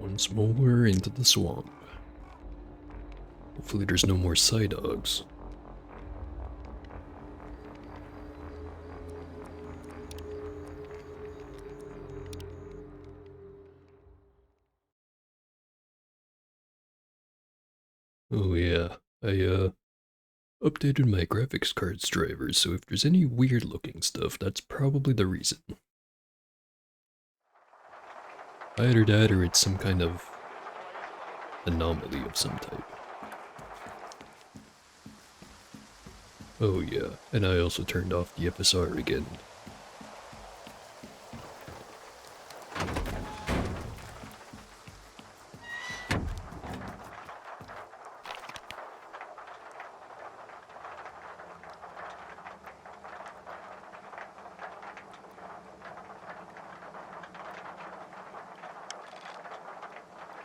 Once more into the swamp. Hopefully there's no more side dogs. Oh yeah, I updated my graphics card's drivers, so if there's any weird looking stuff, that's probably the reason. Either that or it's some kind of anomaly of some type. Oh yeah, and I also turned off the FSR again.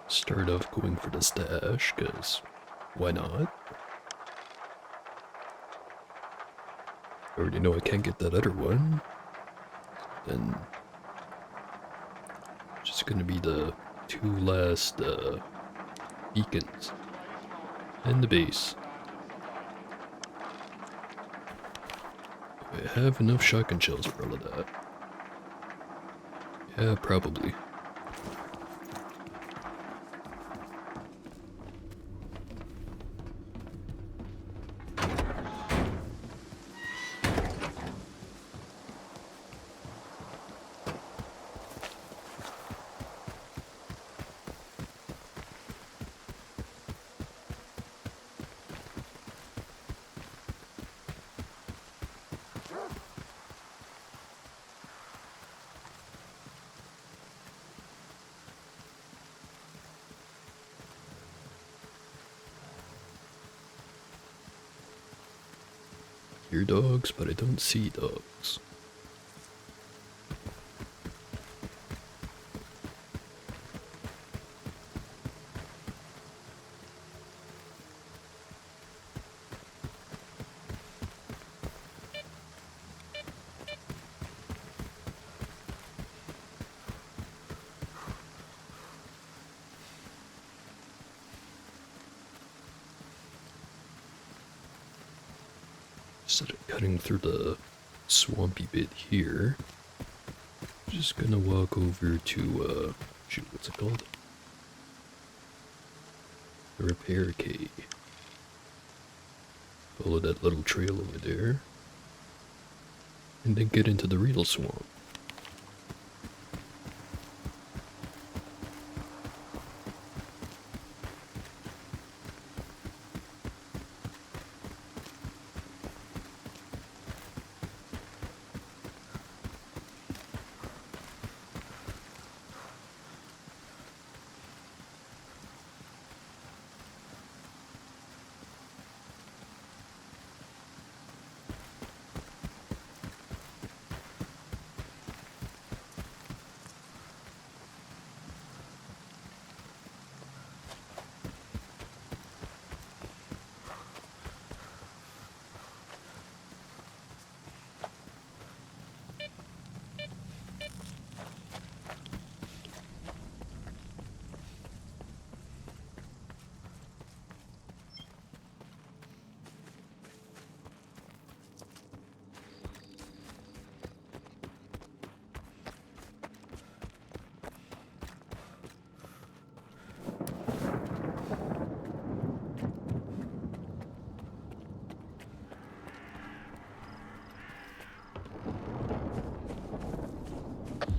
Start off going for the stash, cause why not? I already know I can't get that other one. Then just gonna be the two last beacons and the base. Do I have enough shotgun shells for all of that? Yeah, probably. Hear dogs, but I don't see dogs. Instead of cutting through the swampy bit here, just gonna walk over to, shoot, what's it called? The repair key. Follow that little trail over there, and then get into the real swamp.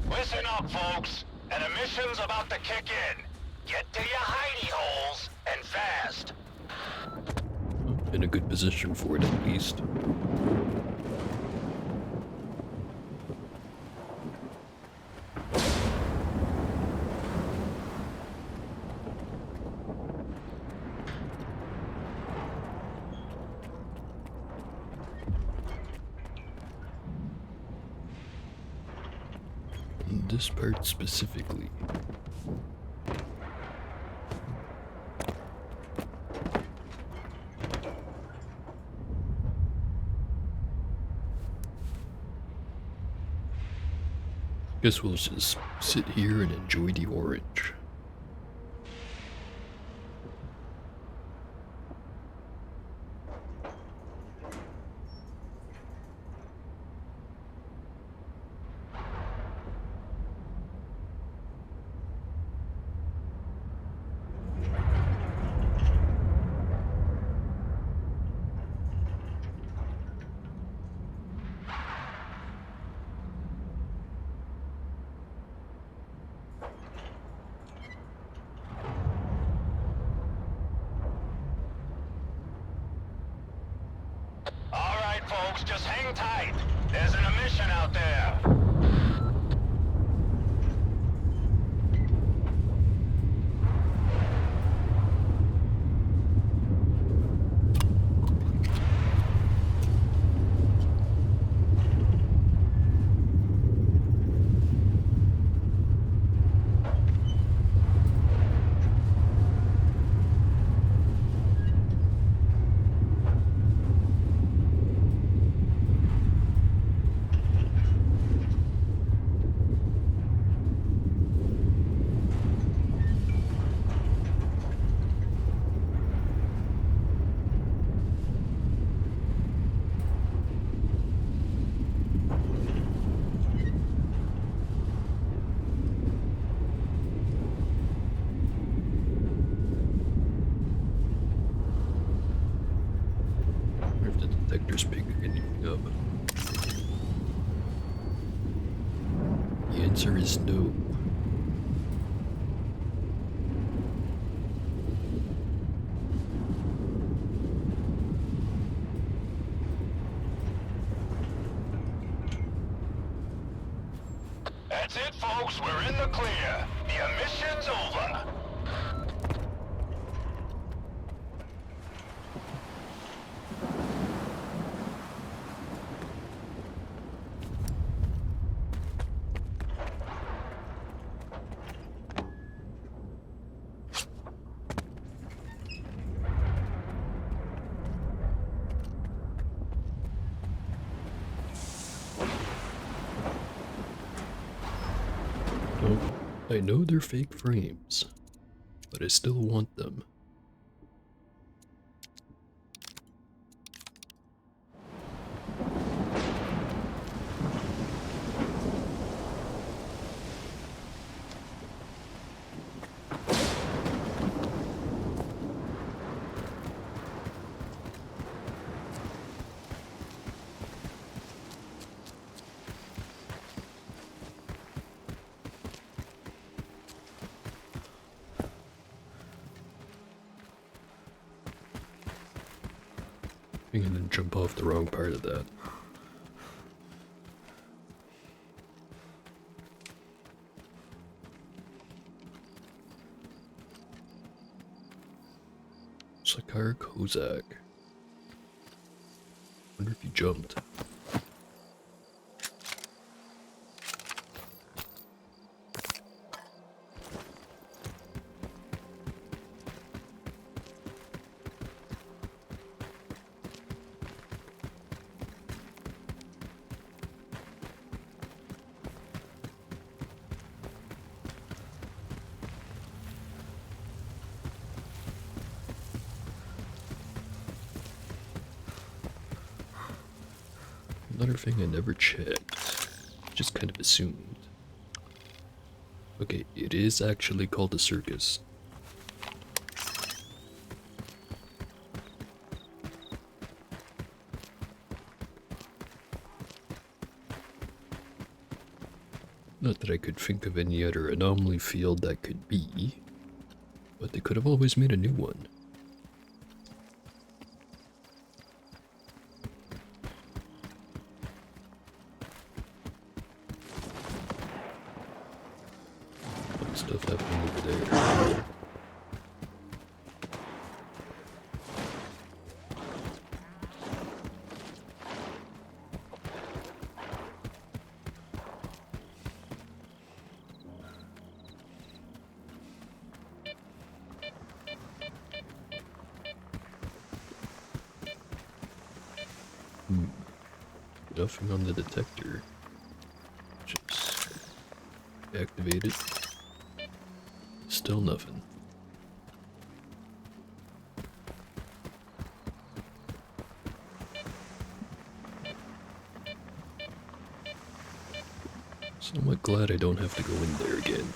Listen up, folks. An emission's about to kick in. Get to your hidey holes, and fast. In a good position for it, at least. This part specifically. Guess we'll just sit here and enjoy the orange. folks. Just hang tight. There's an emission out there. If the detector's picking anything up. The answer is no. That's it, folks. We're in the clear. The emission's over. Oh, I know they're fake frames, but I still want them. I'm gonna jump off the wrong part of that. Sakar Kozak. Wonder if he jumped. Another thing I never checked. Just kind of assumed. Okay, it is actually called a circus. Not that I could think of any other anomaly field that could be, but they could have always made a new one. What stuff happening over there? Nothing on the detector. Just activate it. Still nothing. Somewhat glad I don't have to go in there again.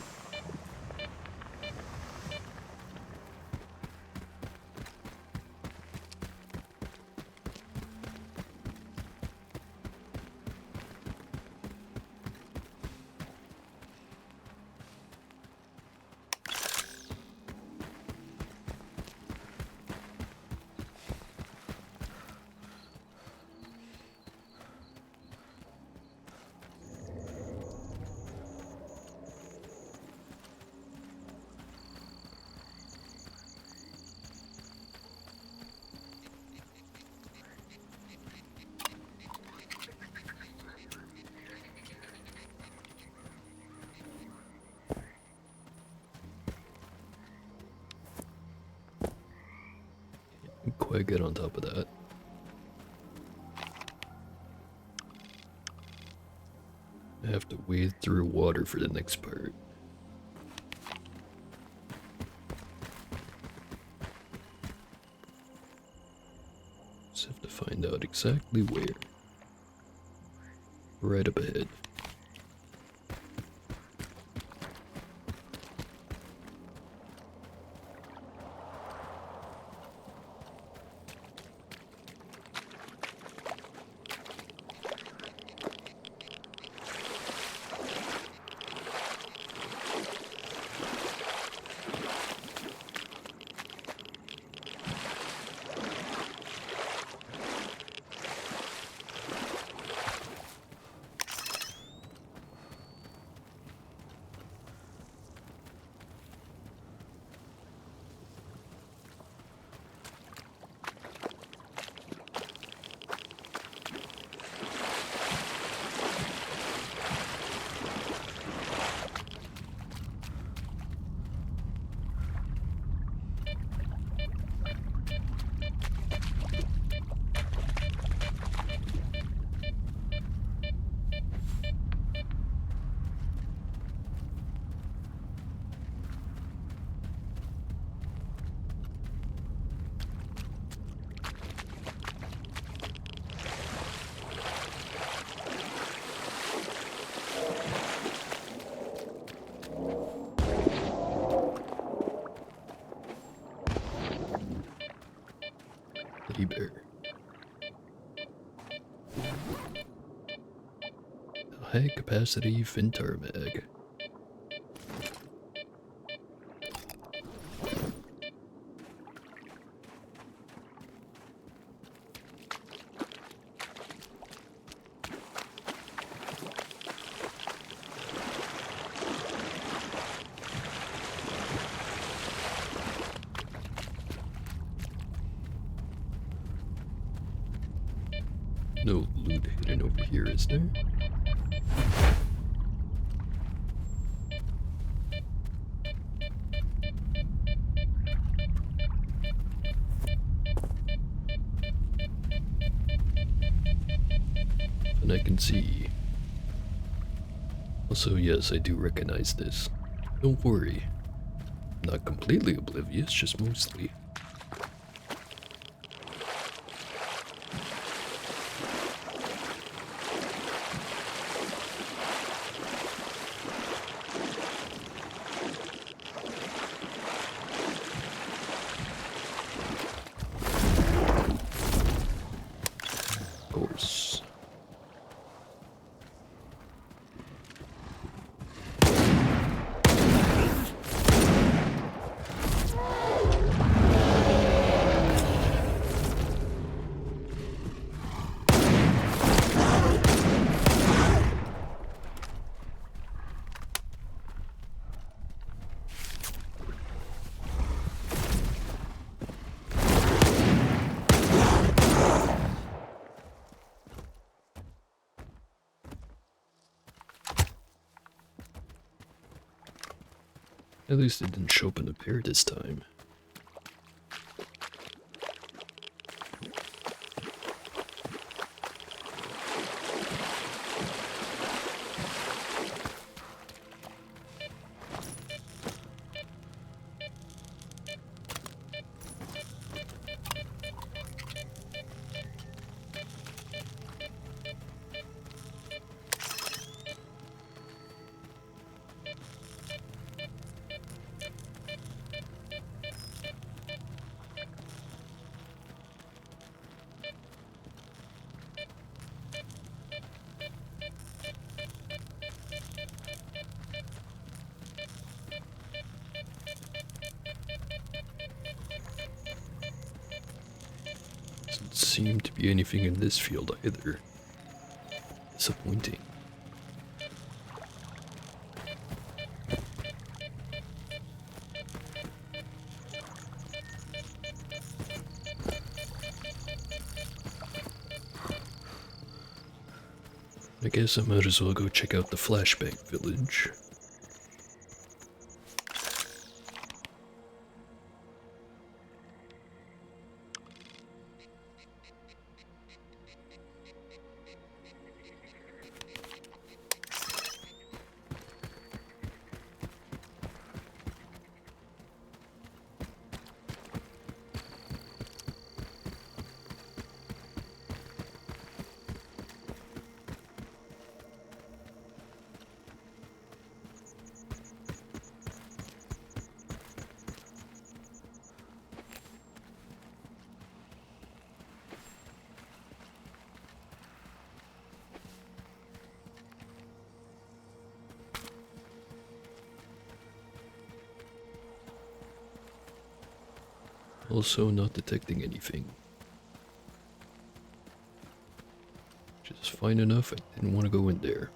quite get on top of that. I have to wade through water for the next part. Just have to find out exactly where. Right up ahead. Bear. High capacity Fintar mag. No loot hidden over here, is there? And I can see. Also, yes, I do recognize this. Don't worry. Not completely oblivious, just mostly. Course. At least it didn't show up in a pair this time. Doesn't seem to be anything in this field either. Disappointing. I guess I might as well go check out the flashbang village. Also not detecting anything. Which is fine enough, I didn't want to go in there.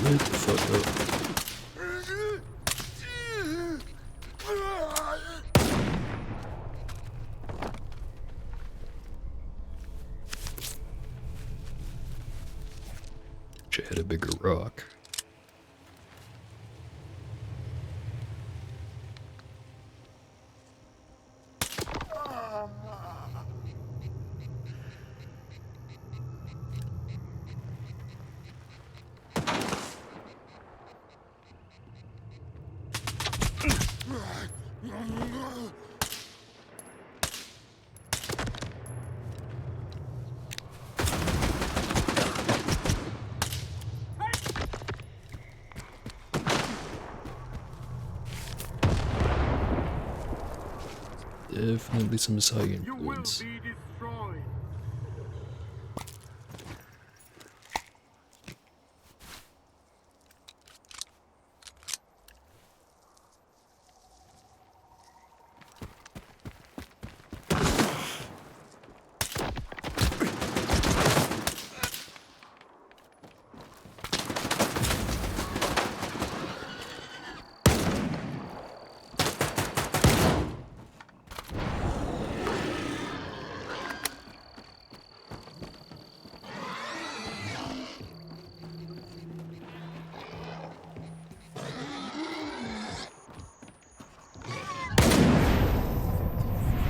Lit the fuck up. Wish I had a bigger rock. Definitely some Messiah influence.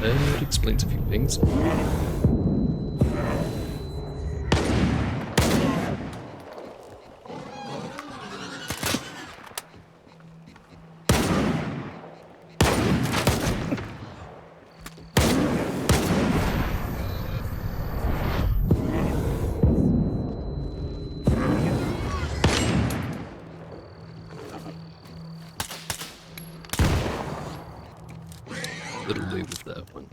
That explains a few things. Little late with that one.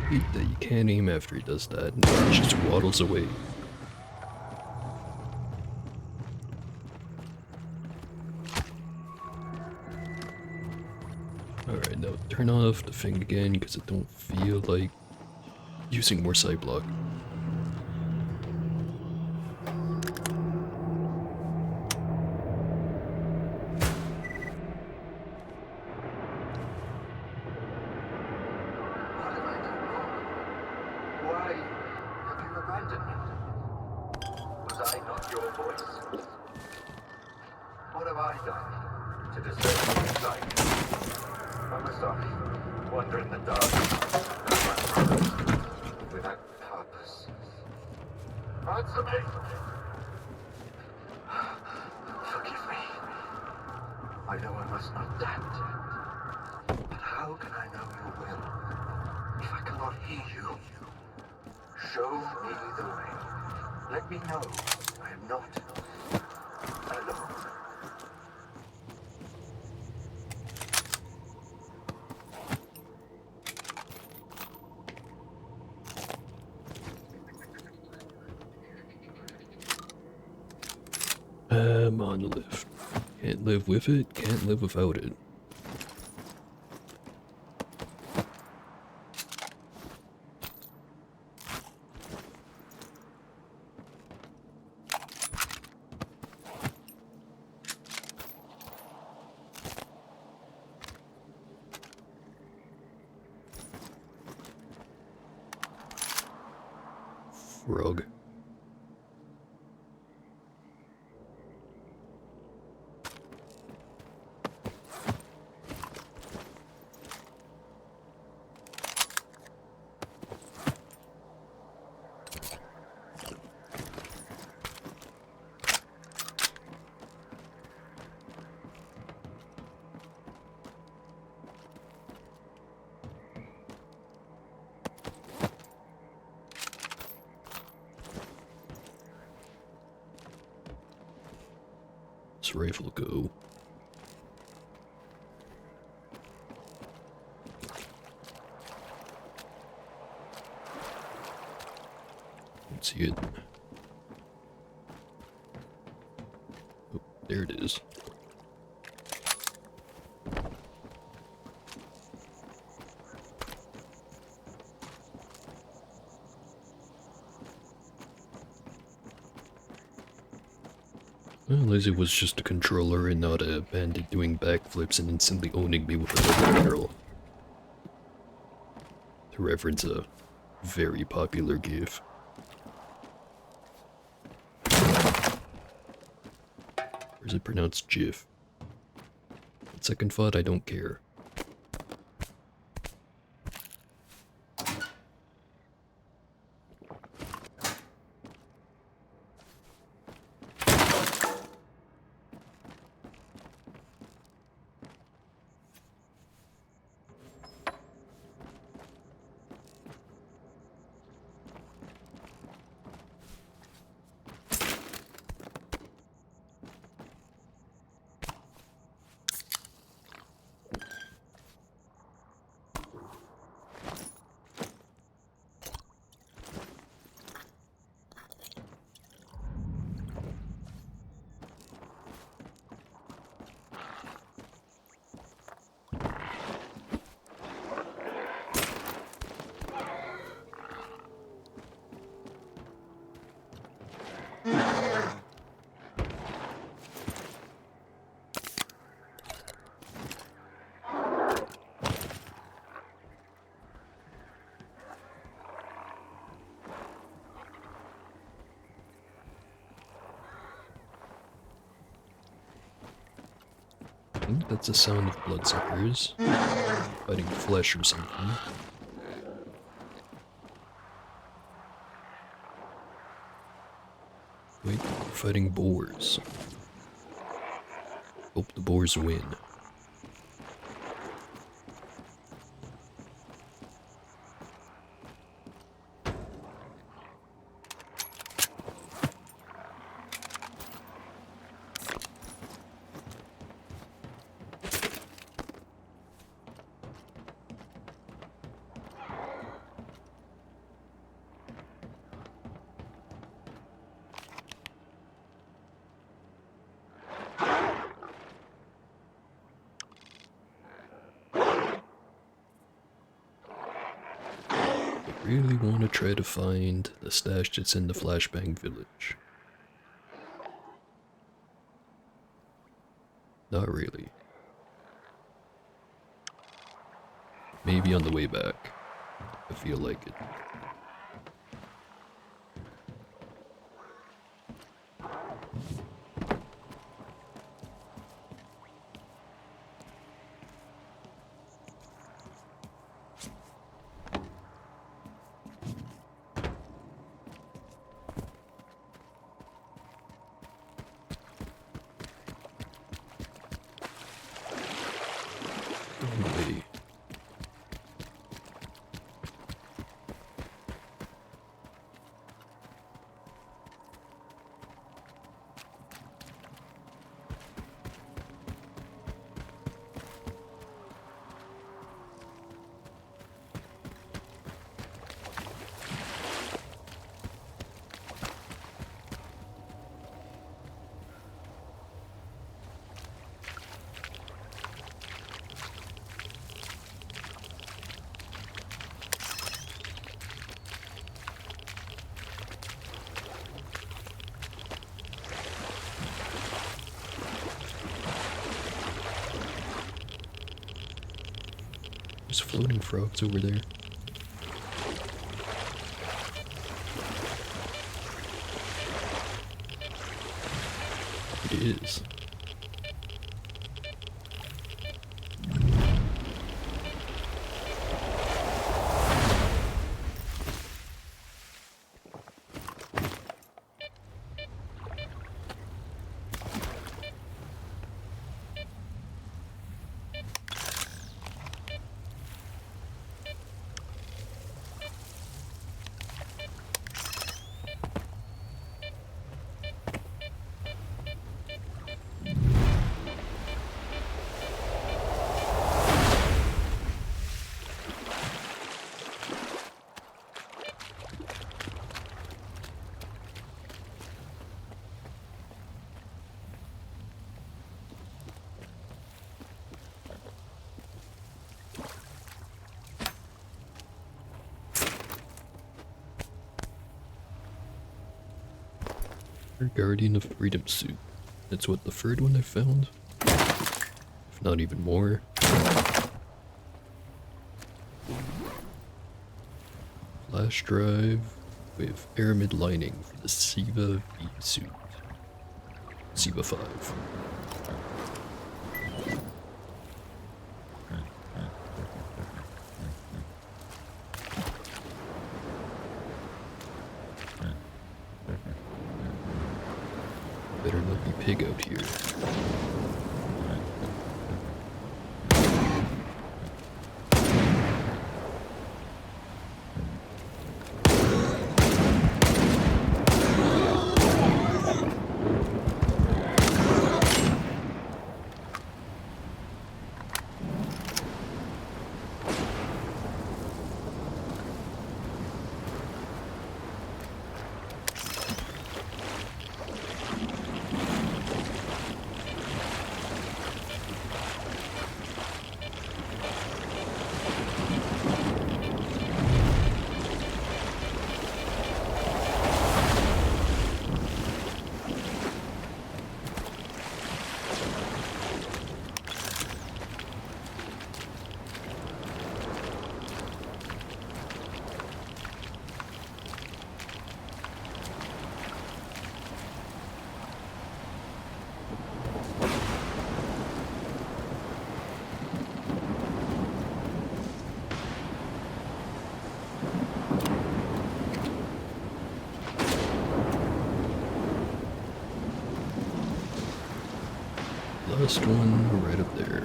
Hate that you can't aim after he does that, and he just waddles away. Alright, now turn off the thing again, because I don't feel like using more side block. Why have you abandoned me? Was I not your voice? What have I done to deserve your sight? Why must I wander in the dark without purpose? Answer me! Forgive me. I know I must not doubt. But how can I know your will If I cannot hear you, show me the way. Let me know I am not alone. Monolith. Can't live with it, can't live without it. Frog. This rifle go. Don't see it. Oh, there it is. Well, as it was just a controller and not a bandit doing backflips and instantly owning me with a double barrel. To reference a very popular gif. Or is it pronounced GIF? On second thought, I don't care. I think that's the sound of bloodsuckers fighting flesh or something. Wait, we're fighting boars. Hope the boars win. Really want to try to find the stash that's in the flashbang village. Not really. Maybe on the way back. I feel like it. There's floating frogs over there. It is. Guardian of Freedom suit. That's what the third one I found. If not even more. Flash drive with aramid lining for the SIVA V suit. SIVA 5. Better not be pig out here. Last one right up there.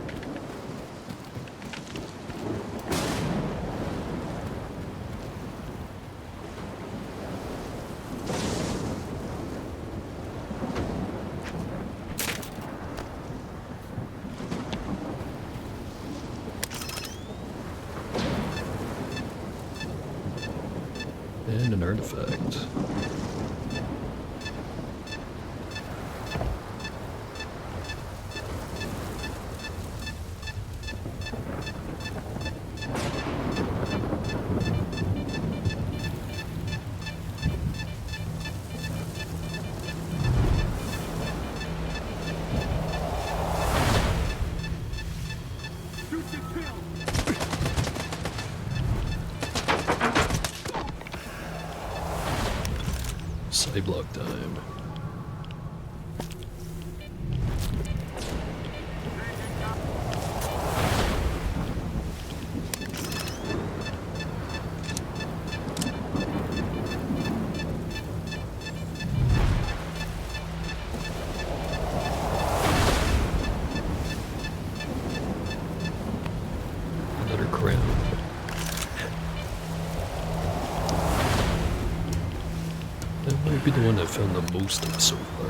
And an artifact. Side block time. Another crown. That might be the one I found the most of so far.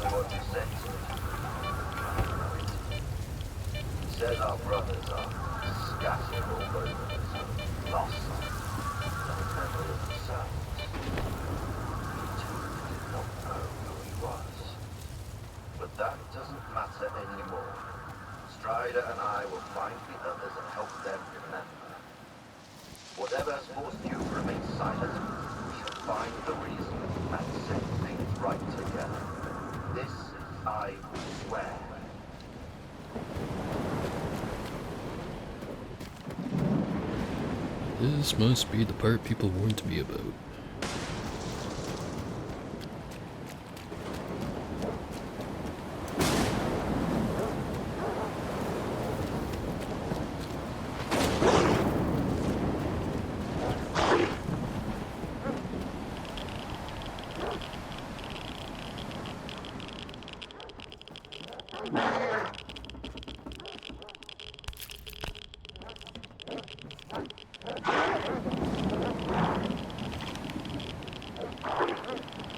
me what you said to me. He says our brothers are scattered all over the zone, lost, no memory of themselves. He too did not know who he was. But that doesn't matter anymore. Strider and I will find the others and help them remember. Whatever has forced you to remain silent, we shall find the reason and set things right together. This I swear. This must be the part people warned me about.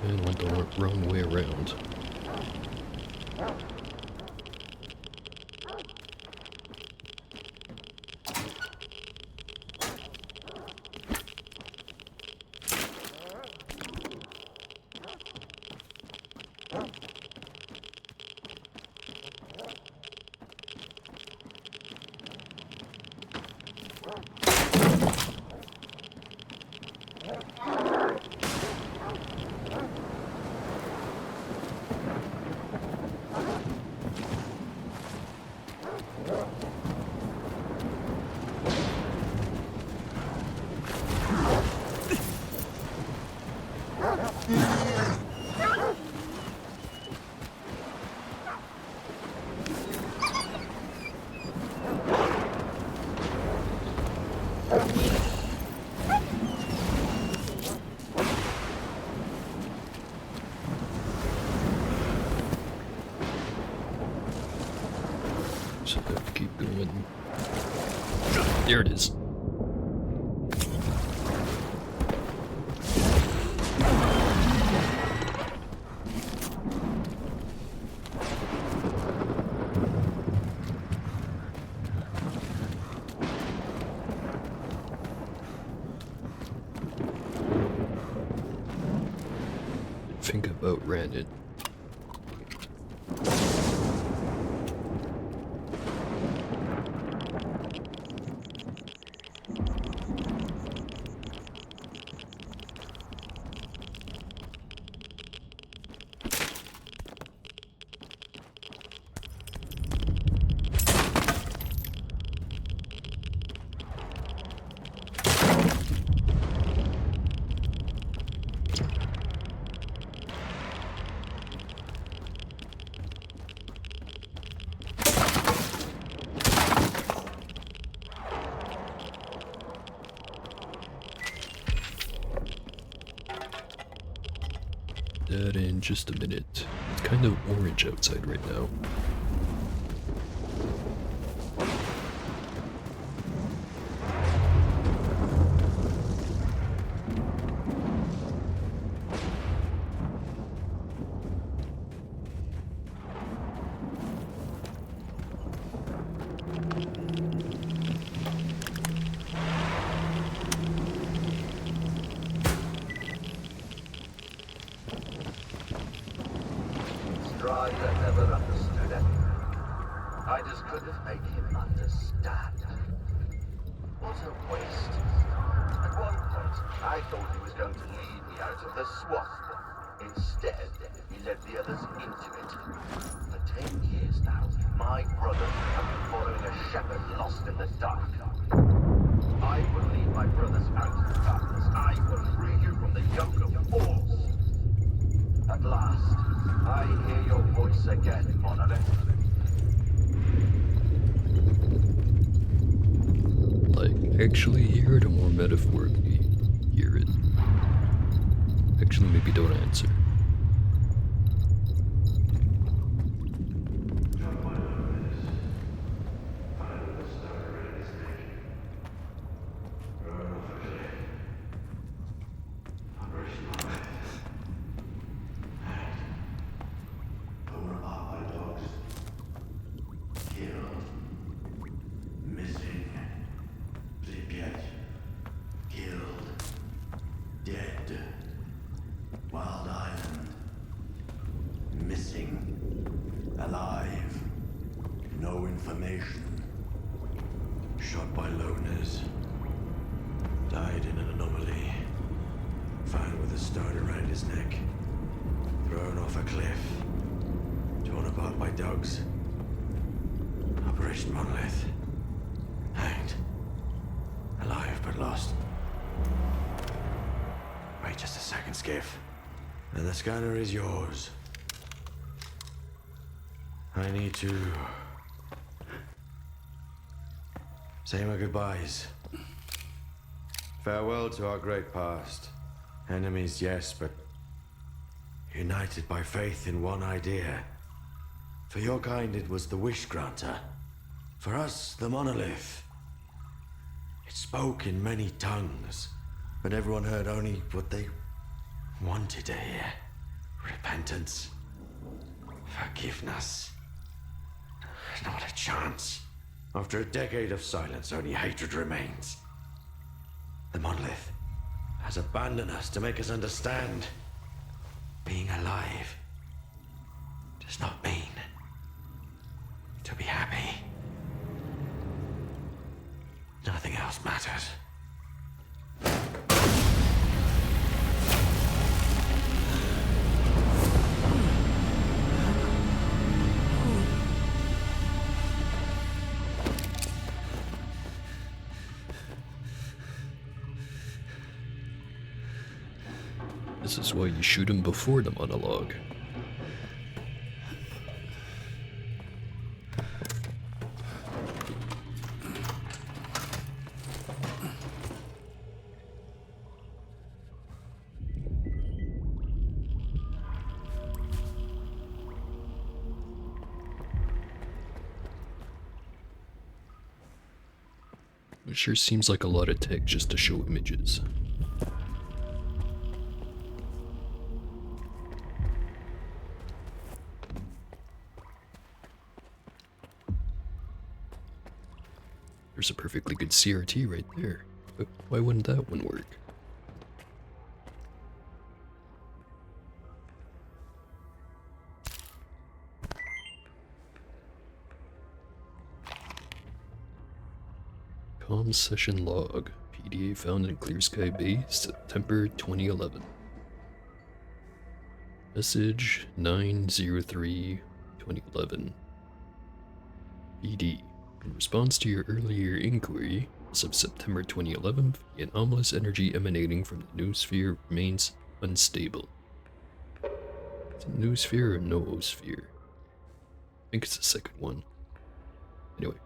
And went the wrong way around. So I have to keep going. There it is. I think I about ran it. That in just a minute. It's kind of orange outside right now. Strider never understood anything. I just couldn't make him understand. What a waste. At one point, I thought he was going to lead me out of the swamp. Instead, he led the others into it. For 10 years now, my brothers have been following a shepherd lost in the dark. I will lead my brothers out of the darkness. I will free you from the yoke of force. At last, I hear your voice again, Monolith. Like, actually hear it or more metaphorically hear it? Actually, maybe don't answer. information. Shot by loners. Died in an anomaly. Found with a stone around his neck. Thrown off a cliff. Torn apart by dogs. Operation Monolith. Hanged. Alive but lost. Wait just a second, Skiff. And the scanner is yours. I need to say my goodbyes. Farewell to our great past. Enemies, yes, but united by faith in one idea. For your kind, it was the Wish Granter. For us, the Monolith. It spoke in many tongues, but everyone heard only what they wanted to hear. Repentance. Forgiveness. Not a chance. After a decade of silence, only hatred remains. The Monolith has abandoned us to make us understand. Being alive does not mean to be happy. Nothing else matters. This is why you shoot him before the monologue. It sure seems like a lot of tech just to show images. There's a perfectly good CRT right there. But why wouldn't that one work? Com session log. PDA found in Clear Sky Bay, September 2011. Message 9/03/2011. PD. In response to your earlier inquiry, as of September 2011, the anomalous energy emanating from the noosphere remains unstable. Is it noosphere or noosphere? I think it's the second one. Anyway,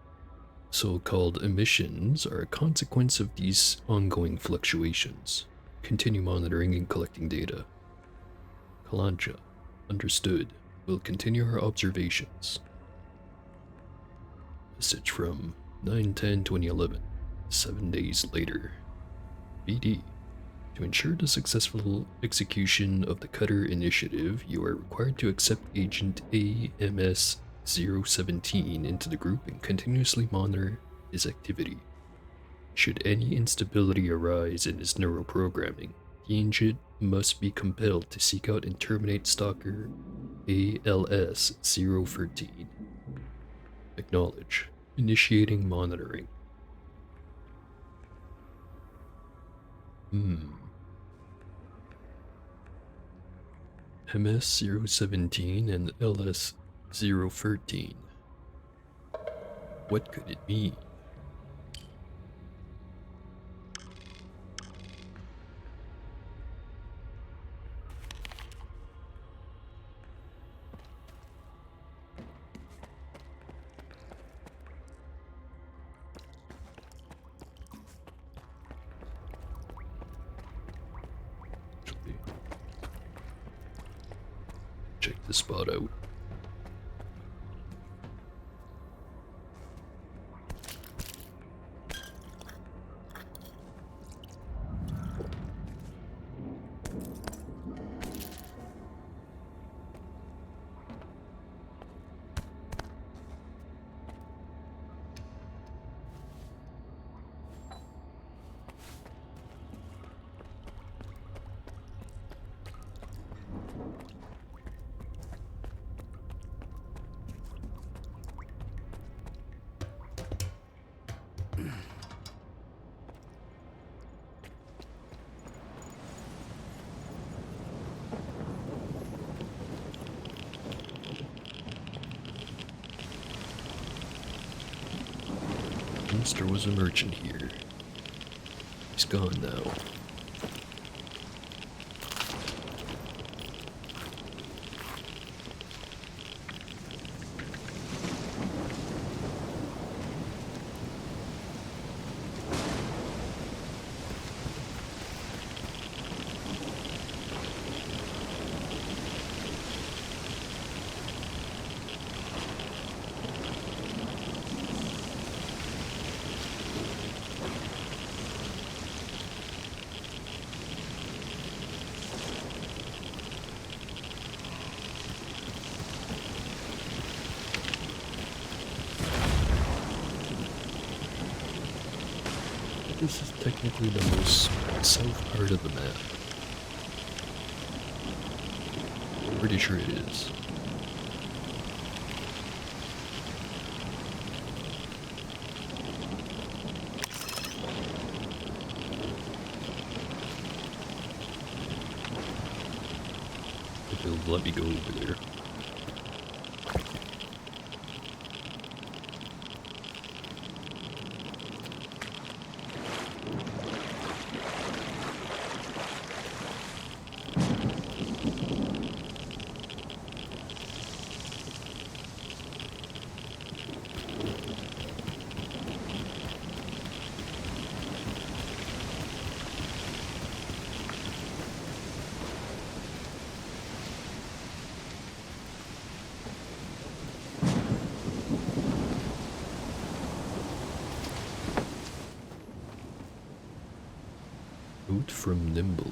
so-called emissions are a consequence of these ongoing fluctuations. Continue monitoring and collecting data. Kalancha. Understood. We'll continue our observations. Message from 9/10/2011, 7 days later. BD. To ensure the successful execution of the Cutter Initiative, you are required to accept Agent AMS-017 into the group and continuously monitor his activity. Should any instability arise in his neuroprogramming, the agent must be compelled to seek out and terminate Stalker ALS-013. Acknowledge. Initiating monitoring. MS-017 and LS-013. What could it mean? Check the spot out. Once there was a merchant here. He's gone now. This is technically the most south part of the map. Pretty sure it is. If it'll let me go over there. Boot from Nimble.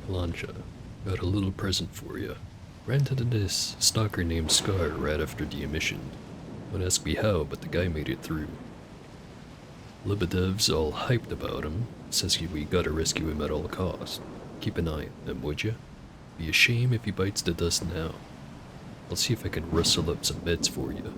Plancha, got a little present for you. Granted it is stalker named Scar right after the emission. Don't ask me how, but the guy made it through. Lebedev's all hyped about him, says we gotta rescue him at all costs. Keep an eye on him, would ya? Be a shame if he bites the dust now. I'll see if I can rustle up some meds for you.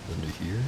Under here.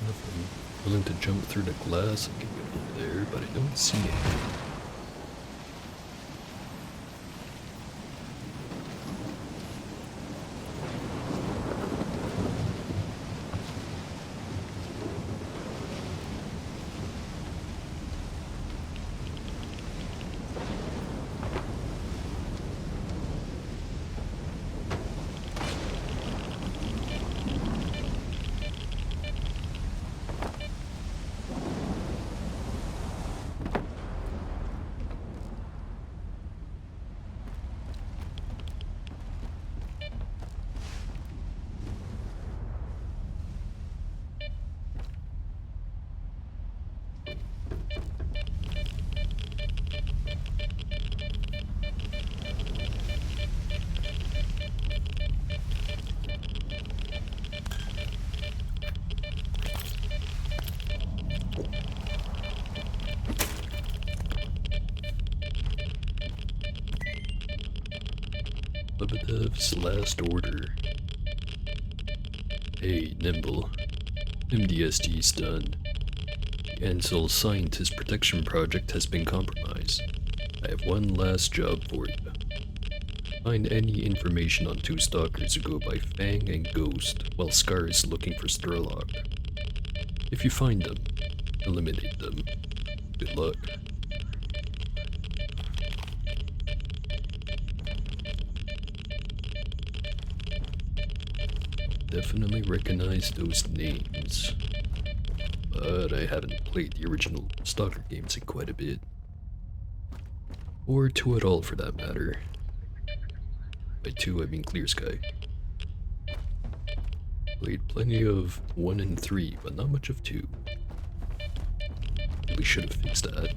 If I'm willing to jump through the glass, I can get over there, but I don't see anything. Lebedev's last order. Hey, Nimble. MDST's done. The Ansel Scientist Protection Project has been compromised. I have one last job for you. Find any information on two stalkers who go by Fang and Ghost while Scar is looking for Sturlock. If you find them, eliminate them. Good luck. Definitely recognize those names, but I haven't played the original Stalker games in quite a bit. Or two at all for that matter. By two I mean Clear Sky. Played plenty of 1 and 3, but not much of 2. We should have fixed that.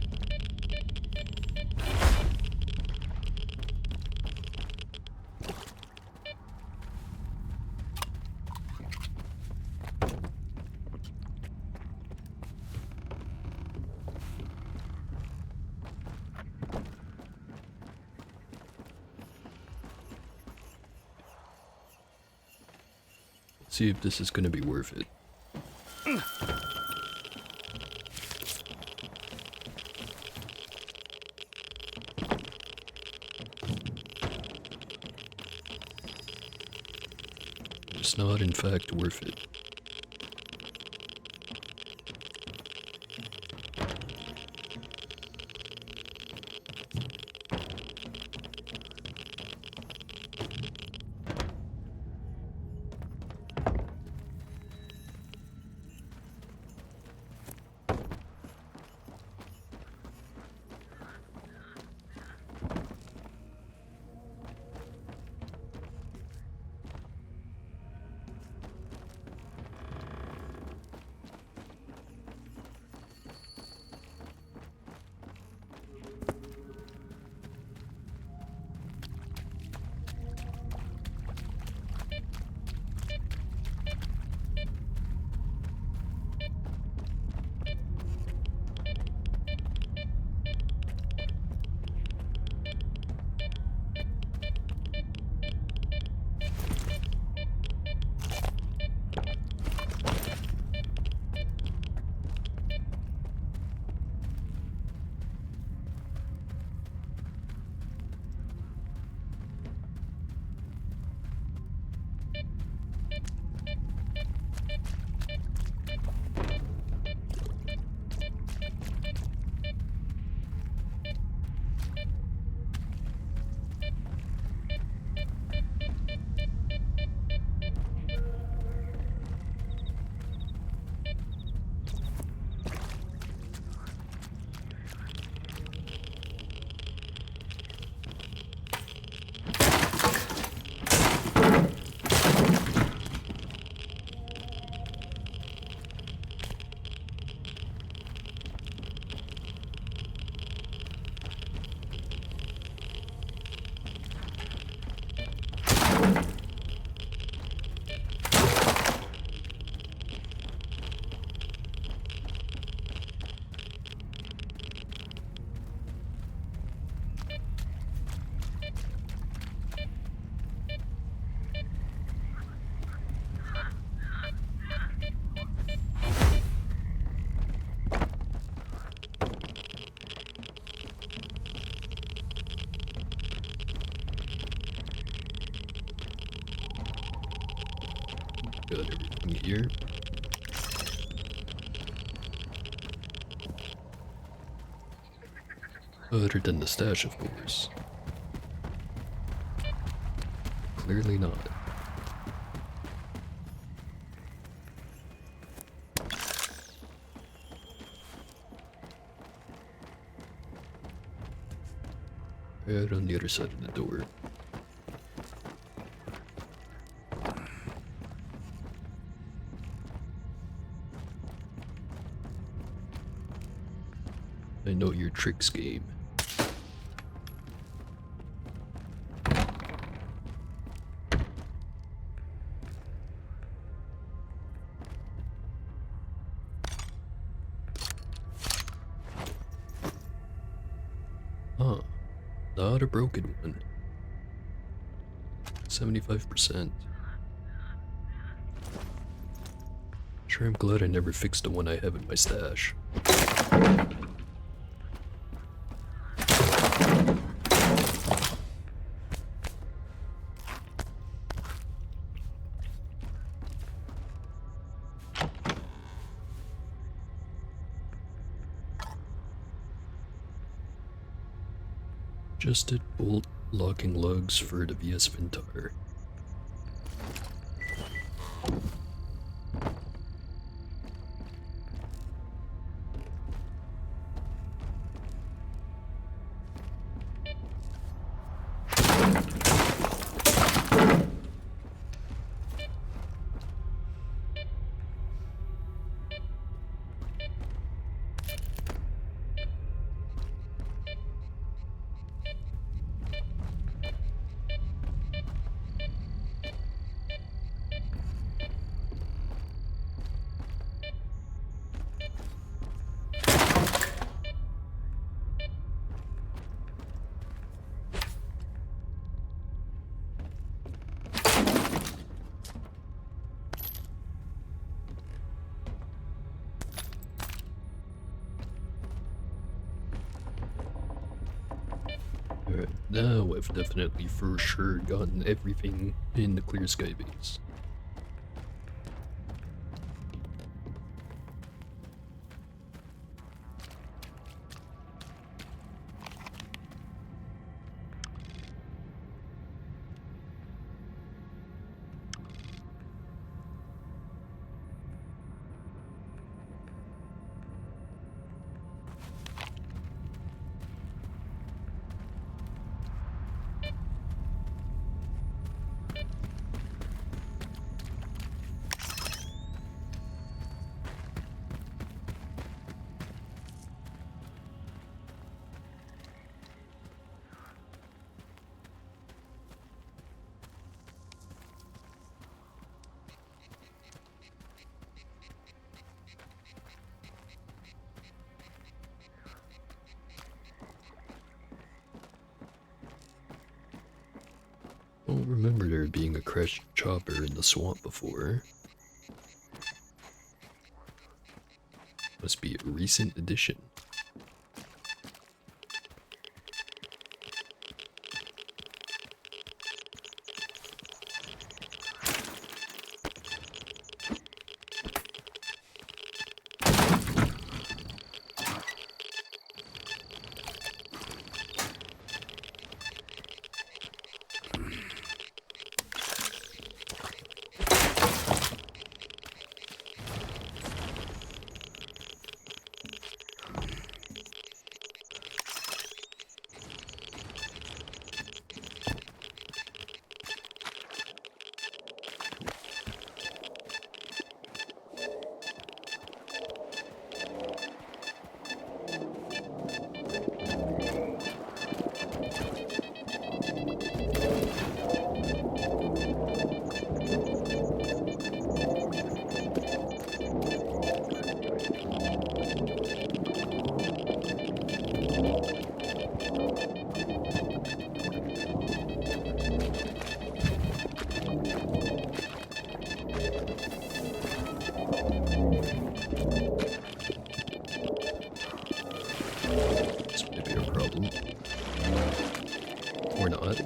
See if this is gonna be worth it. It's not, in fact, worth it. Got everything here. Other than the stash, of course. Clearly not. Right on the other side of the door. I know your tricks, game. Huh. Not a broken one. 75%. Sure, I'm glad I never fixed the one I have in my stash. Adjusted bolt locking lugs for the VS Vintar. Alright, now I've definitely for sure gotten everything in the clear sky base. I don't remember there being a crashed chopper in the swamp before. Must be a recent addition. This may be a problem. Or not.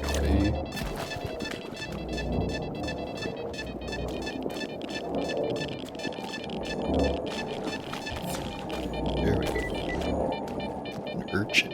Okay. There we go. An urchin.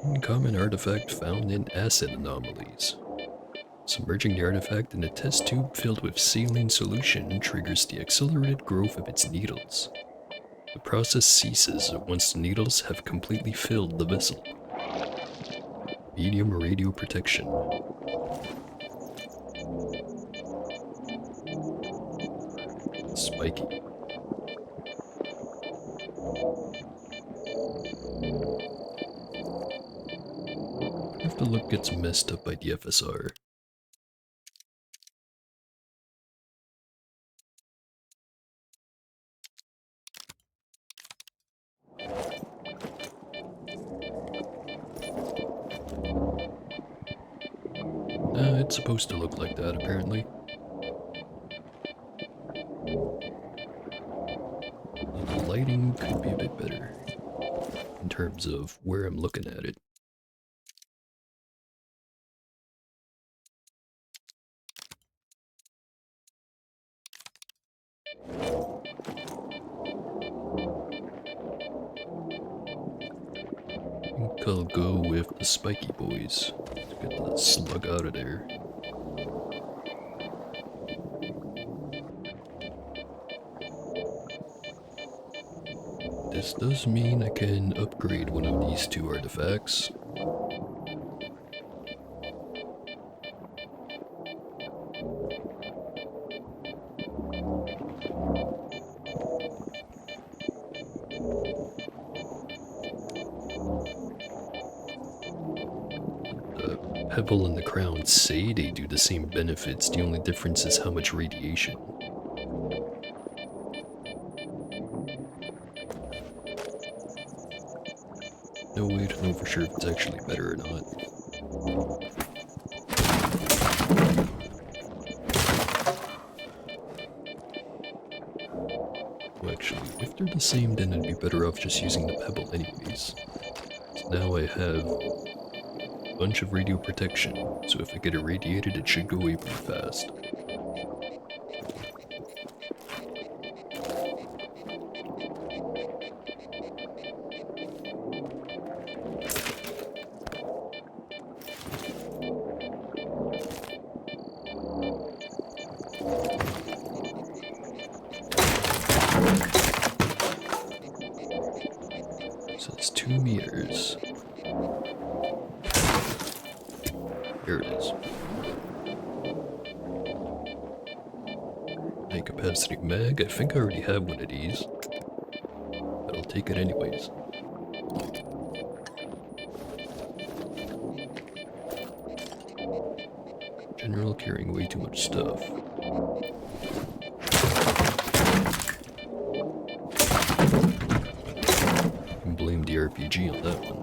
Uncommon artifact found in acid anomalies. Submerging the artifact in a test tube filled with saline solution triggers the accelerated growth of its needles. The process ceases once the needles have completely filled the vessel. Medium radio protection. Spiky. If the look gets messed up by the FSR. It's supposed to look like that, apparently. The lighting could be a bit better in terms of where I'm looking at it. I think I'll go with the spiky boys to get the slug out of there. This does mean I can upgrade one of these two artifacts. The pebble and the crown say they do the same benefits, the only difference is how much radiation. No way to know for sure if it's actually better or not. Well, actually, if they're the same, then I'd be better off just using the pebble anyways. So now I have a bunch of radio protection, so if I get irradiated, it should go away pretty fast. So it's 2 meters. Here it is. High capacity mag. I think I already have one of these. But I'll take it anyways. General carrying way too much stuff. Blame the RPG on that one.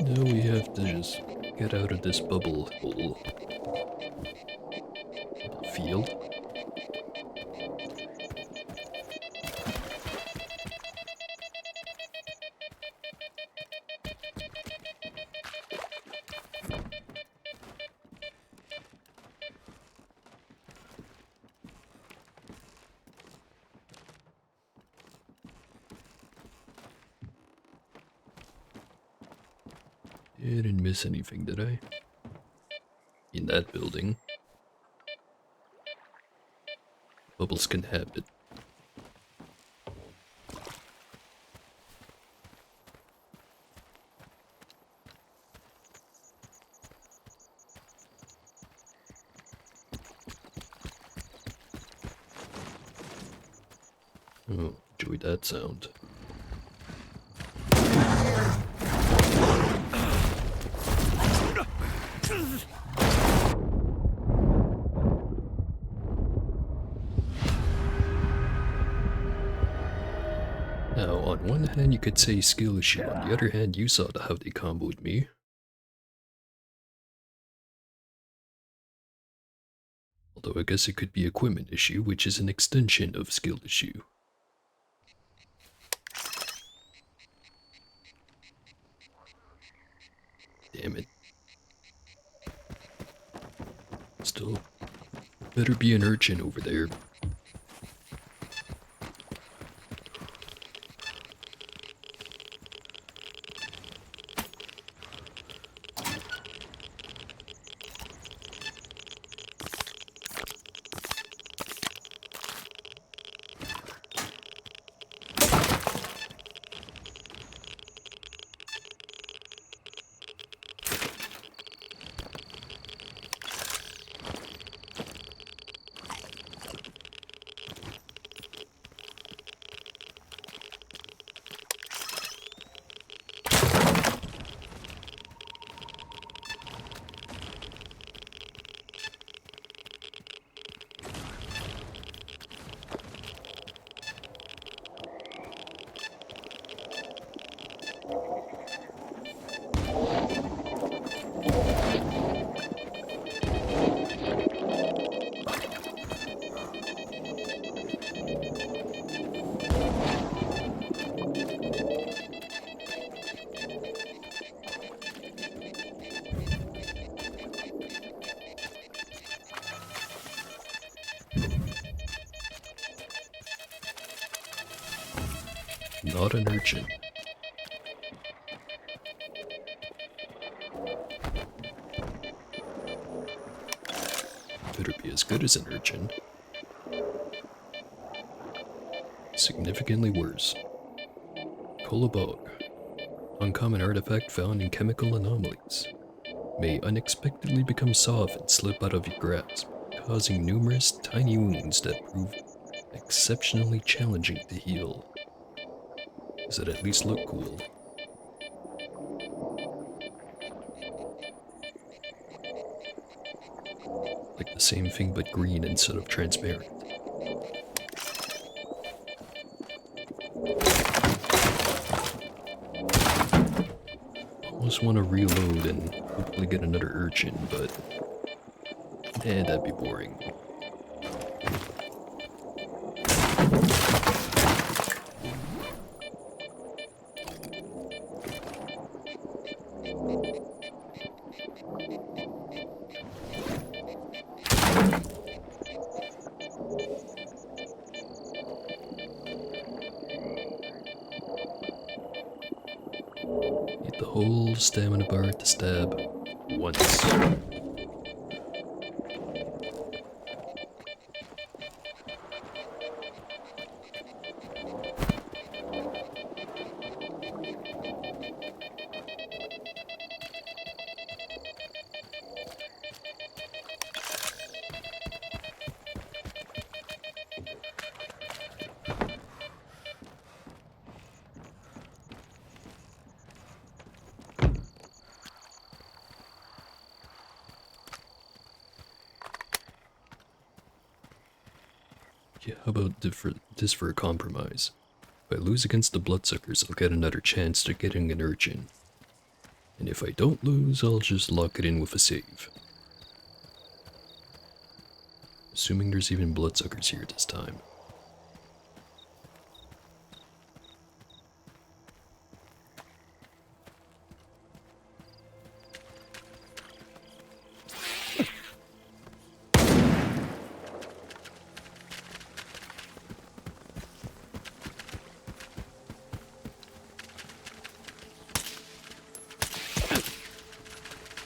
Now we have to just get out of this bubble hole. Field. Didn't miss anything, did I? In that building. Bubbles can have it. Oh, enjoyed that sound. On one hand, you could say skill issue. On the other hand, you saw how they comboed me. Although I guess it could be equipment issue, which is an extension of skill issue. Damn it. Still, better be an urchin over there. Not an urchin. Better be as good as an urchin. Significantly worse. Kolobog. Uncommon artifact found in chemical anomalies. May unexpectedly become soft and slip out of your grasp, causing numerous tiny wounds that prove exceptionally challenging to heal. Does it at least look cool? Like the same thing but green instead of transparent. Almost want to reload and hopefully get another urchin, but that'd be boring. Need the whole stamina bar to stab once. Yeah, how about this for a compromise? If I lose against the bloodsuckers, I'll get another chance to getting an urchin. And if I don't lose, I'll just lock it in with a save. Assuming there's even bloodsuckers here this time.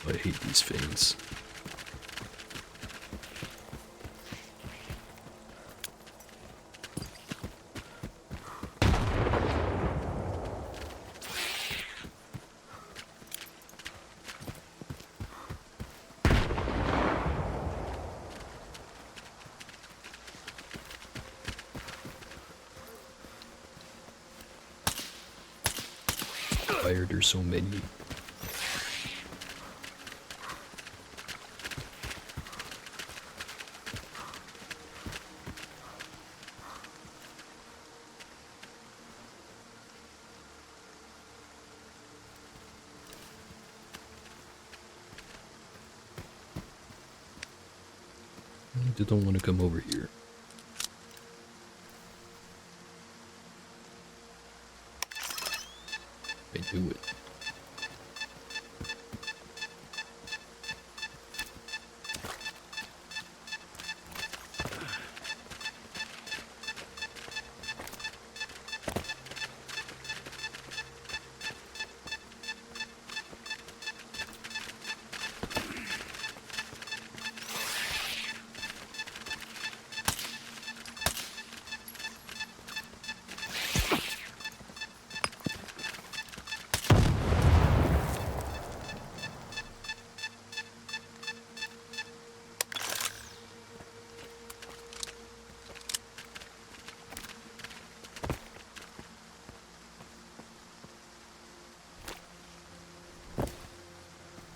I hate these things. Why are there so many? They don't want to come over here. I knew it.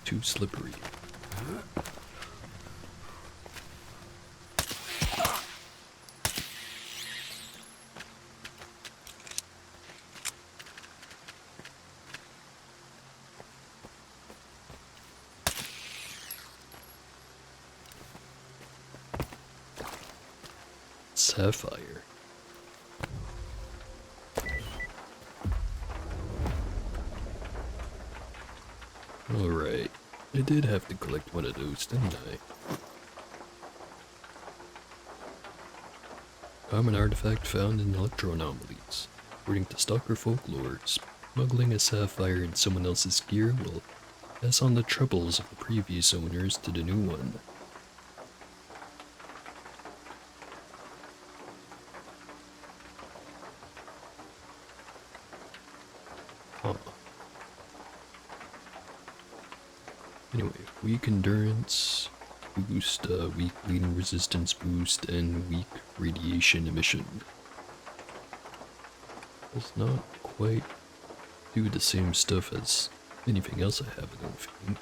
Too slippery. Sapphire. Alright. I did have to collect one of those, didn't I? Common artifact found in electro-anomalies. According to Stalker folklore, smuggling a sapphire in someone else's gear will pass on the troubles of the previous owners to the new one. Huh. Anyway, weak endurance boost, weak bleeding resistance boost, and weak radiation emission. Does not quite do the same stuff as anything else I have, I don't think.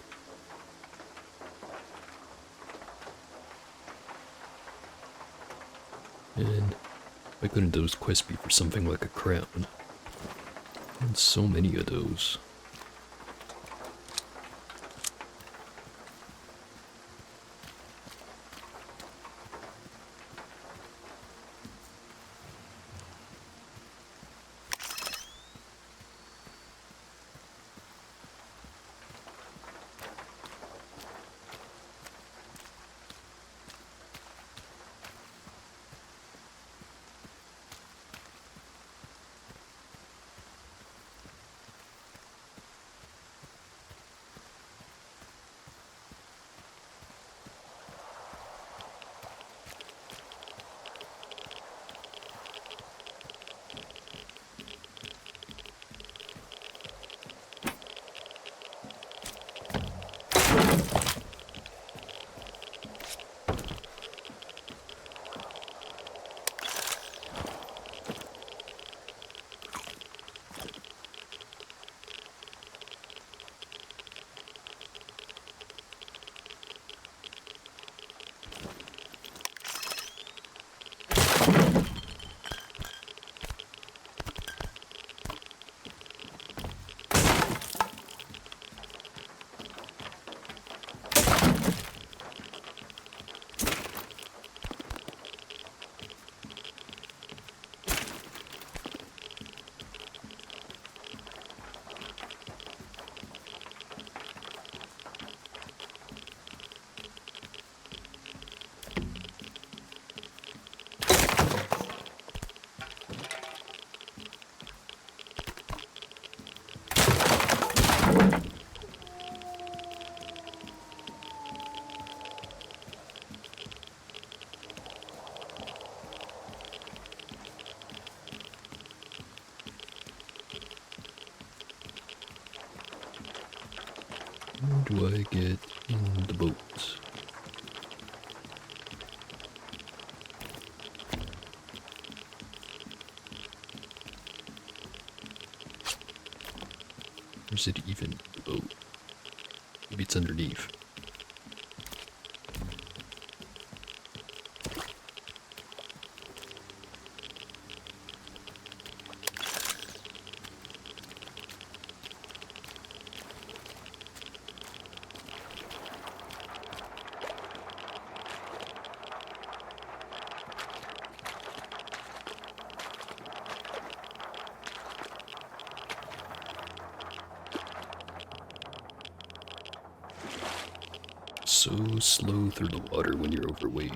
And why couldn't those quests be for something like a crown? And so many of those. How do I get in the boat? Or is it even the boat? Maybe it's underneath. so slow through the water when you're overweight.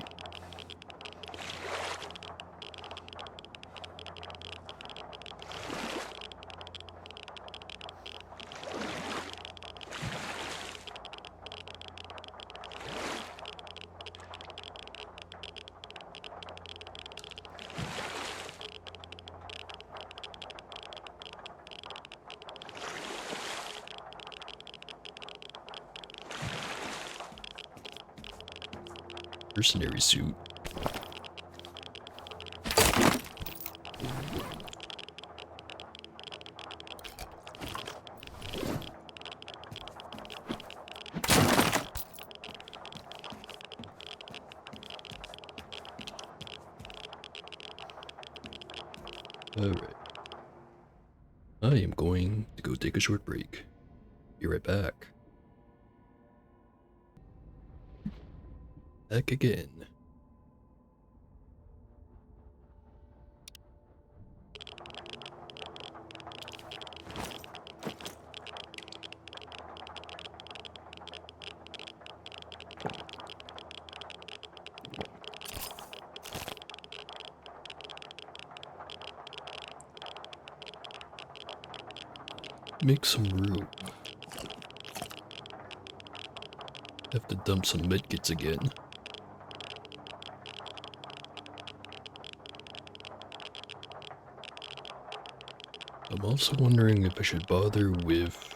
Mercenary suit. Alright. I am going to go take a short break. Be right back. Back again. Make some room. Have to dump some medkits again. I'm also wondering if I should bother with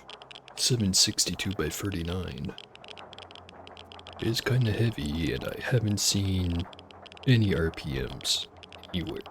762 by 39. It is kinda heavy and I haven't seen any RPMs anywhere.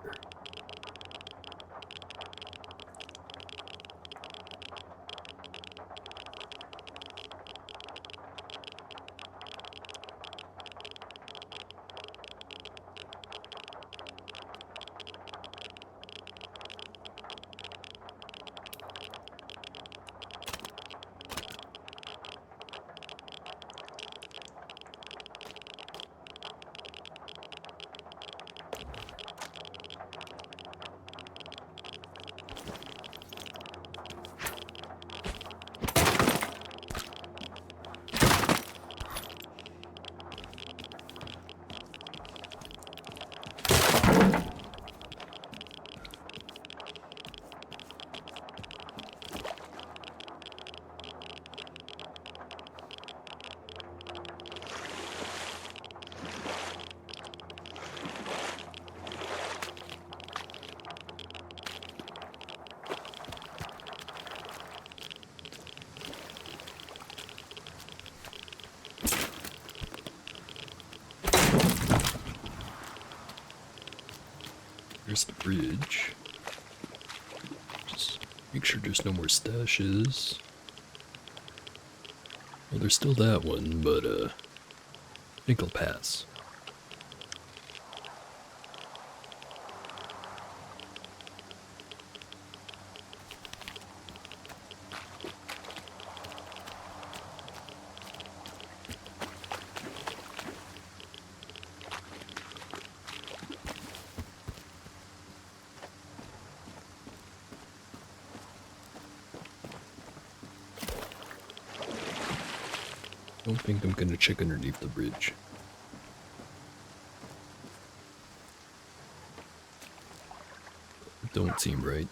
There's the bridge. Just make sure there's no more stashes. Well, there's still that one, but I think I'll pass. Don't think I'm gonna check underneath the bridge. It don't seem right.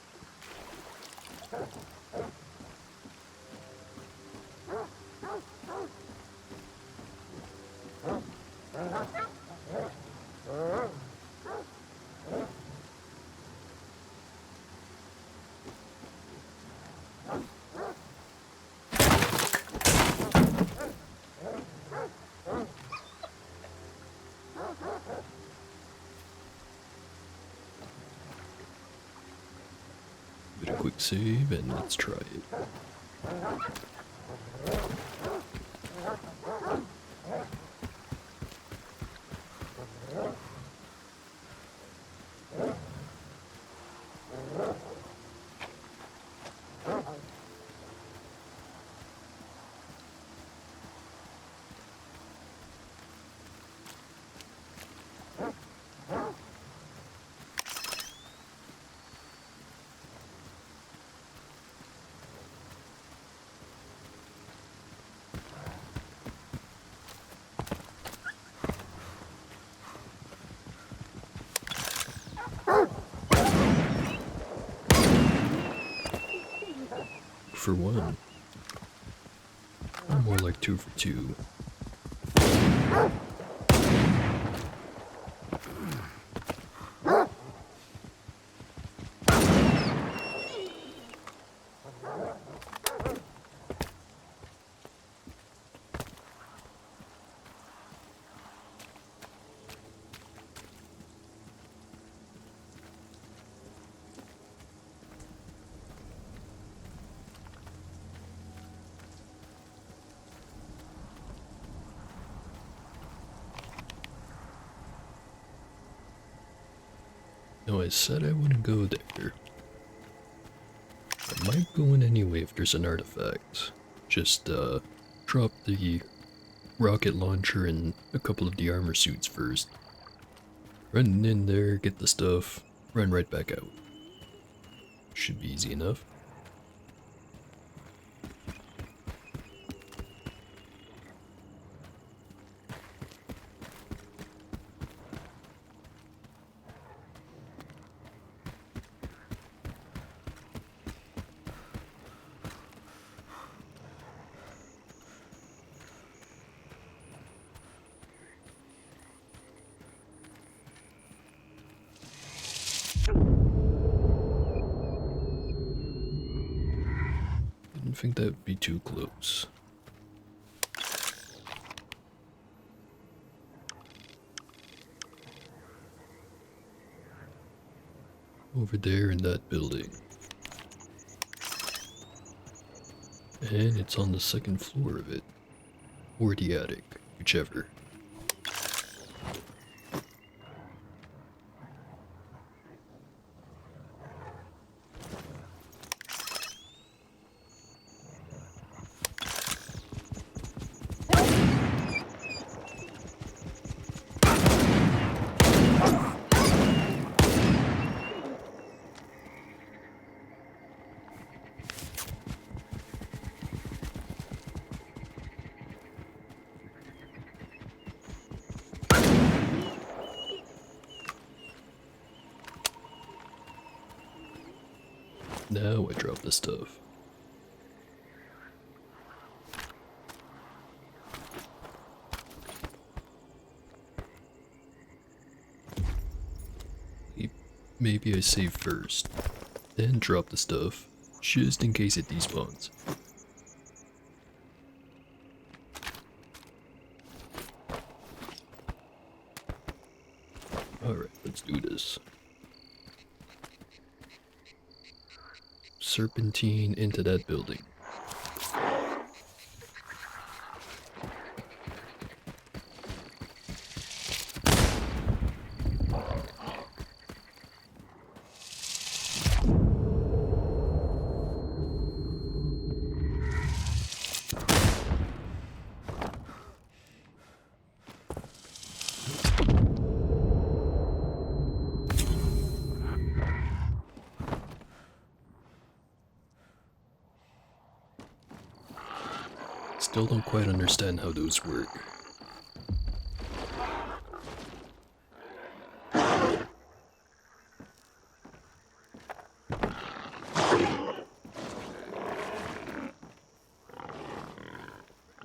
Bit of quick save and let's try it. for 1. Or more like 2 for 2. No, I said I wouldn't go there. I might go in anyway if there's an artifact. Just, drop the rocket launcher and a couple of the armor suits first. Run in there, get the stuff, run right back out. Should be easy enough. Didn't think that would be too close. Over there in that building. And it's on the second floor of it. Or the attic, whichever. Now I drop the stuff. Maybe I save first, then drop the stuff, just in case it despawns. Alright, let's do this. Serpentine into that building. Still don't quite understand how those work.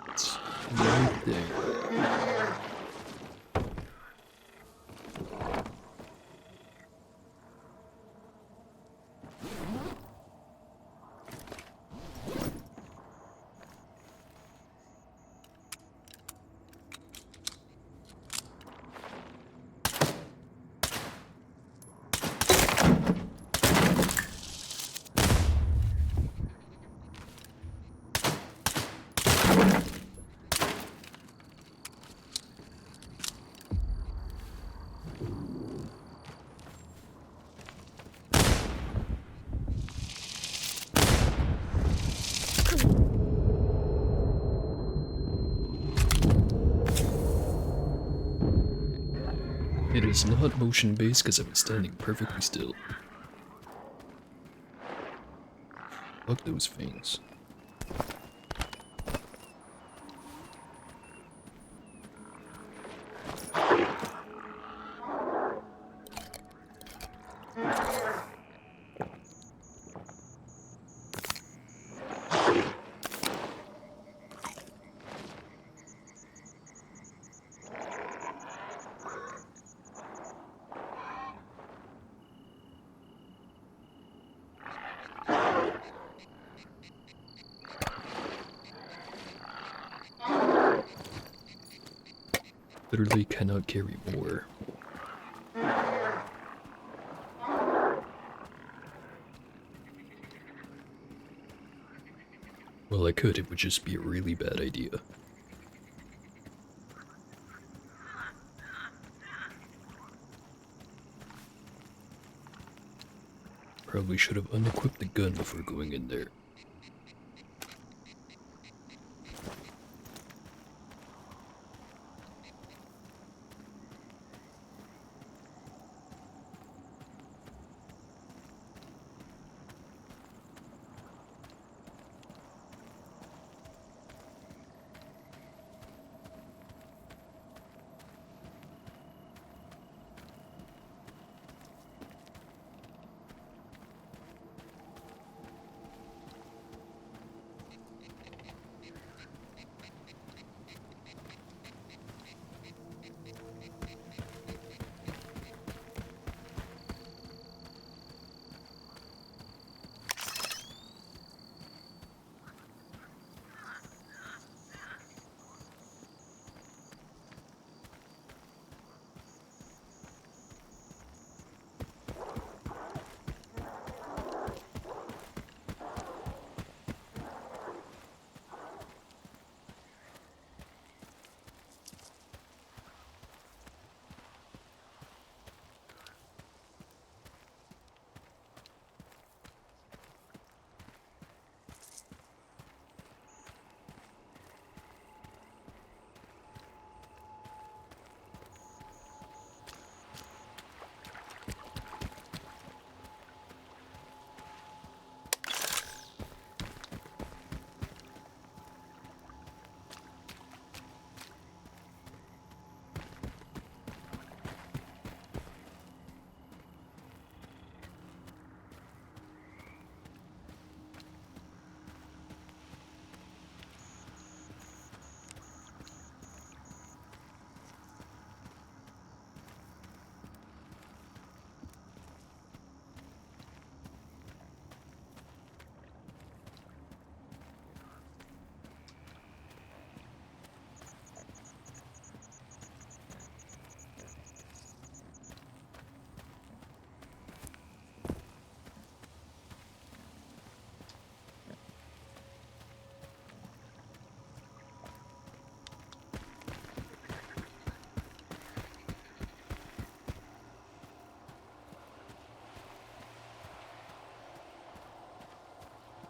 It's right there. It is not motion based because I'm standing perfectly still. Fuck those things. literally cannot carry more. Well, I could, it would just be a really bad idea. Probably should have unequipped the gun before going in there.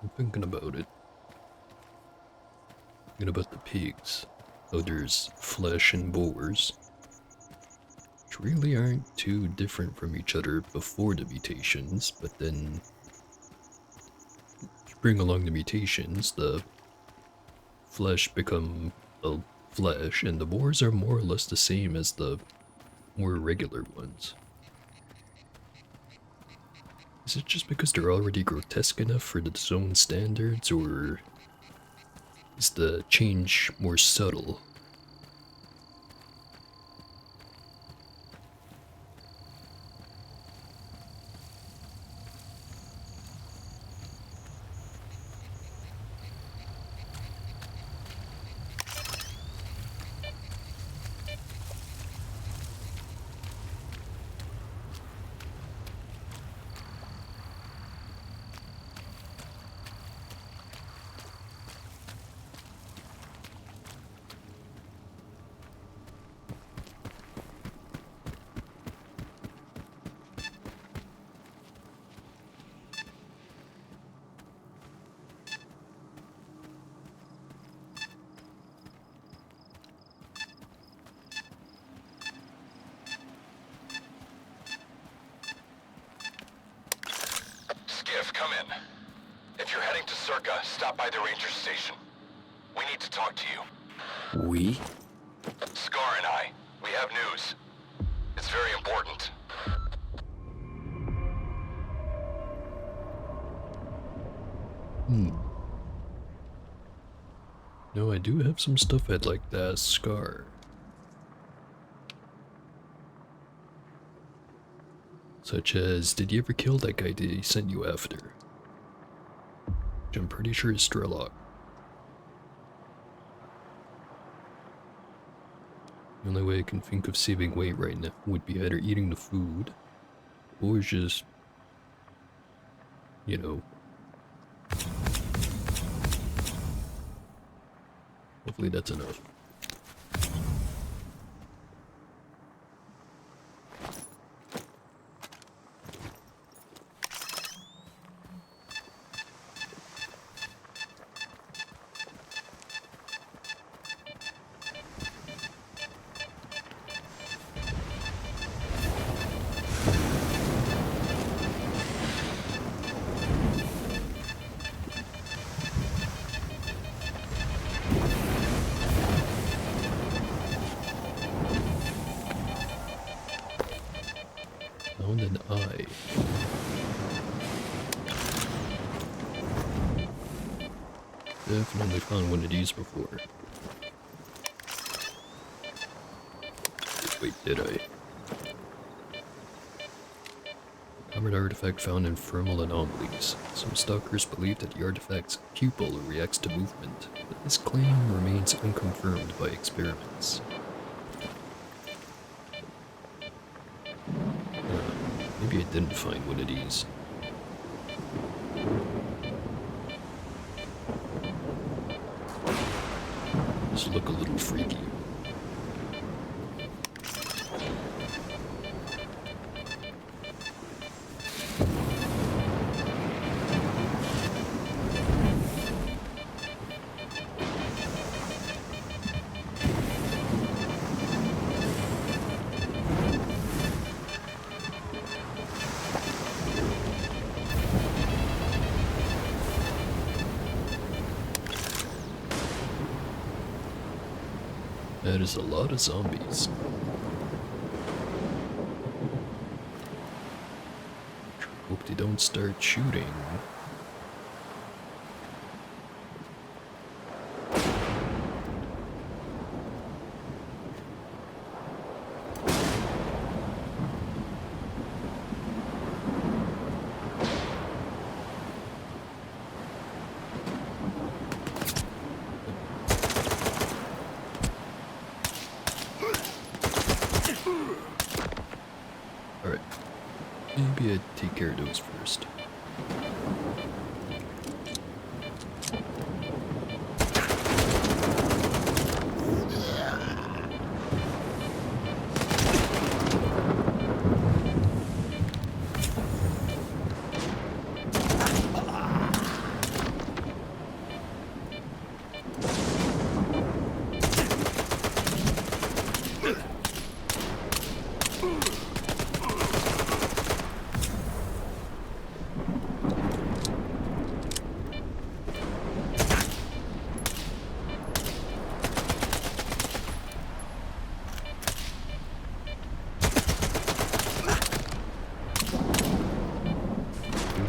I'm thinking about it. Thinking about the pigs. Oh, there's flesh and boars, which really aren't too different from each other before the mutations, but then you bring along the mutations, the flesh become flesh, and the boars are more or less the same as the more regular ones. Is it just because they're already grotesque enough for the zone standards, or is the change more subtle? Skiff, come in. If you're heading to Circa, stop by the ranger station. We need to talk to you. We? Scar and I. We have news. It's very important. No, I do have some stuff I'd like to ask Scar. Such as, did you ever kill that guy that he sent you after? Which I'm pretty sure is Strelok. The only way I can think of saving weight right now would be either eating the food or just, you know, hopefully that's enough. Found an eye. Definitely found one of these before. Wait, did I? Covered artifact found in thermal anomalies. Some stalkers believe that the artifact's pupil reacts to movement, but this claim remains unconfirmed by experiments. Maybe I didn't find one of these. These look a little freaky. That is a lot of zombies. Hope they don't start shooting. Alright. Maybe I'd take care of those first.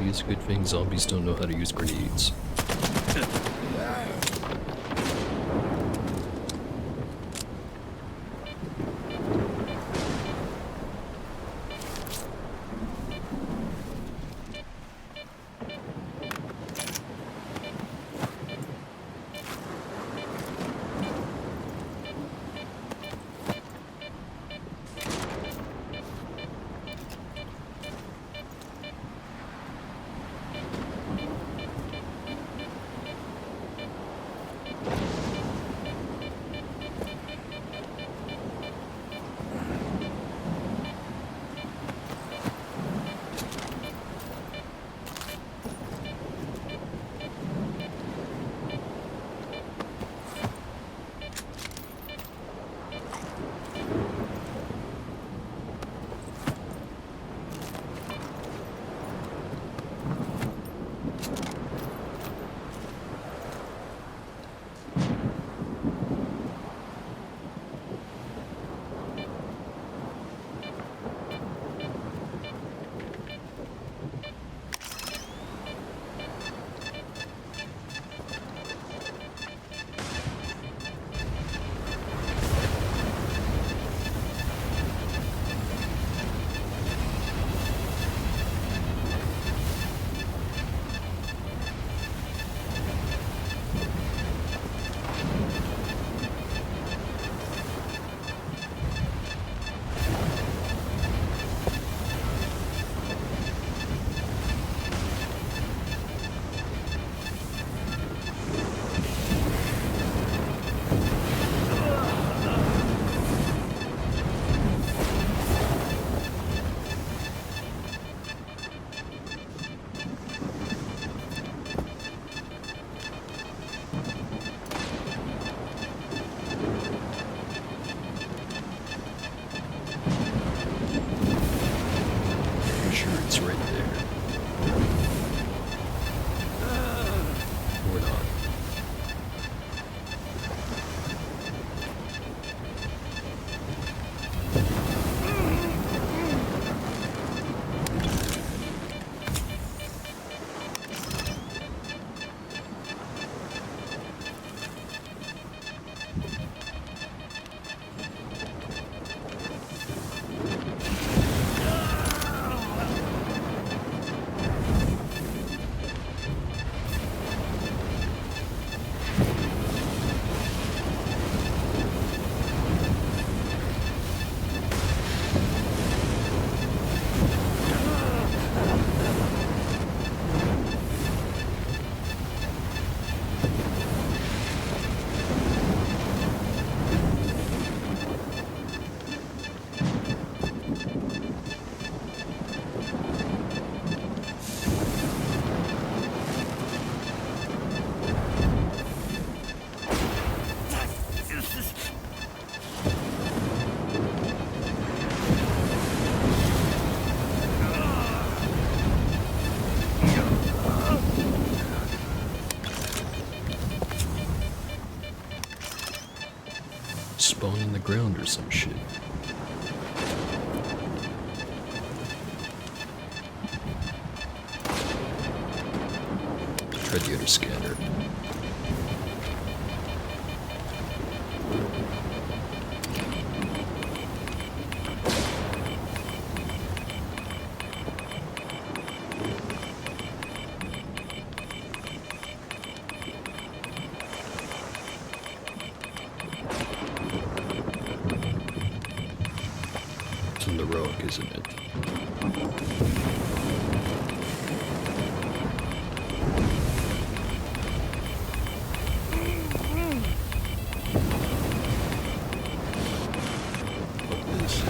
It's a good thing zombies don't know how to use grenades. It's right there. Or not. Spawn in the ground or some shit. Try the other scanner. It's on the rock, isn't it? Fuck this.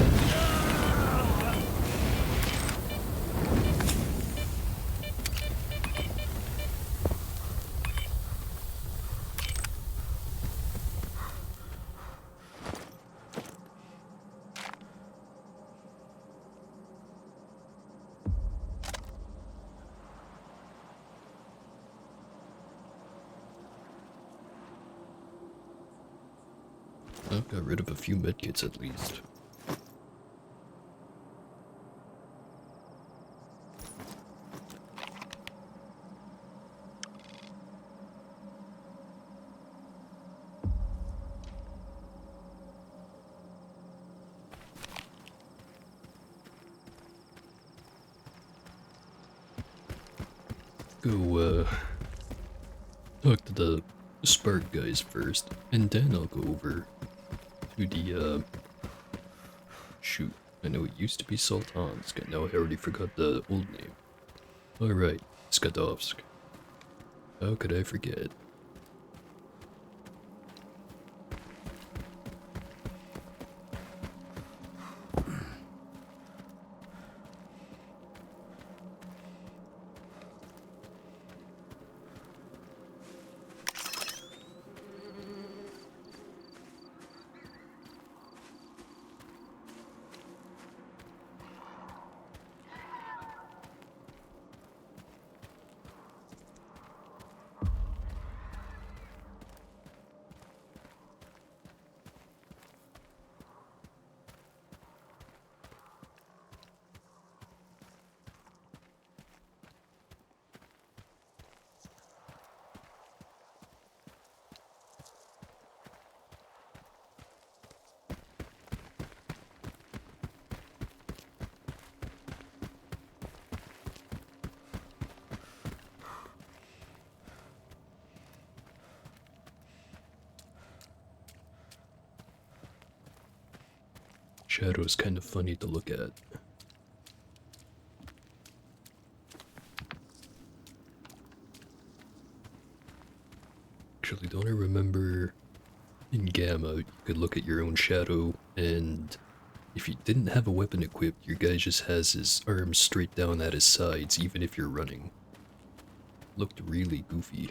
I've got rid of a few medkits at least. Go, talk to the Spark guys first, and then I'll go over to the, shoot, I know it used to be Sultansk, now I already forgot the old name. Alright, Skadovsk. How could I forget? Shadow's kind of funny to look at. Actually, don't I remember in Gamma, you could look at your own shadow, and if you didn't have a weapon equipped, your guy just has his arms straight down at his sides, even if you're running. Looked really goofy.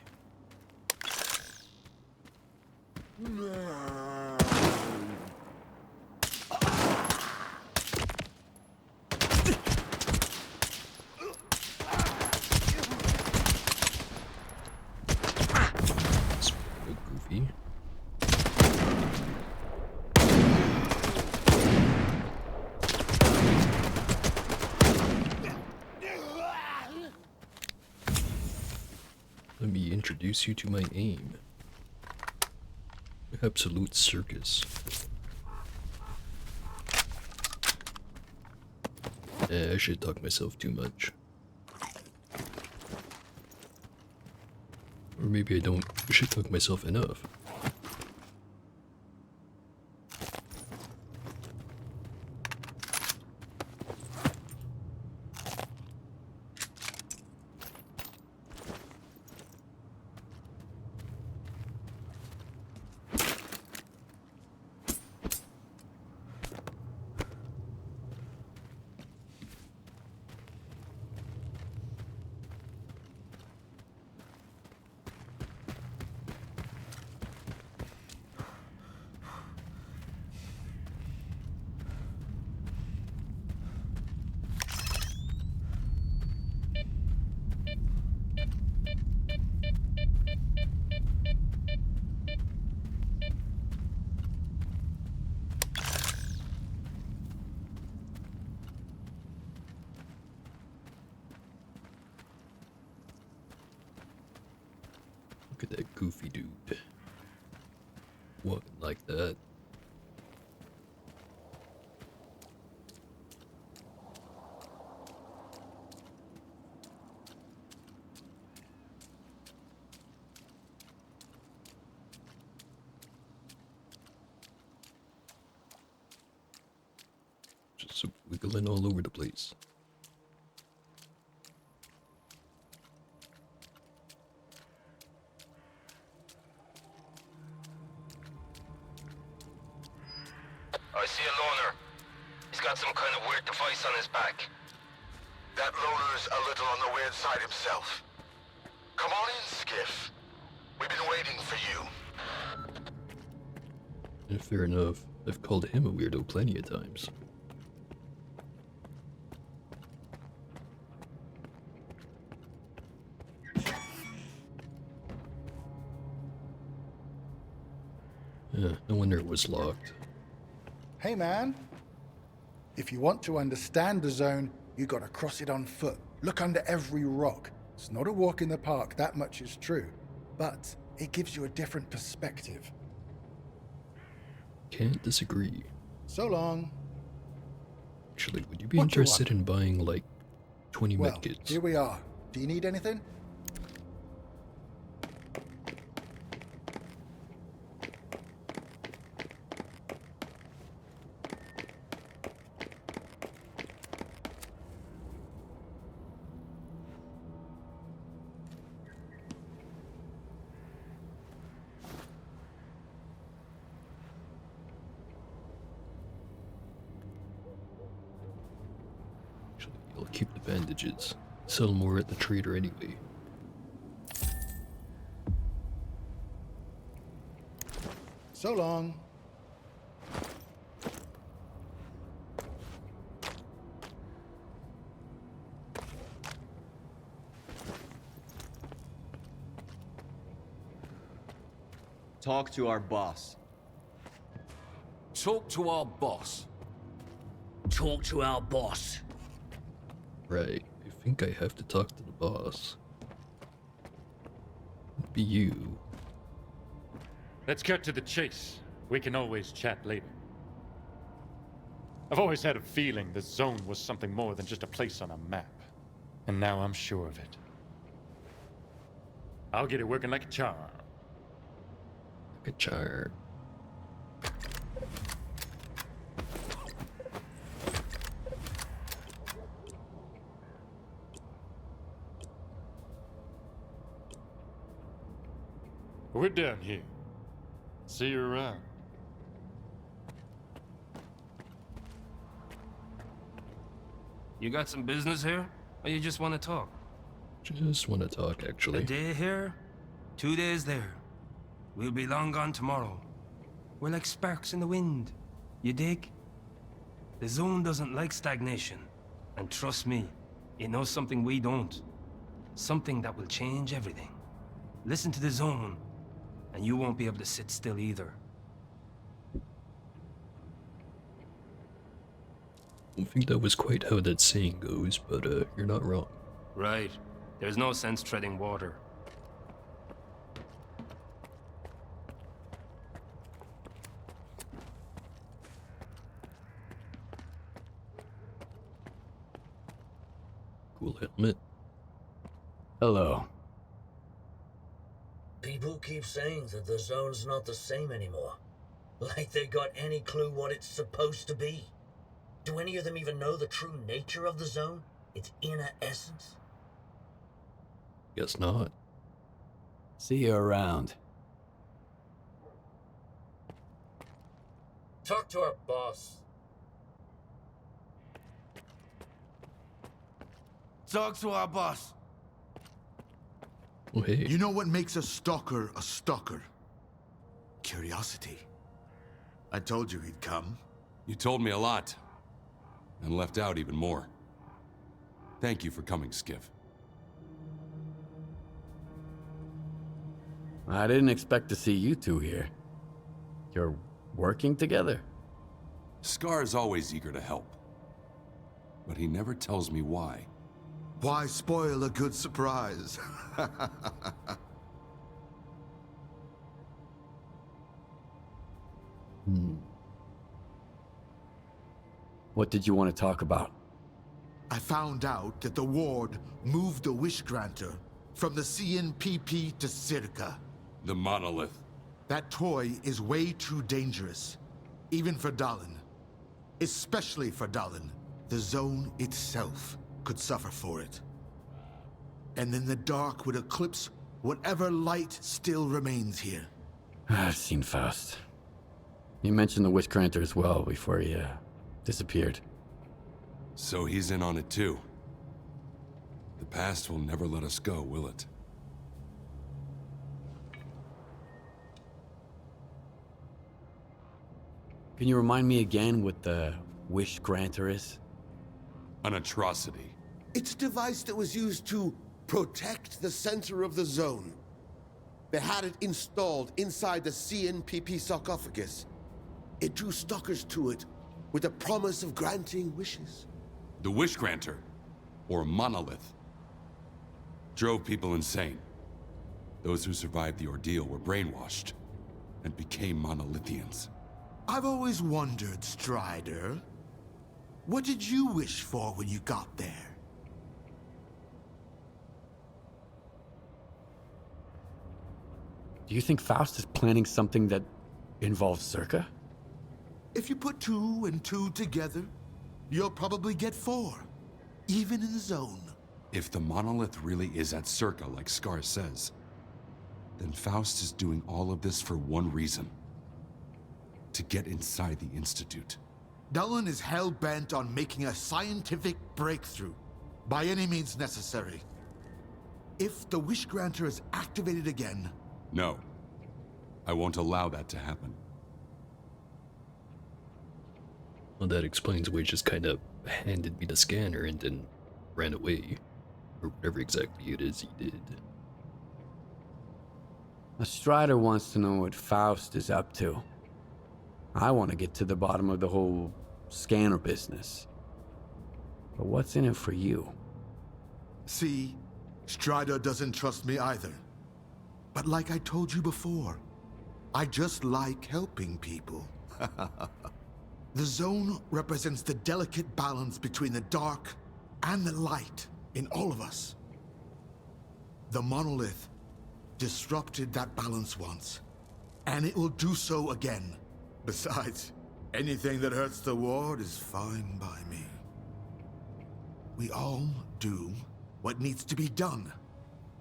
introduce you to my aim. Absolute circus. I should talk myself too much. Or maybe I don't shit talk myself enough. Look at that goofy dude. Walking like that. Just wiggling all over the place. I see a loner. He's got some kind of weird device on his back. That loner's a little on the weird side himself. Come on in, Skiff. We've been waiting for you. And fair enough. I've called him a weirdo plenty of times. No wonder it was locked. Hey man, if you want to understand the zone, you gotta cross it on foot. Look under every rock. It's not a walk in the park, that much is true. But it gives you a different perspective. Can't disagree. So long. Actually, would you be What you interested in buying like 20 Well, medkits? here we are. Do you need anything? Actually, I'll keep the bandages. Sell more at the trader anyway. So long. Talk to our boss. Talk to our boss. Talk to our boss. Right, I think I have to talk to the boss. It'd be you. Let's cut to the chase. We can always chat later. I've always had a feeling the zone was something more than just a place on a map. And now I'm sure of it. I'll get it working like a charm. Like a charm. We're done here. See you around. You got some business here? Or you just want to talk? Just want to talk, A actually. day here, 2 days there. We'll be long gone tomorrow. We're like sparks in the wind. You dig? The zone doesn't like stagnation. And trust me, it knows something we don't. Something that will change everything. Listen to the zone, and you won't be able to sit still either. I don't think that was quite how that saying goes, but you're not wrong. Right. There's no sense treading water. Cool helmet. Hello. People keep saying that the zone's not the same anymore. Like they got any clue what it's supposed to be. Do any of them even know the true nature of the zone? Its inner essence? Guess not. See you around. Talk to our boss. Talk to our boss. Oh, hey. You know what makes a stalker a stalker? Curiosity. I told you he'd come. You told me a lot, and left out even more. Thank you for coming, Skiff. I didn't expect to see you two here. You're working together? Scar's always eager to help, but he never tells me why. Why spoil a good surprise? What did you want to talk about? I found out that the Ward moved the Wish Granter from the CNPP to Circa. The monolith. That toy is way too dangerous, even for Dallin. Especially for Dallin. The zone itself could suffer for it. And then the dark would eclipse whatever light still remains here. I've seen Faust. You mentioned the Wish Granter as well before he disappeared. So he's in on it too. The past will never let us go, will it? Can you remind me again what the Wish Granter is? An atrocity. It's a device that was used to protect the center of the zone. They had it installed inside the CNPP sarcophagus. It drew stalkers to it with the promise of granting wishes. The Wish Granter, or monolith, drove people insane. Those who survived the ordeal were brainwashed and became monolithians. I've always wondered, Strider, what did you wish for when you got there? Do you think Faust is planning something that involves Circa? If you put 2 and 2 together, you'll probably get 4, even in the zone. If the monolith really is at Circa, like Scar says, then Faust is doing all of this for one reason. To get inside the Institute. Dallin is hell-bent on making a scientific breakthrough, by any means necessary. If the Wish Granter is activated again... No. I won't allow that to happen. Well, that explains why he just kind of handed me the scanner and then ran away. Or whatever exactly it is he did. A Strider wants to know what Faust is up to. I want to get to the bottom of the whole scanner business. But what's in it for you? See, Strider doesn't trust me either. But like I told you before, I just like helping people. The zone represents the delicate balance between the dark and the light in all of us. The monolith disrupted that balance once, and it will do so again. Besides, anything that hurts the Ward is fine by me. We all do what needs to be done,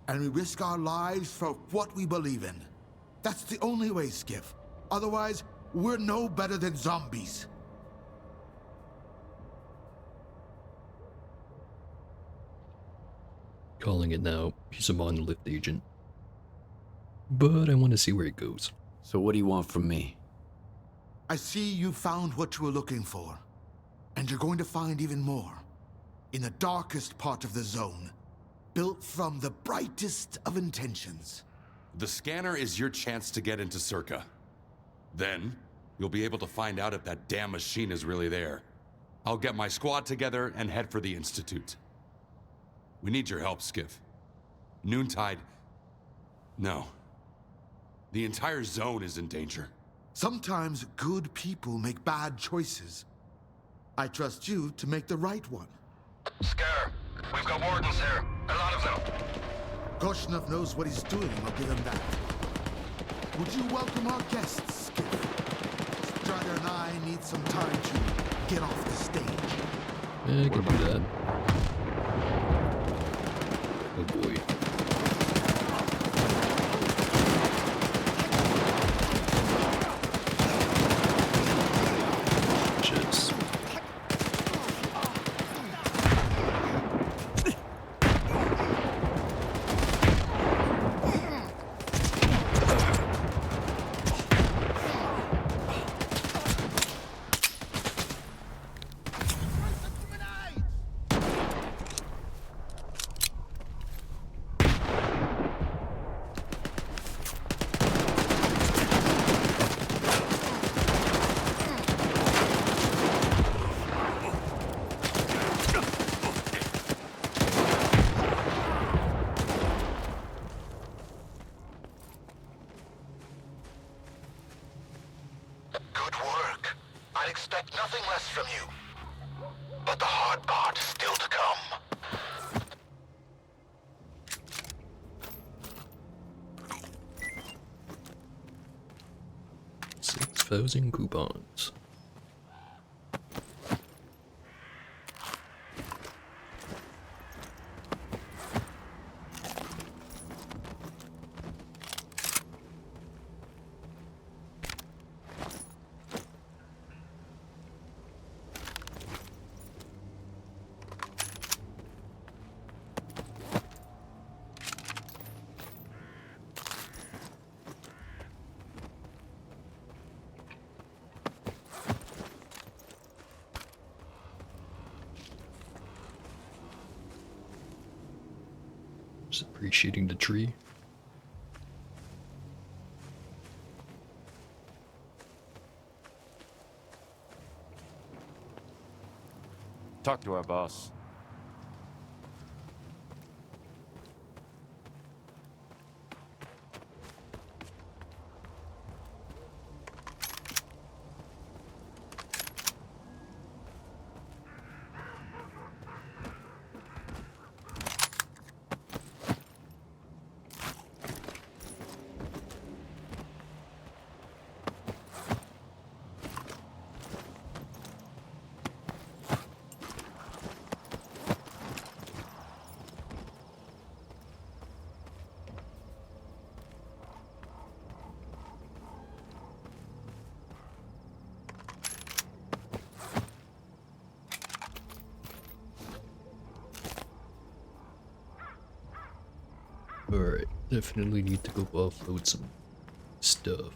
and we risk our lives for what we believe in. That's the only way, Skiff. Otherwise, we're no better than zombies. Calling it now, he's a monolith agent. But I want to see where it goes. So what do you want from me? I see you found what you were looking for, and you're going to find even more. In the darkest part of the zone, built from the brightest of intentions. The scanner is your chance to get into Circa. Then, you'll be able to find out if that damn machine is really there. I'll get my squad together and head for the Institute. We need your help, Skiff. Noontide... No. The entire zone is in danger. Sometimes good people make bad choices. I trust you to make the right one. Scar, We've got wardens here. A lot of them. Koshnov knows what he's doing, I'll give him that. Would you welcome our guests, Skip? Strider and I need some time to get off the stage. Yeah, I can do that. Oh boy. Just Good work. I expect nothing less from you. But the hard part is still to come. 6,000 coupons. Just appreciating the tree. Talk to our boss. Alright, definitely need to go offload some stuff.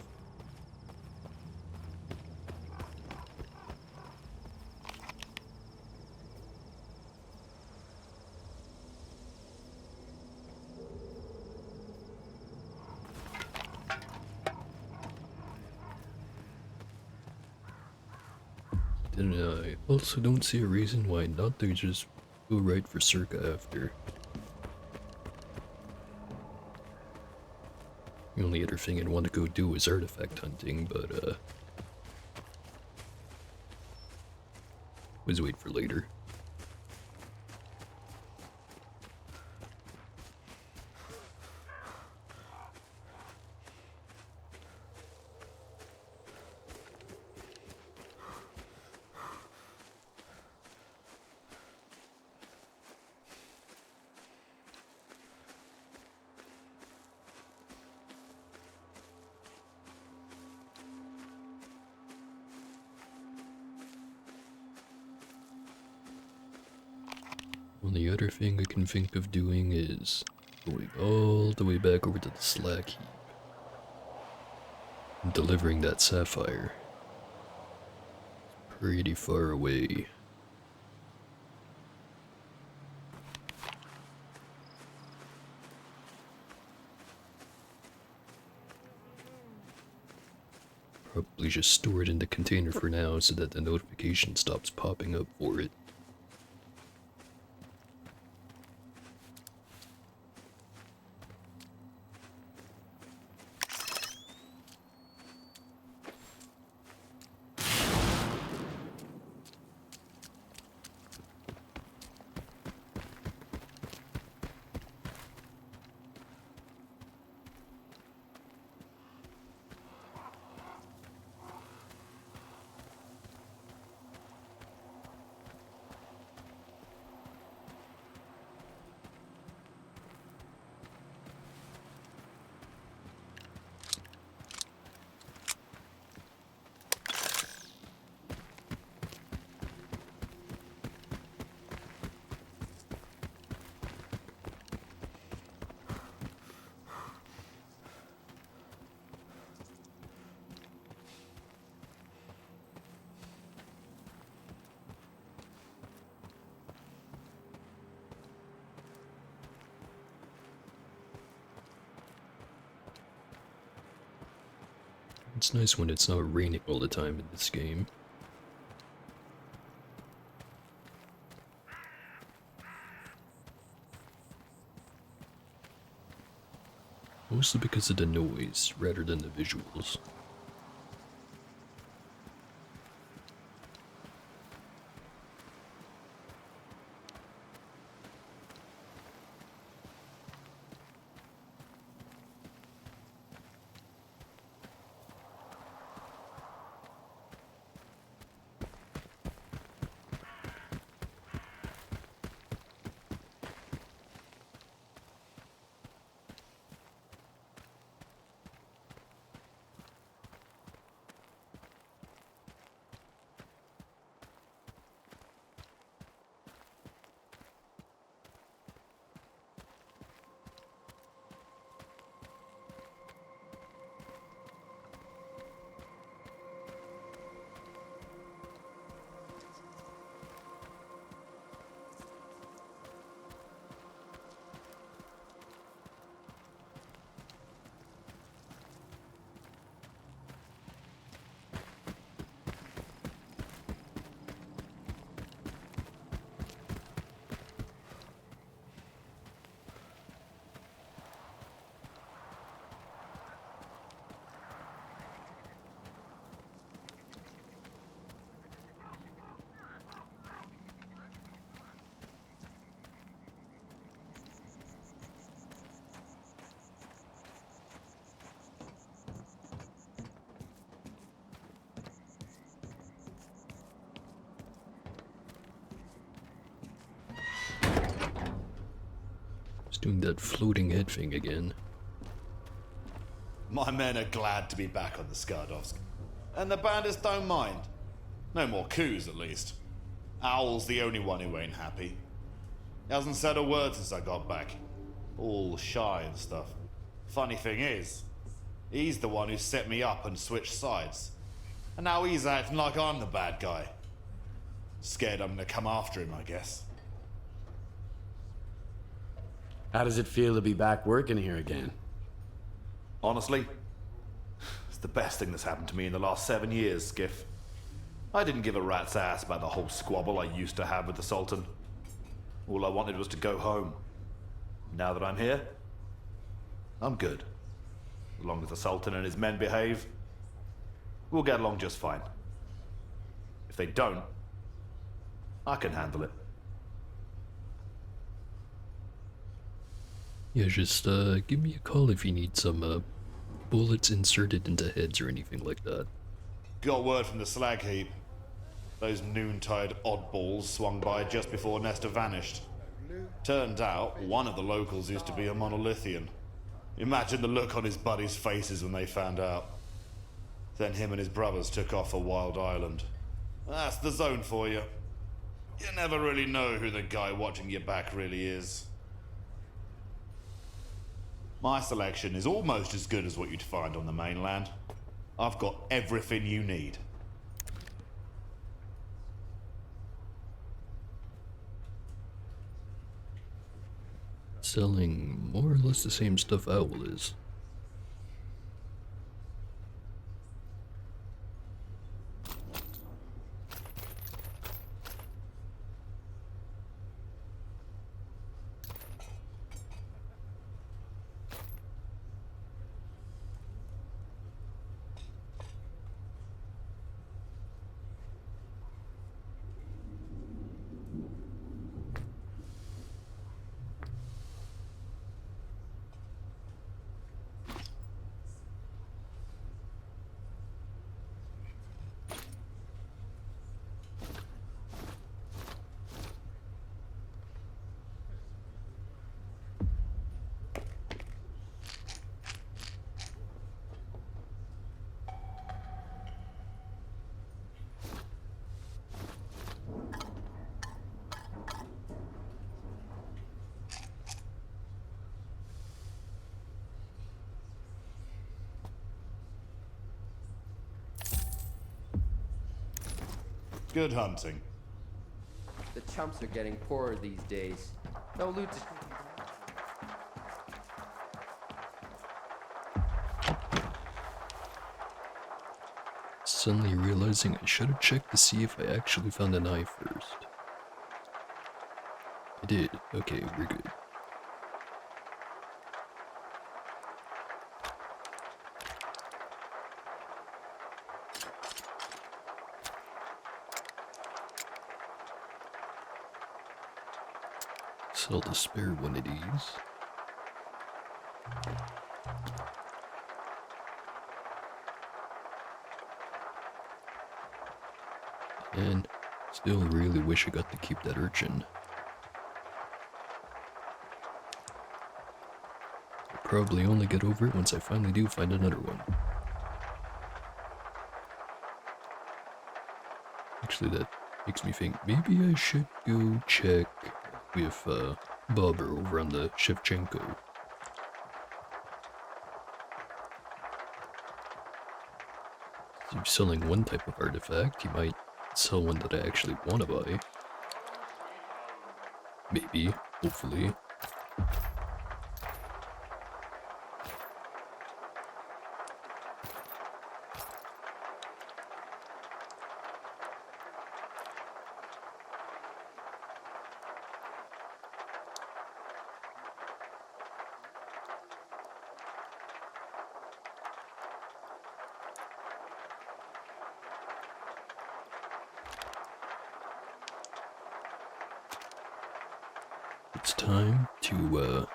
Then I also don't see a reason why not to just go right for Circa after. The only other thing I'd want to go do is artifact hunting, but always wait for later. The other thing I can think of doing is going all the way back over to the Slack heap and delivering that sapphire. Pretty far away. Probably just store it in the container for now so that the notification stops popping up for it. It's nice when it's not raining all the time in this game. Mostly because of the noise rather than the visuals. Doing that floating head thing again. My men are glad to be back on the Skardovsk. And the bandits don't mind. No more coups, at least. Owl's the only one who ain't happy. He hasn't said a word since I got back. All shy and stuff. Funny thing is, he's the one who set me up and switched sides. And now he's acting like I'm the bad guy. Scared I'm gonna come after him, I guess. How does it feel to be back working here again? Honestly, it's the best thing that's happened to me in the last 7 years, Skiff. I didn't give a rat's ass about the whole squabble I used to have with the Sultan. All I wanted was to go home. Now that I'm here, I'm good. As long as the Sultan and his men behave, we'll get along just fine. If they don't, I can handle it. Yeah, just give me a call if you need some bullets inserted into heads or anything like that. Got word from the slag heap. Those noontide oddballs swung by just before Nestor vanished. Turned out, one of the locals used to be a monolithian. Imagine the look on his buddies' faces when they found out. Then him and his brothers took off for Wild Island. That's the zone for you. You never really know who the guy watching your back really is. My selection is almost as good as what you'd find on the mainland. I've got everything you need. Selling more or less the same stuff Owl is. Good hunting. The chumps are getting poorer these days. No loot to... Suddenly realizing I should have checked to see if I actually found an eye first. I did. Okay, we're good. So I'll just spare one of these. And still really wish I got to keep that urchin. I'll probably only get over it once I finally do find another one. Actually, that makes me think maybe I should go check with Bobber over on the Shevchenko. If he's selling one type of artifact, he might sell one that I actually want to buy. Maybe, hopefully. It's time to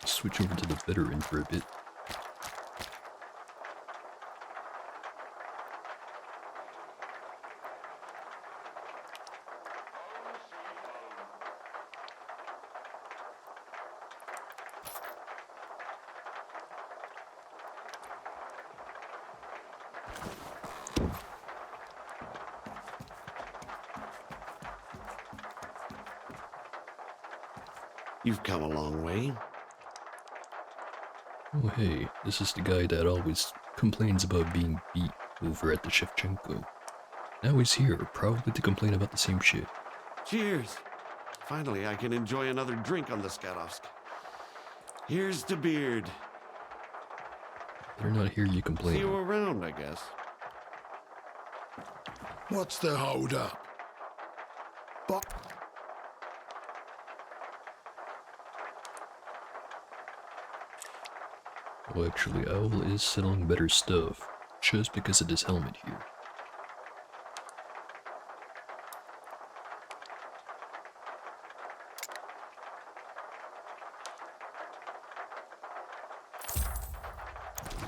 switch over to the veteran for a bit. You've come a long way. Oh hey, this is the guy that always complains about being beat over at the Shevchenko. Now he's here, probably to complain about the same shit. Cheers. Finally, I can enjoy another drink on the Skarovsk. Here's to Beard. Better not hear you See complain. you around, I guess. What's the hold up? Well, actually, Owl is selling better stuff, just because of this helmet here.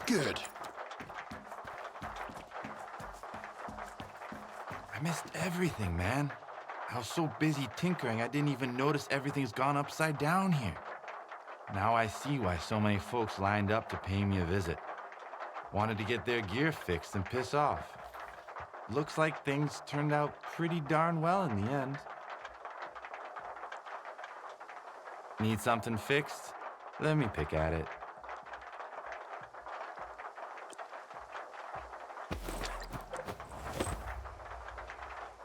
Good. I missed everything, man. I was so busy tinkering, I didn't even notice everything's gone upside down here. Now I see why so many folks lined up to pay me a visit. Wanted to get their gear fixed and piss off. Looks like things turned out pretty darn well in the end. Need something fixed? Let me pick at it.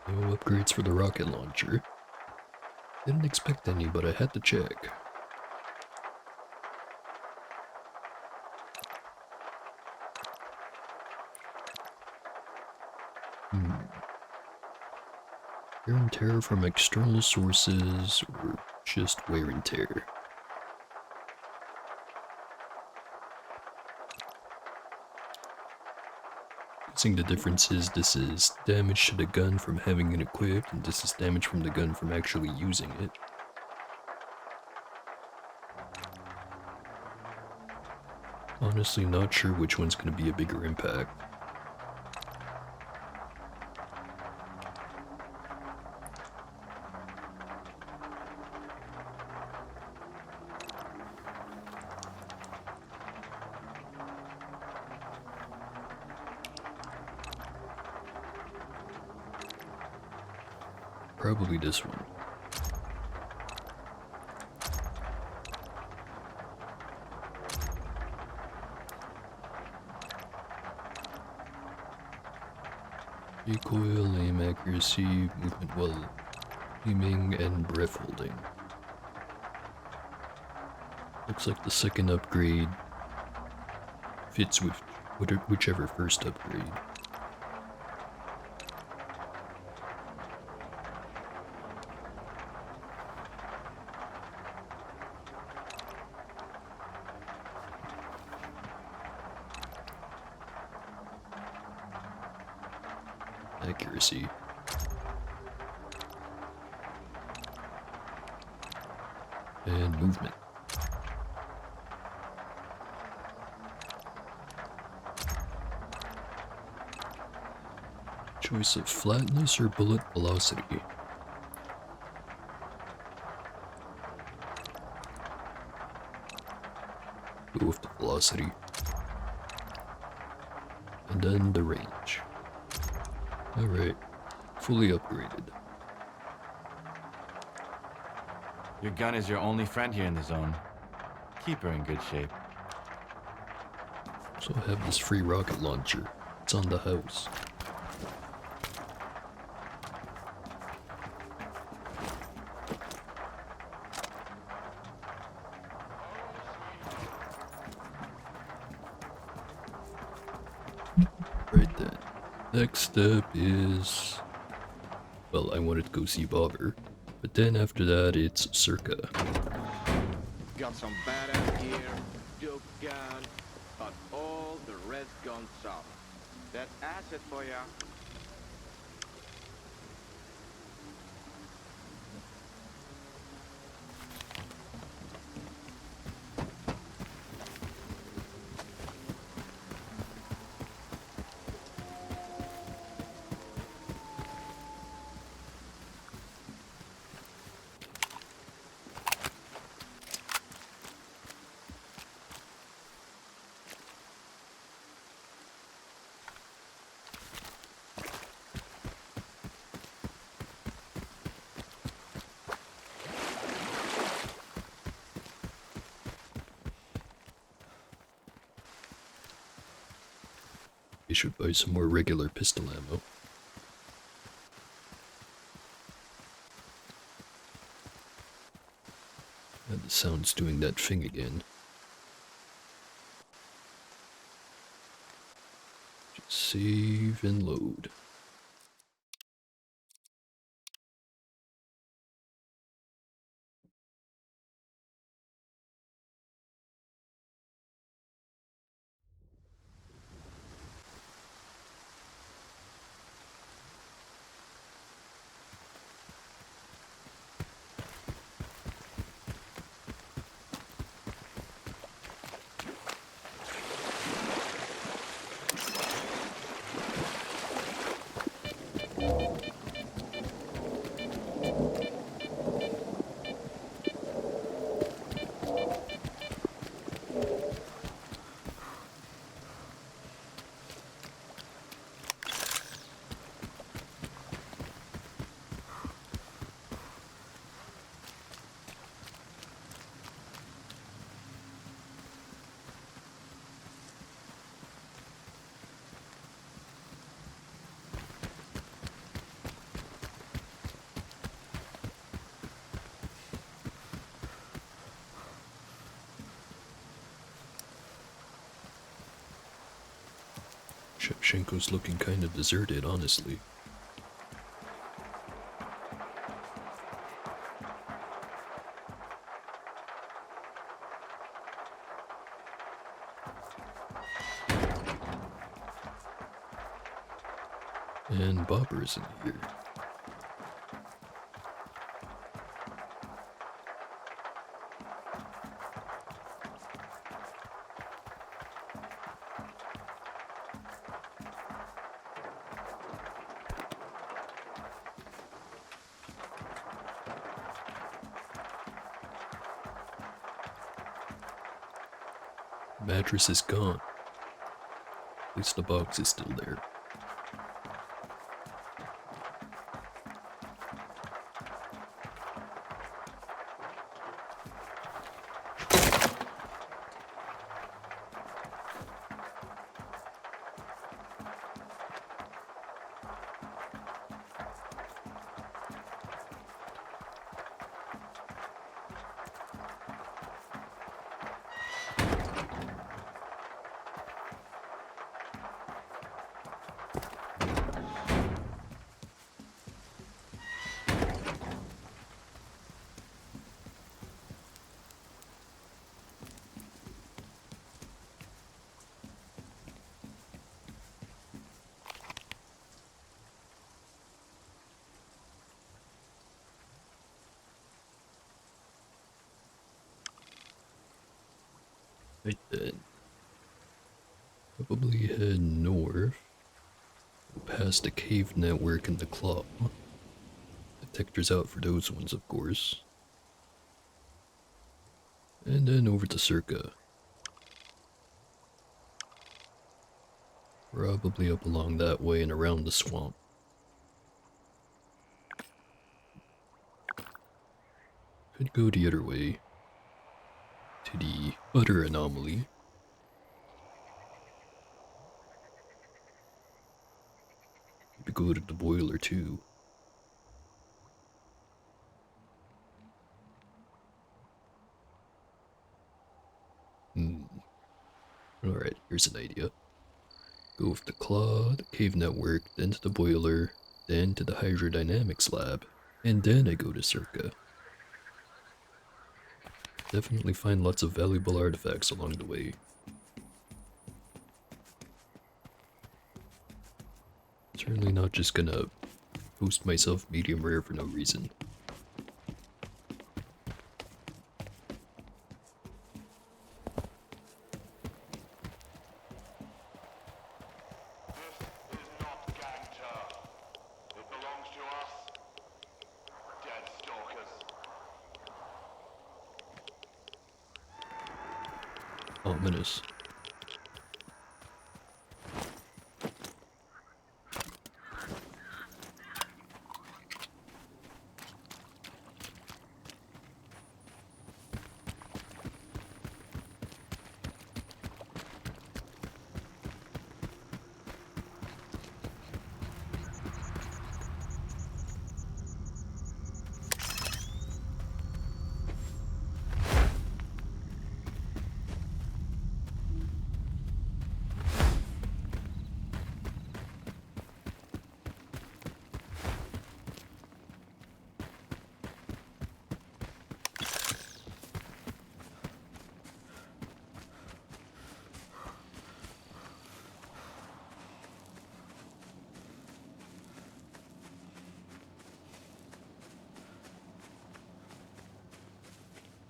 No upgrades for the rocket launcher. Didn't expect any, but I had to check. Wear and tear from external sources, or just wear and tear? Seeing the differences, this is damage to the gun from having it equipped, and this is damage from the gun from actually using it. Honestly, not sure which one's going to be a bigger impact. Probably this one. Recoil, aim accuracy, movement while aiming, and breath holding. Looks like the second upgrade fits with whichever first upgrade. Accuracy. And movement. Choice of flatness or bullet velocity. Go with the velocity. And then the range. Alright, fully upgraded. Your gun is your only friend here in the zone. Keep her in good shape. So I have this free rocket launcher. It's on the house. Right then. Next step is... well, I wanted to go see Bobber. But then after that, it's Circa. Got some badass gear, dope gun, but all the rest gone south. That asset for ya. You should buy some more regular pistol ammo. And the sound's doing that thing again. Just save and load. Shevchenko's looking kind of deserted, honestly. And Bobber isn't here. Mattress is gone. At least the box is still there. Right then. Probably head north. Go past the cave network and the claw. Detectors out for those ones, of course. And then over to Circa. Probably up along that way and around the swamp. Could go the other way. To the other anomaly. Maybe go to the boiler too. Alright, here's an idea. Go with the claw, the cave network, then to the boiler, then to the hydrodynamics lab, and then I go to Circa. Definitely find lots of valuable artifacts along the way. Certainly not just gonna post myself medium rare for no reason. Ominous.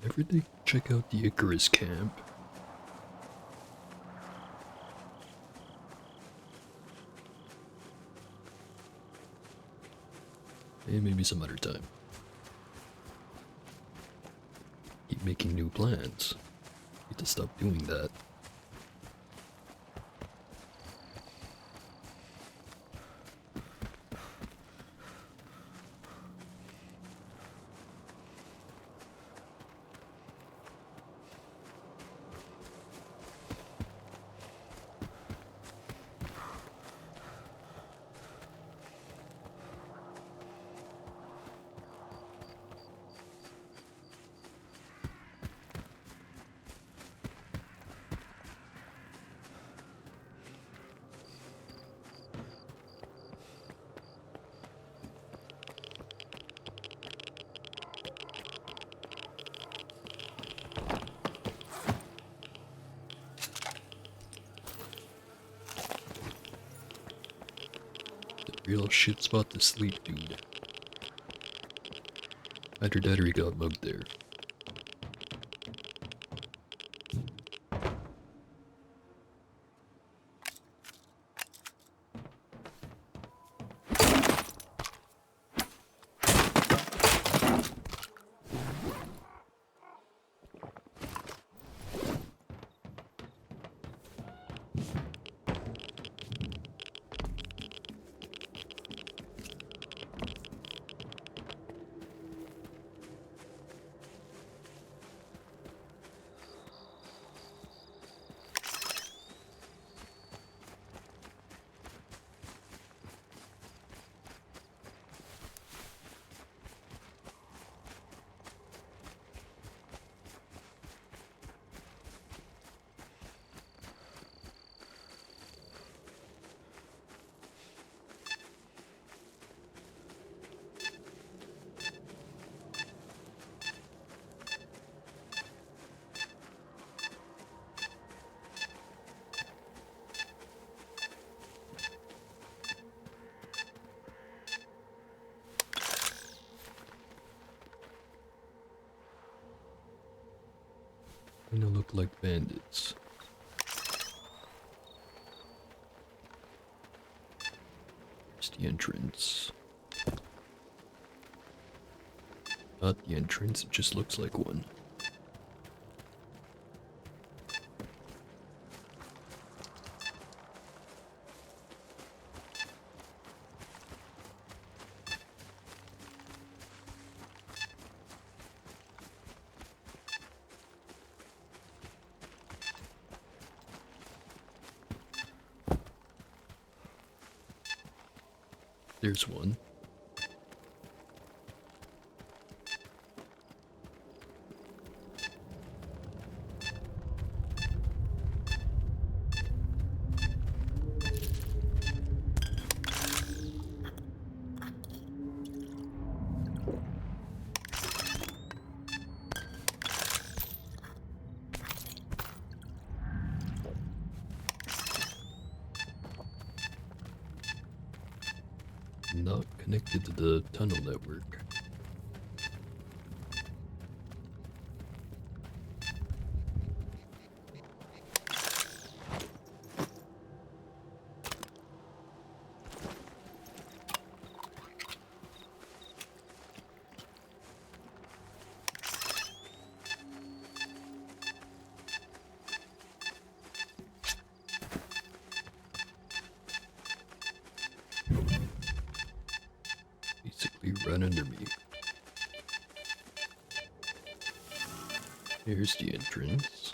Ever did check out the Icarus camp? Maybe some other time. Keep making new plans. Need to stop doing that. Real shit spot to sleep, dude. Either that or he got mugged there. Kinda look like bandits. Here's the entrance. Not the entrance, it just looks like one. There's one. Not connected to the tunnel network. Basically run under me. Here's the entrance.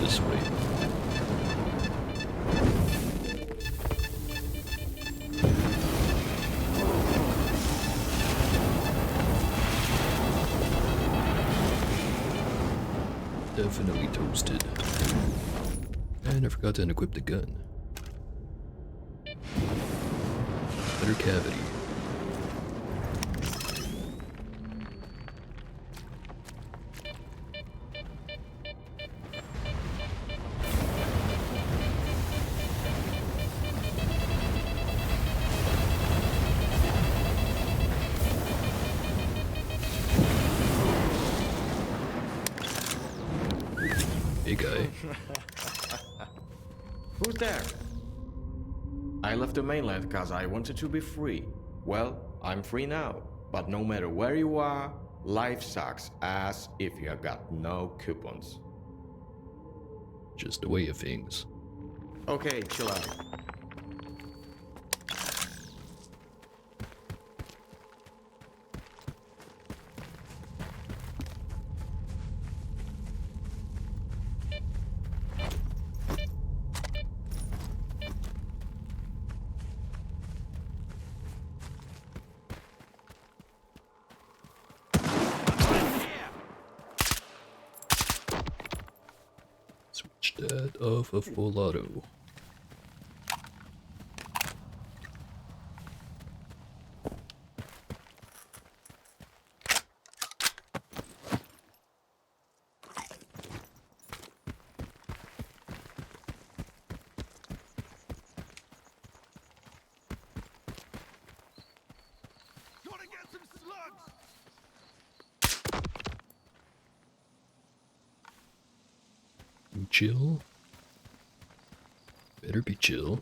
This way. Definitely toasted. And I forgot to unequip the gun. Better cavity. Hey guy. Who's there? I left the mainland because I wanted to be free. Well, I'm free now. But no matter where you are, life sucks ass if you have got no coupons. Just the way of things. Okay, chill out. Switch that off of full auto. Chill. Better be chill.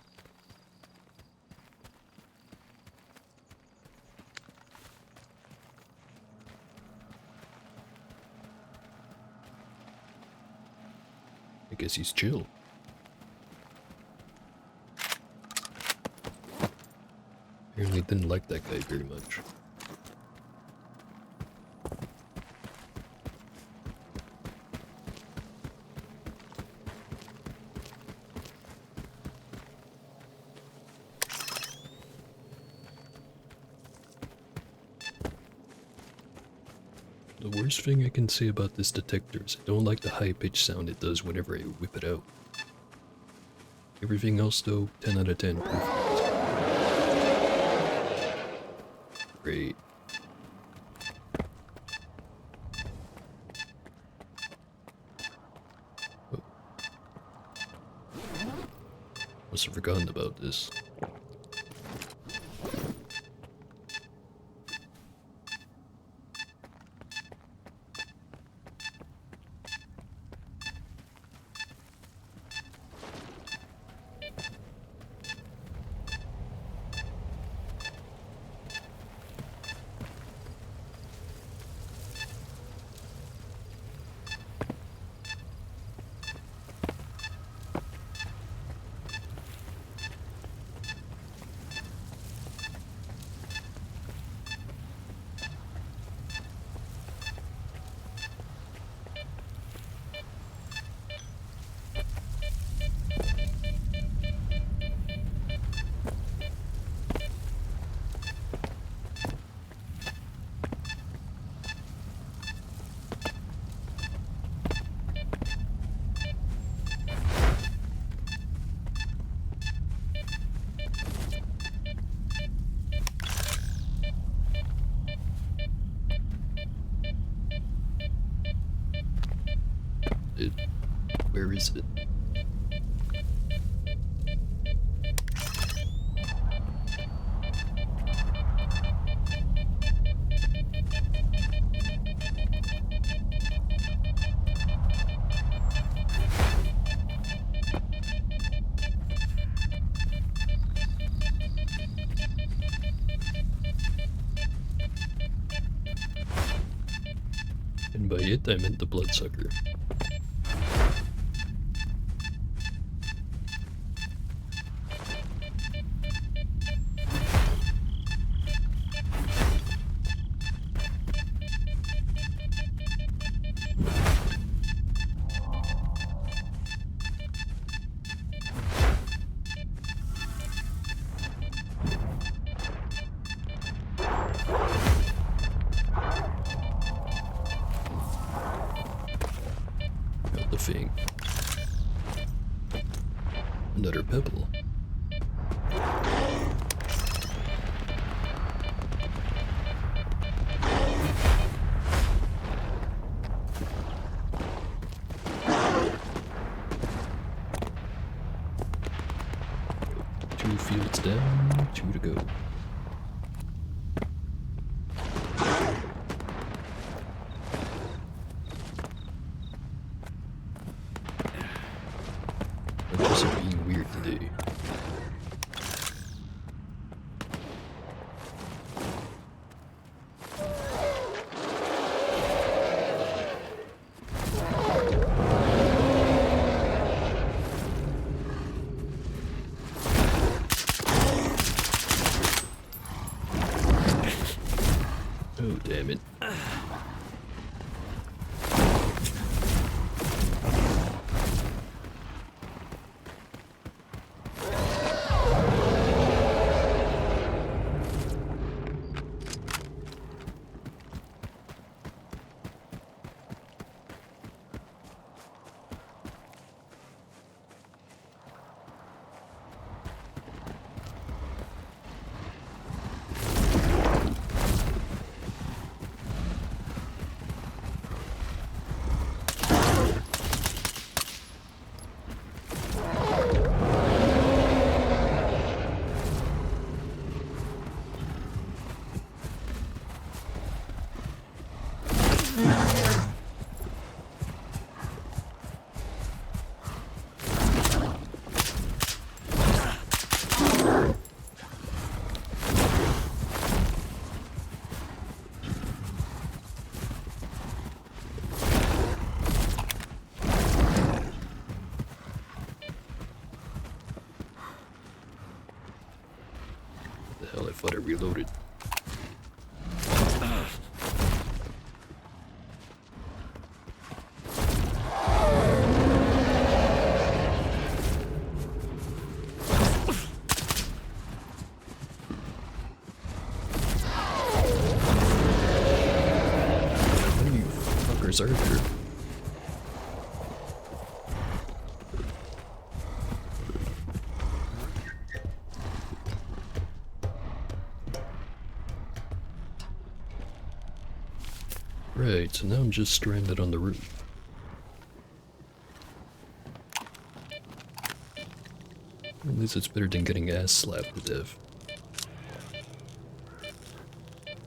I guess he's chill. Apparently didn't like that guy very much. The worst thing I can say about this detector is I don't like the high-pitched sound it does whenever I whip it out. Everything else though, 10 out of 10. Perfect. Great. Oh. Must have forgotten about this. Where is it? And by it, I meant the bloodsucker. The thing. Another pebble. Two fields down, 2 to go. Being weird today. Oh, damn it. Hell, I thought I reloaded. When are you Where's Arthur? Right, so now I'm just stranded on the roof. At least it's better than getting ass slapped to death.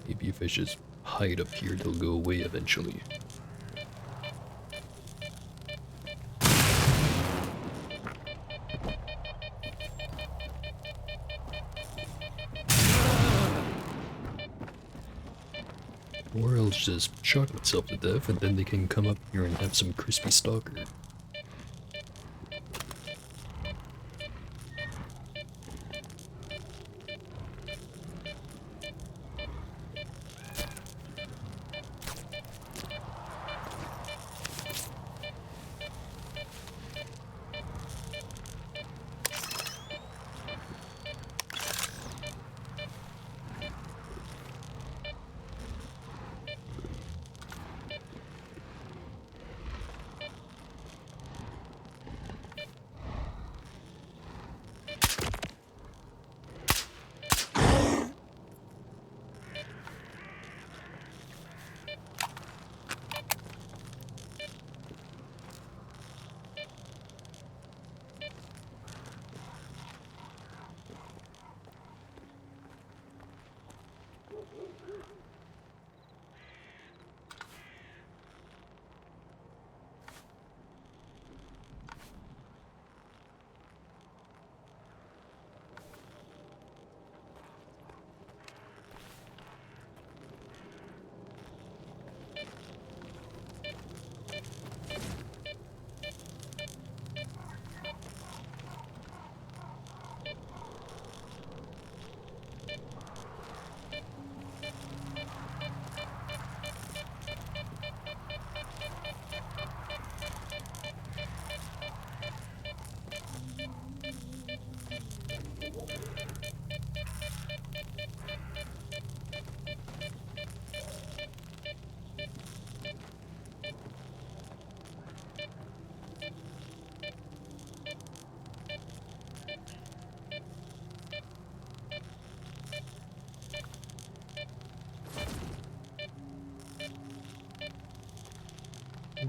Maybe if I just hide up here, they'll go away eventually. Or I'll just shock myself to death and then they can come up here and have some crispy stalker.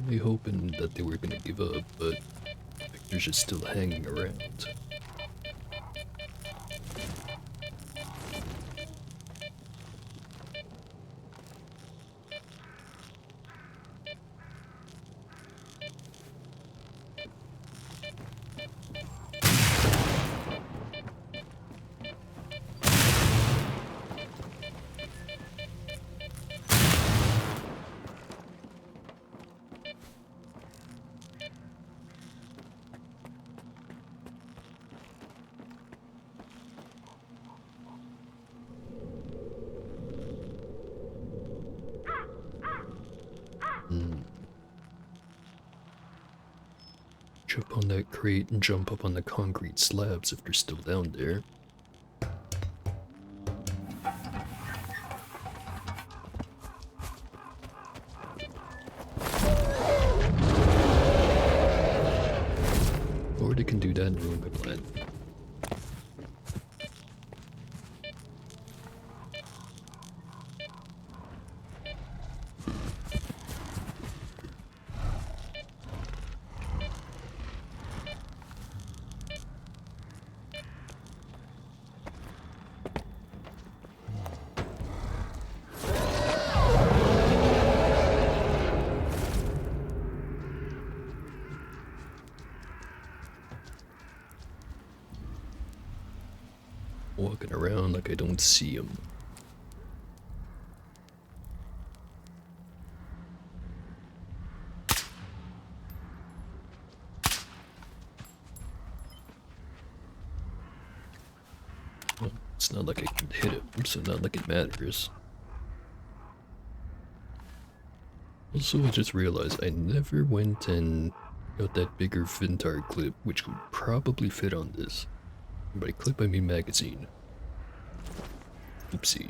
Really hoping that they were gonna give up, but Victor's just still hanging around. Jump on that crate and jump up on the concrete slabs if they're still down there. Or they can do that and ruin my plan. Walking around like I don't see him. Well, it's not like I can hit him, so not like it matters. Also, I just realized I never went and got that bigger Vintar clip, which would probably fit on this. By clip, I mean magazine. Oopsie.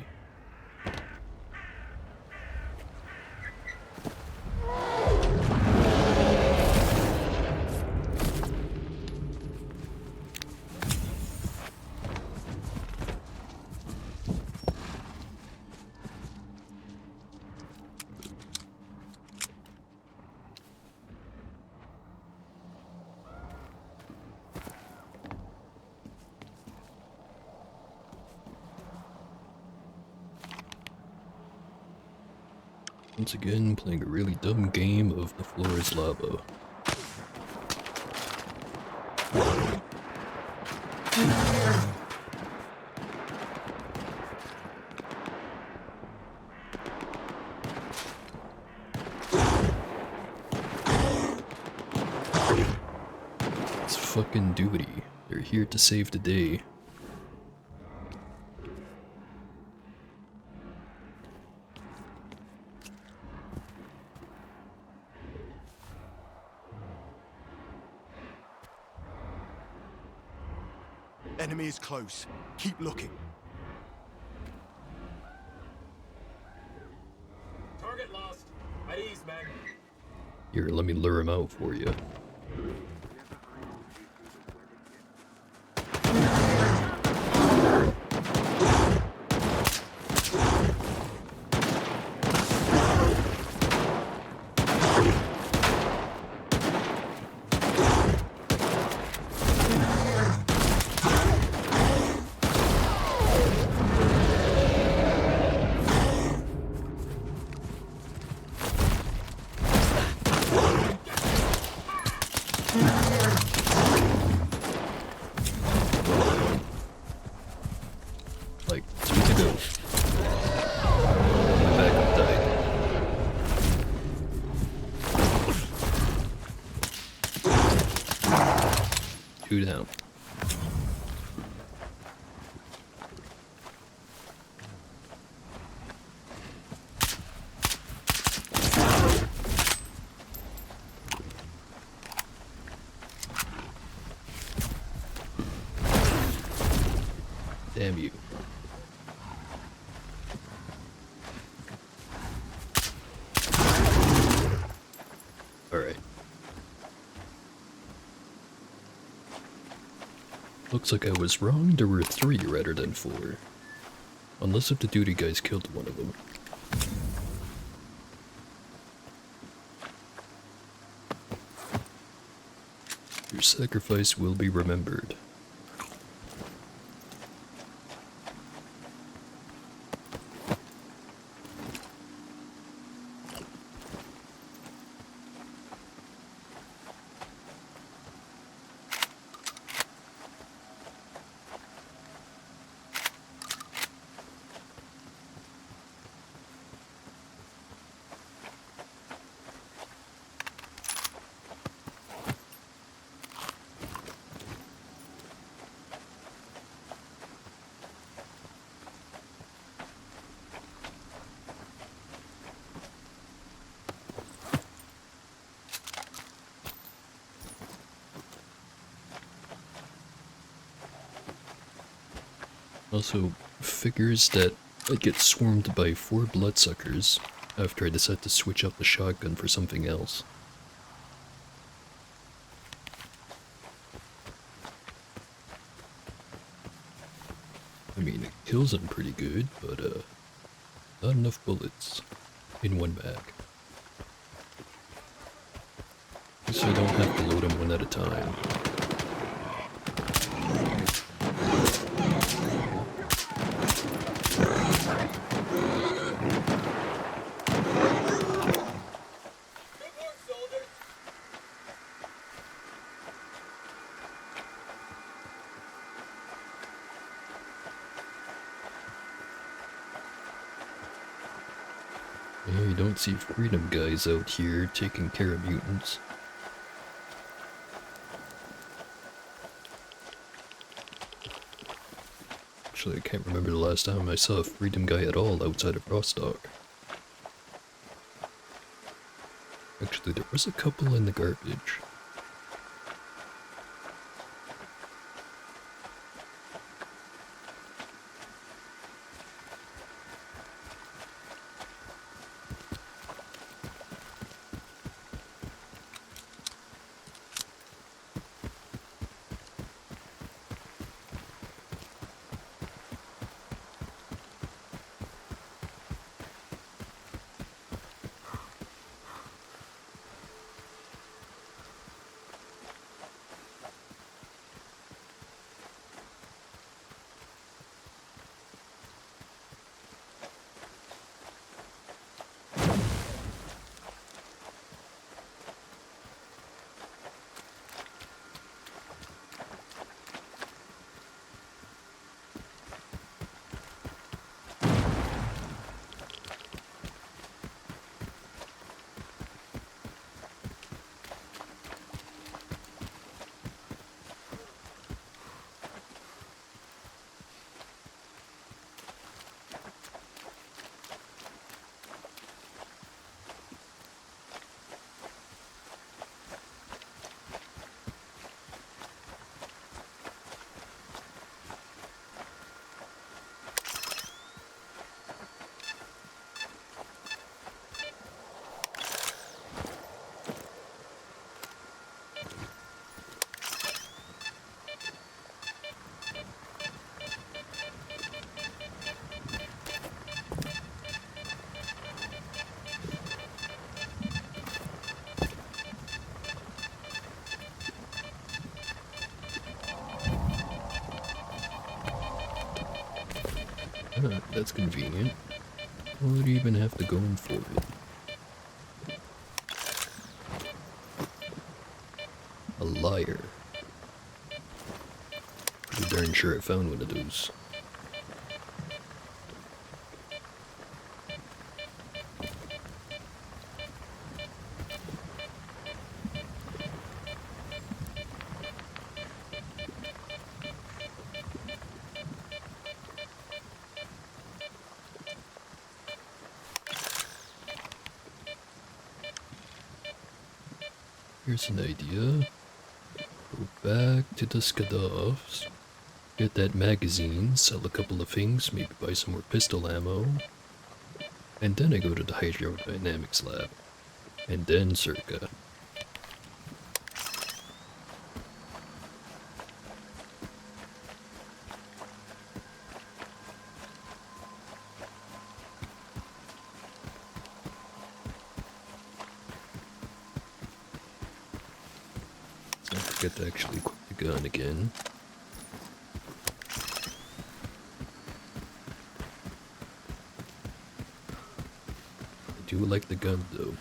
Once again, playing a really dumb game of the floor is lava. It's fucking duty. They're here to save the day. Enemy is close. Keep looking. Target lost. At ease, men. Here, let me lure him out for you. Like, 2 to go. My backup died. Two down. Damn you. Alright. Looks like I was wrong, there were 3 rather than 4. Unless if the duty guys killed one of them. Your sacrifice will be remembered. Also, figures that I'd get swarmed by 4 bloodsuckers after I decide to switch out the shotgun for something else. I mean, it kills them pretty good, but not enough bullets in one bag. So I don't have to load them one at a time. Yeah, you don't see freedom guys out here taking care of mutants. Actually, I can't remember the last time I saw a freedom guy at all outside of Rostock. Actually, there was a couple in the garbage. That's convenient. Why would you even have to go in for it? A liar. Pretty darn sure I found one of those. Here's an idea. Go back to the Skadovs, get that magazine, sell a couple of things, maybe buy some more pistol ammo, and then I go to the hydrodynamics lab, and then Circa. Don't forget to actually equip the gun again. I do like the gun though.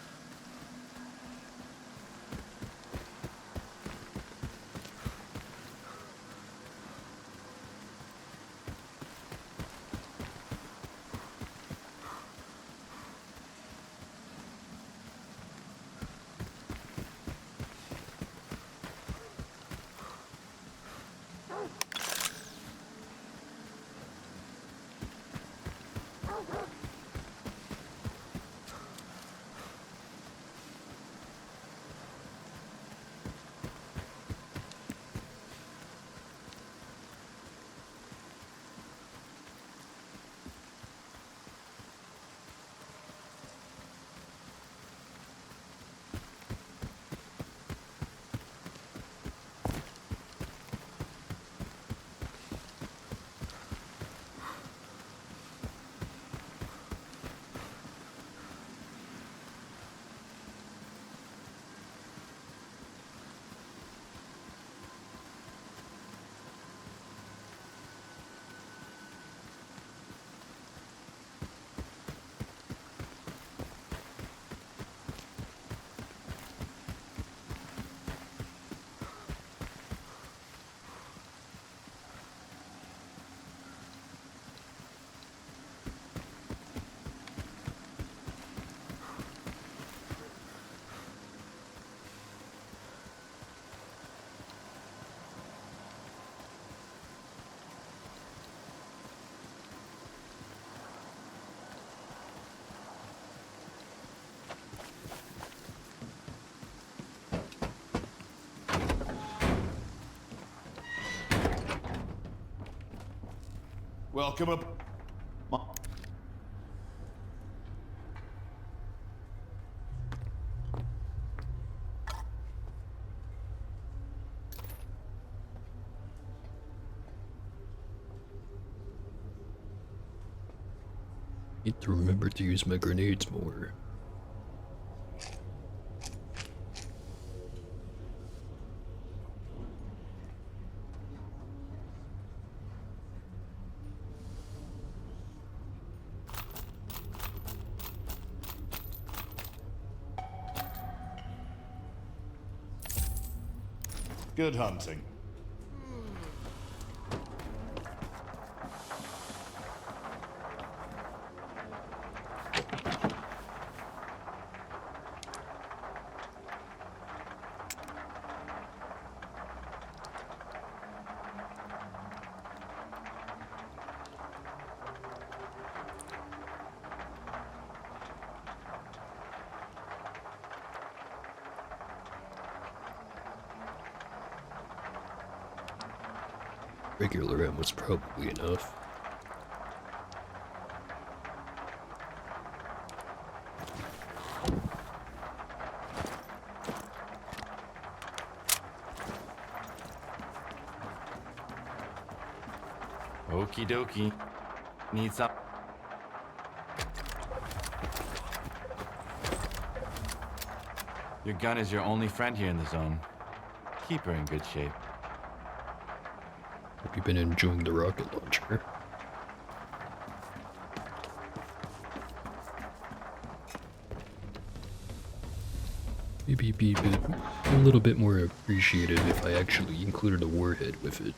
Welcome up. Need to remember to use my grenades more. Good hunting. Regular ammo was probably enough. Okie dokie. Need some. Your gun is your only friend here in the zone. Keep her in good shape. Hope you've been enjoying the rocket launcher. Maybe be a little bit more appreciative if I actually included a warhead with it.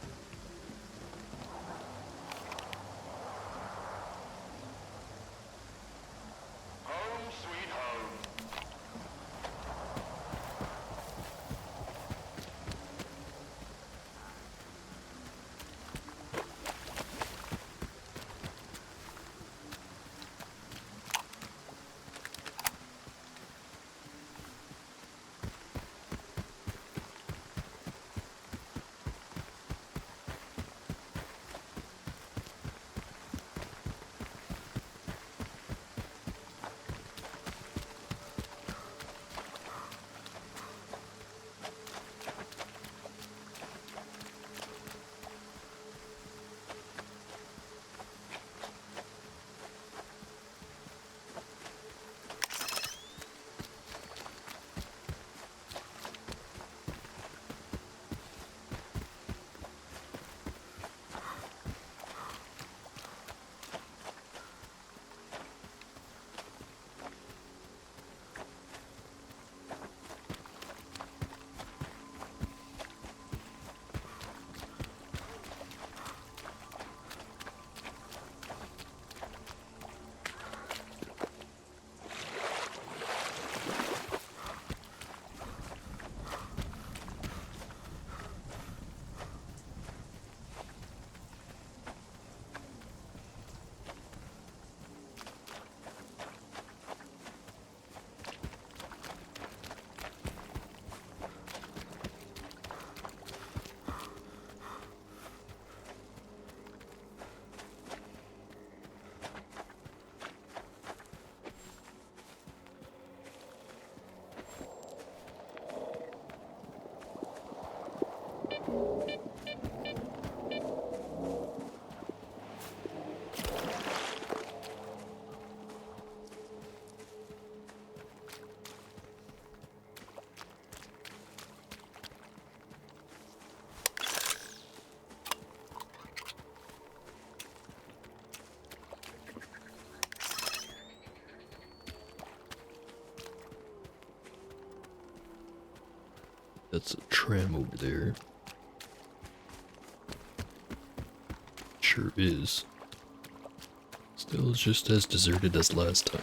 That's a tram over there. Sure is. Still just as deserted as last time.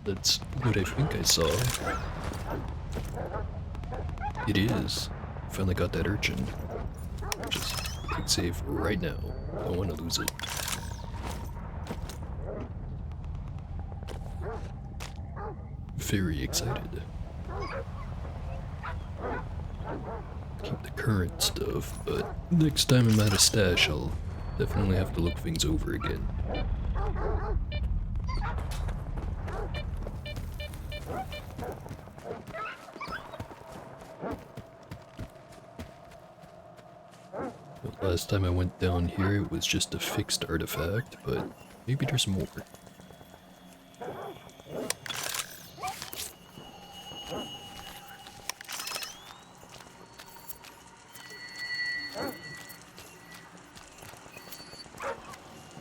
That's what I think I saw. It is. Finally got that urchin. Just quick save right now. Don't want to lose it. Very excited. Keep the current stuff, but next time I'm at a stash, I'll definitely have to look things over again. The last time I went down here, it was just a fixed artifact, but maybe there's more.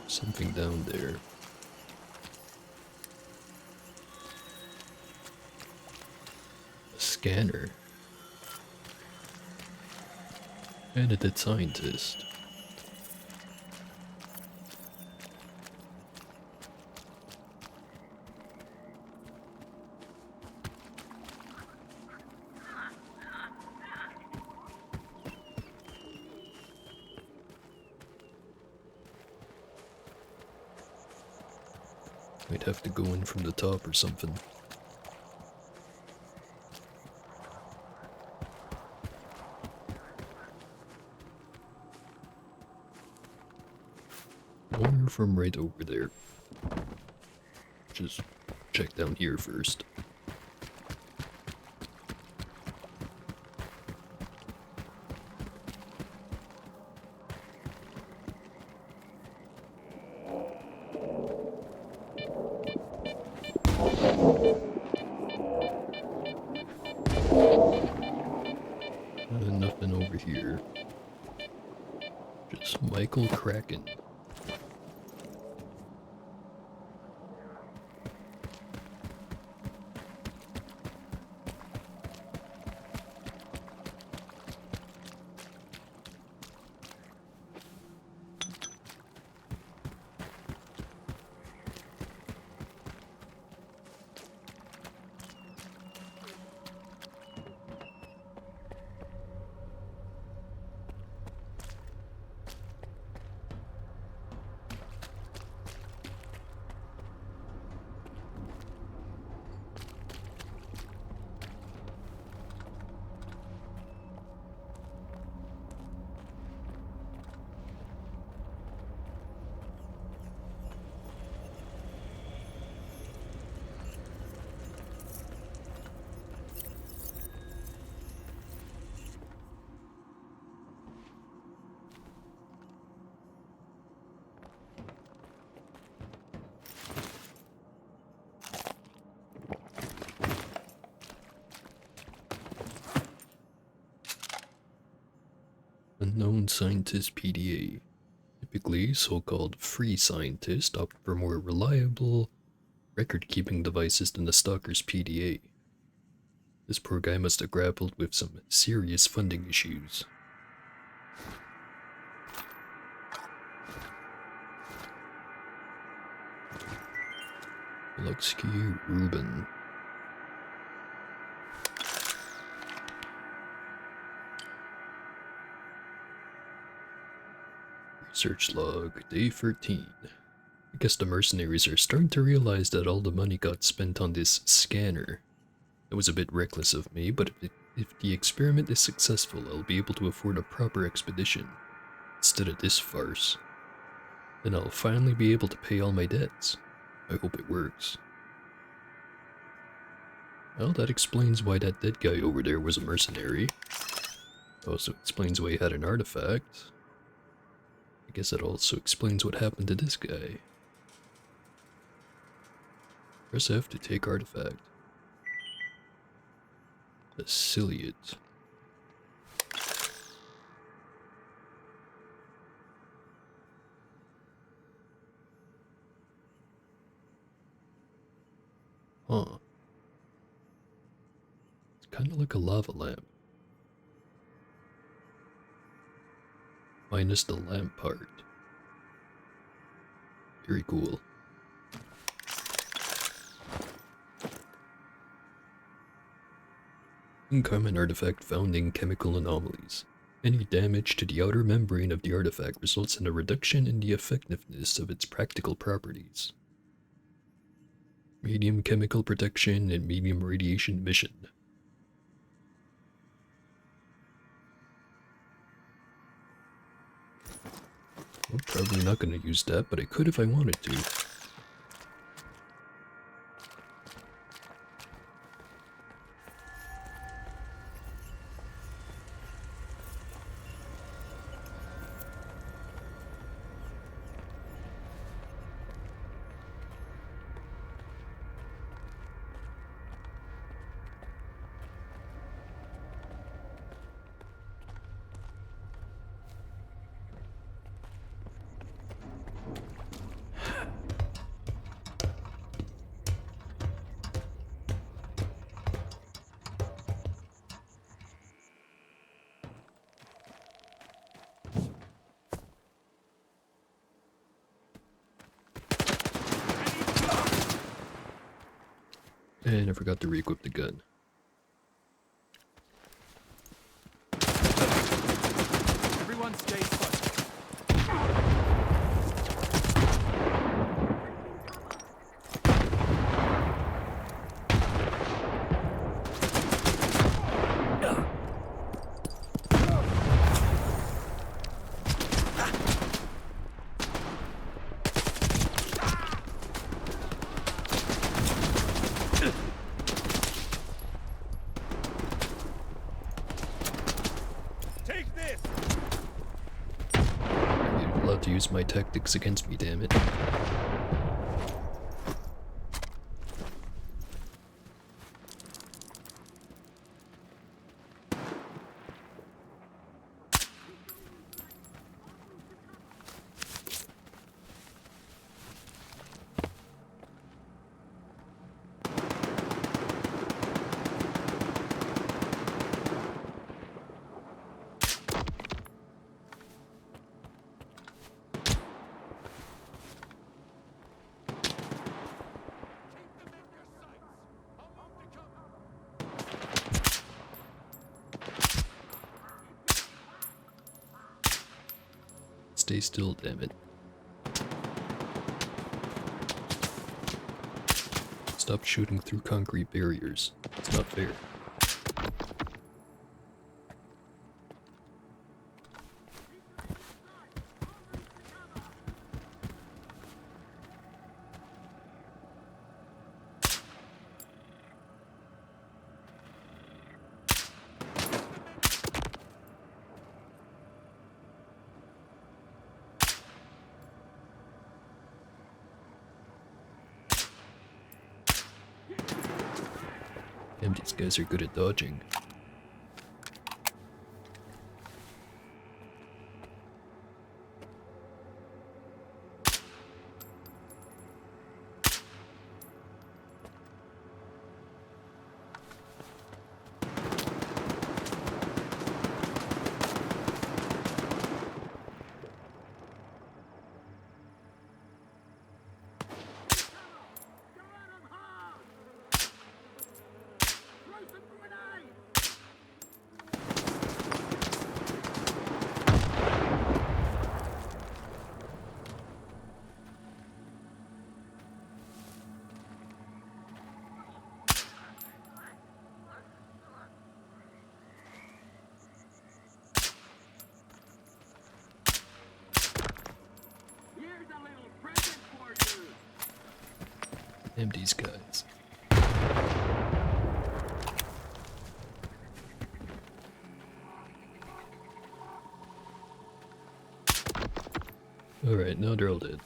Something down there. A scanner. And a dead scientist. Might have to go in from the top or something. Or from right over there. Just check down here first. Nothing over here. Just Michael Kraken. Unknown Scientist PDA. Typically, so-called free scientists opt for more reliable record-keeping devices than the Stalker's PDA. This poor guy must have grappled with some serious funding issues. Luxky Rubin. Research log, day 13. I guess the mercenaries are starting to realize that all the money got spent on this scanner. It was a bit reckless of me, but if the experiment is successful, I'll be able to afford a proper expedition, instead of this farce. Then I'll finally be able to pay all my debts. I hope it works. Well, that explains why that dead guy over there was a mercenary. Also explains why he had an artifact. I guess that also explains what happened to this guy. Press F to take artifact. Faciliate. Huh. It's kind of like a lava lamp. Minus the lamp part. Very cool. Uncommon artifact found in chemical anomalies. Any damage to the outer membrane of the artifact results in a reduction in the effectiveness of its practical properties. Medium chemical protection and medium radiation emission. I'm probably not going to use that, but I could if I wanted to. And I forgot to re-equip the gun. Everyone stays put. You're allowed to use my tactics against me, damn it. Stay still, damn it. Stop shooting through concrete barriers. It's not fair. Damn, these guys are good at dodging. Damn these guys. Alright, now they're all dead.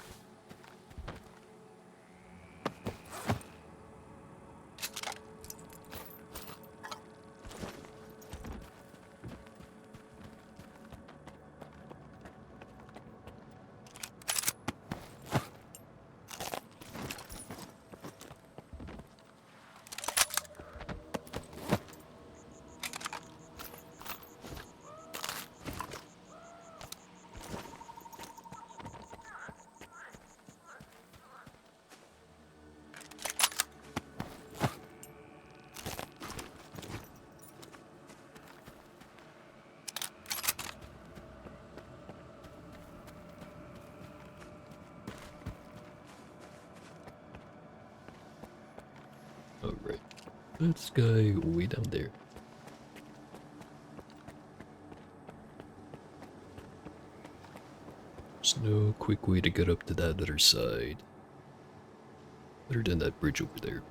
This guy way down there. There's no quick way to get up to that other side. Other than that bridge over there.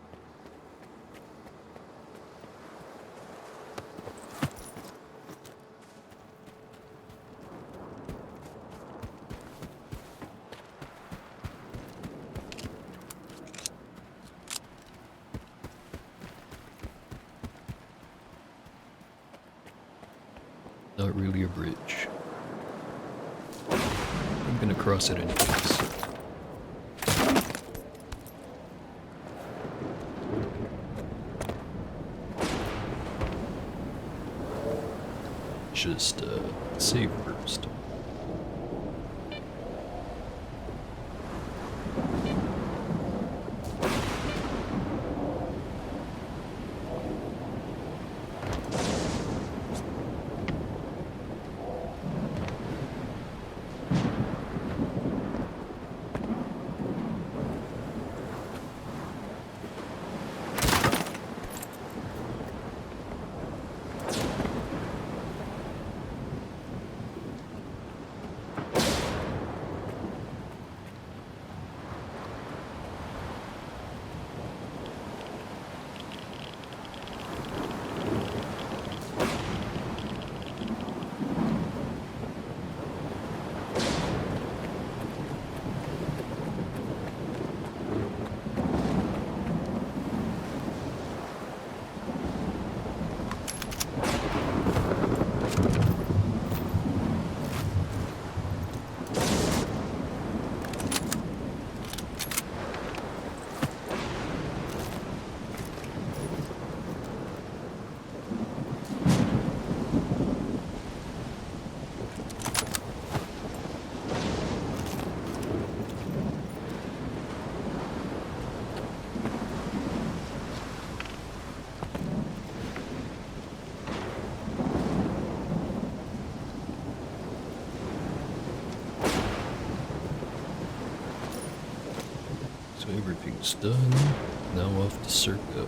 Not really a bridge. I'm gonna cross it anyways. Just save first. So everything's done. Now off to Circa.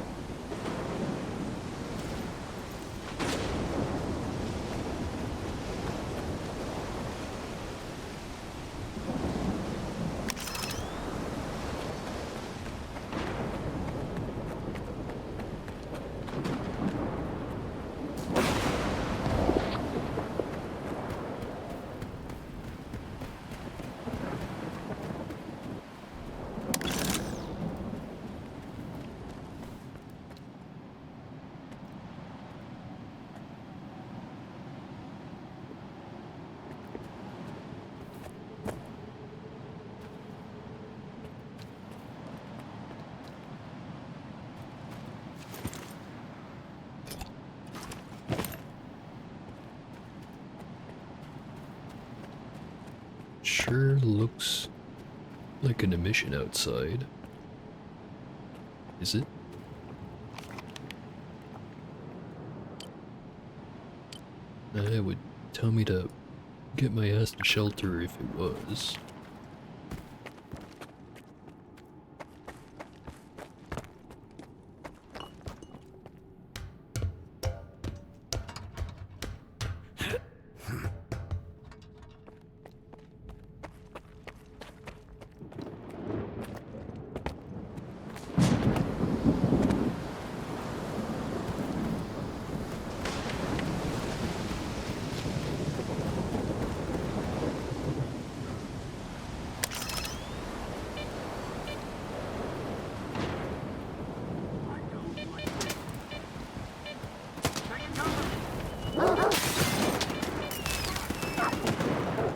Sure looks like an emission outside. Is it? That would tell me to get my ass to shelter if it was.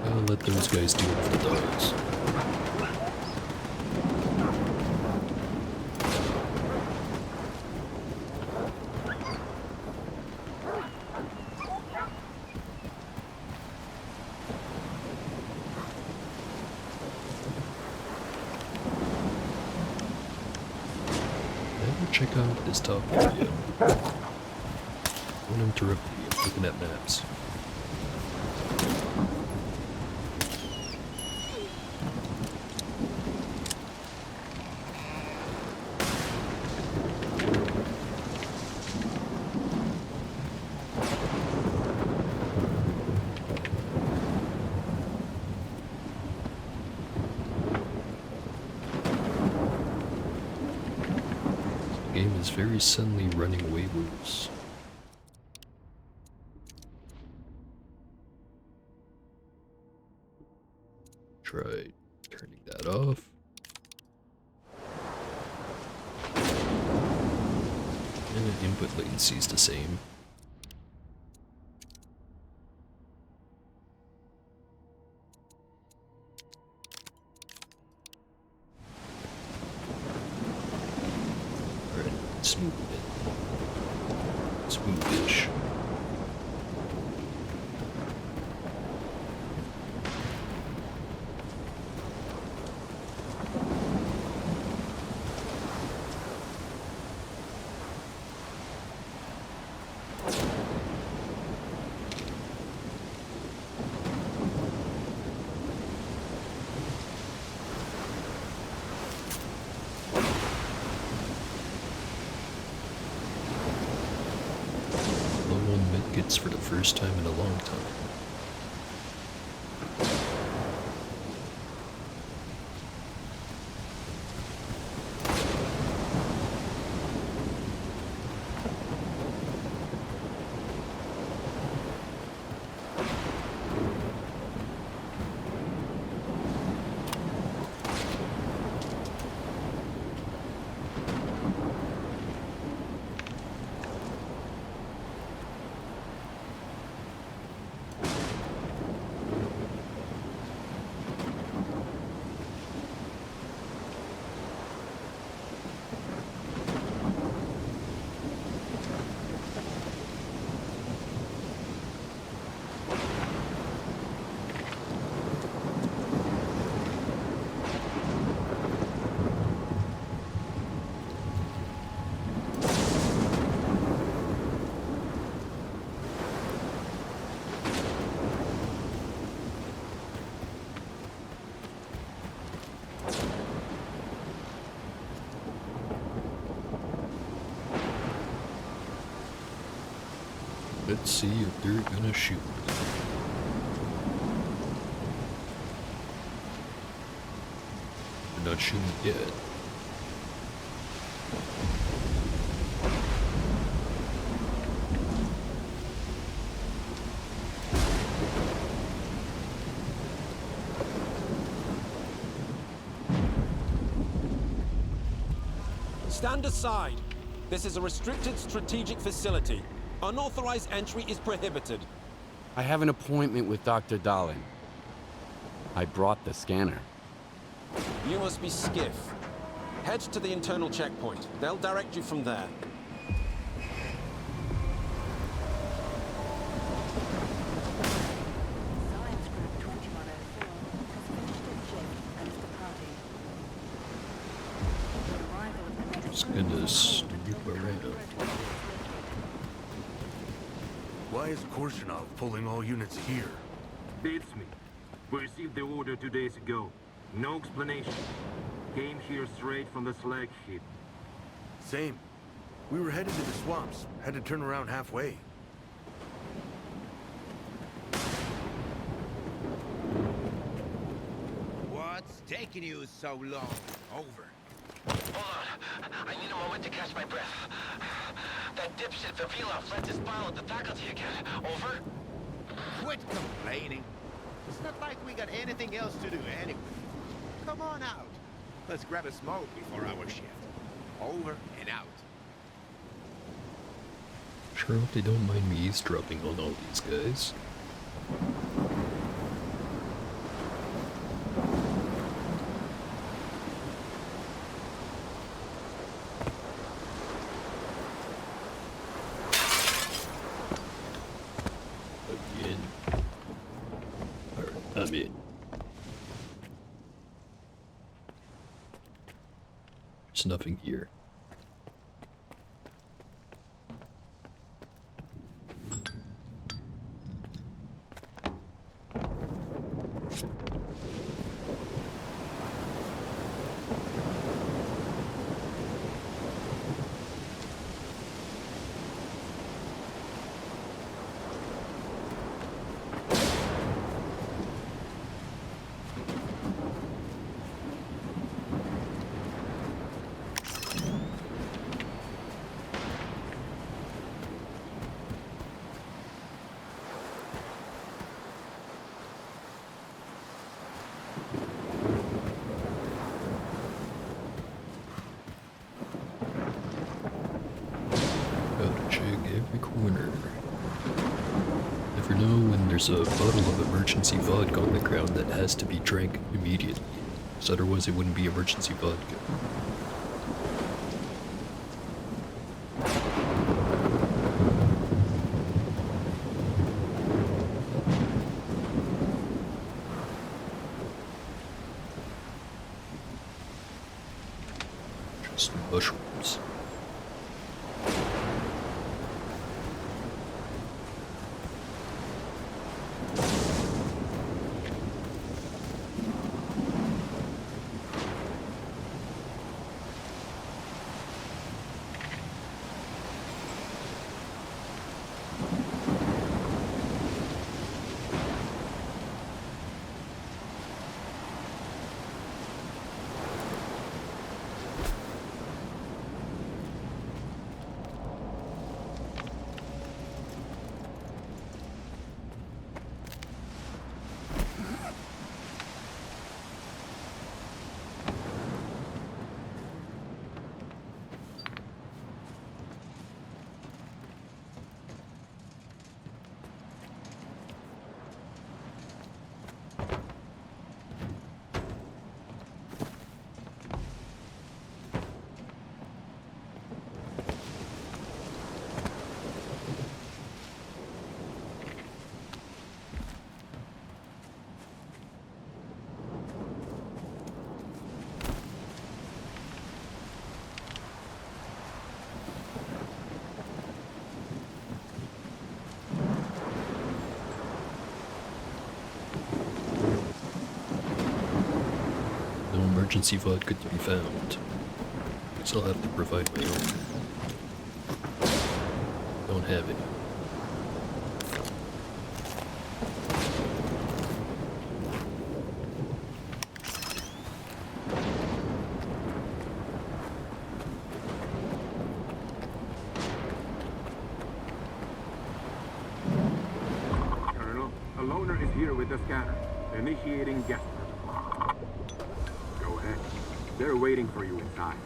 I'll let those guys deal with the dogs. Never check out this top area. Don't interrupt me, I'm looking at maps. is very suddenly running wayward. Try turning that off. And input latency is the same. Alright, smooth it. Smoothish. For the first time in a long time. Let's see if they're gonna shoot me. They're not shooting yet. Stand aside. This is a restricted strategic facility. Unauthorized entry is prohibited. I have an appointment with Dr. Dahlin. I brought the scanner. You must be Skiff. Head to the internal checkpoint. They'll direct you from there. Just gonna snoop around. Why is Korshinov pulling all units here? Beats me. We received the order 2 days ago. No explanation. Came here straight from the slag heap. Same. We were headed to the swamps. Had to turn around halfway. What's taking you so long? Over. Hold on. I need a moment to catch my breath. That dipshit Vavilov left his file at the faculty again. Over? Quit complaining. It's not like we got anything else to do anyway. Come on out. Let's grab a smoke before our shift. Over and out. Sure hope they don't mind me eavesdropping on all these guys. Again. Alright, I'm in. There's nothing here. there's a bottle of emergency vodka on the ground that has to be drank immediately, so otherwise it wouldn't be emergency vodka. Just mushrooms. No emergency vodka to be found, so I'll have to provide my own. Don't have any. Colonel, a loner is here with the scanner. Initiating guest protocol. Go ahead. They're waiting for you inside.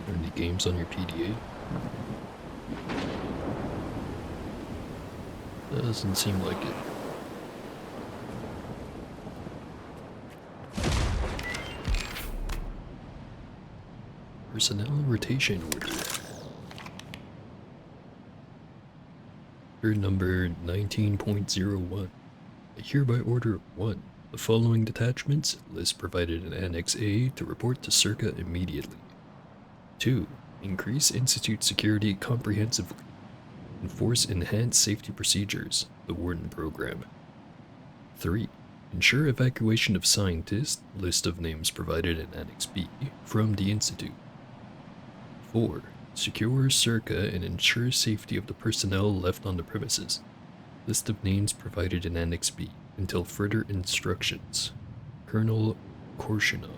Are any games on your PDA? Doesn't seem like it. Personnel rotation order. Order number 19.01. I hereby order 1. The following detachments, list provided in Annex A, to report to Circa immediately. 2. Increase Institute security comprehensively. Enforce enhanced safety procedures, the Warden Program. 3. Ensure evacuation of scientists, list of names provided in Annex B, from the Institute. 4. Secure Circa and ensure safety of the personnel left on the premises. List of names provided in Annex B, until further instructions. Colonel Korshinov.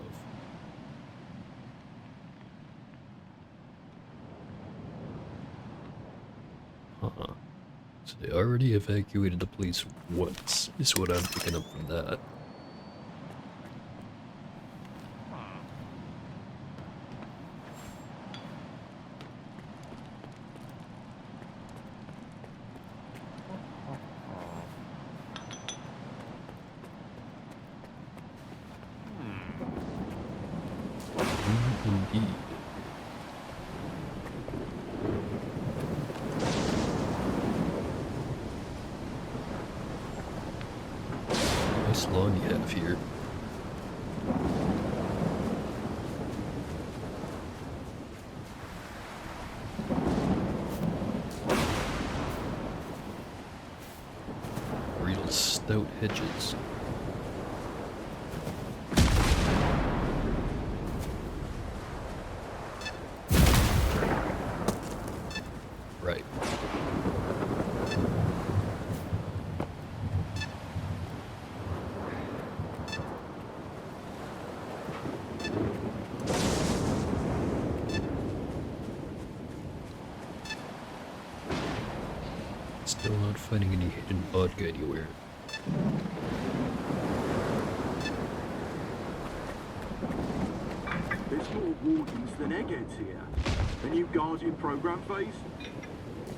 Huh. So they already evacuated the police once, is what I'm picking up from that. Indeed. Nice lawn you have here. Real stout hedges. Right. Still not finding any hidden vodka anywhere. There's more wardens than eggheads here. The new Guardian program phase?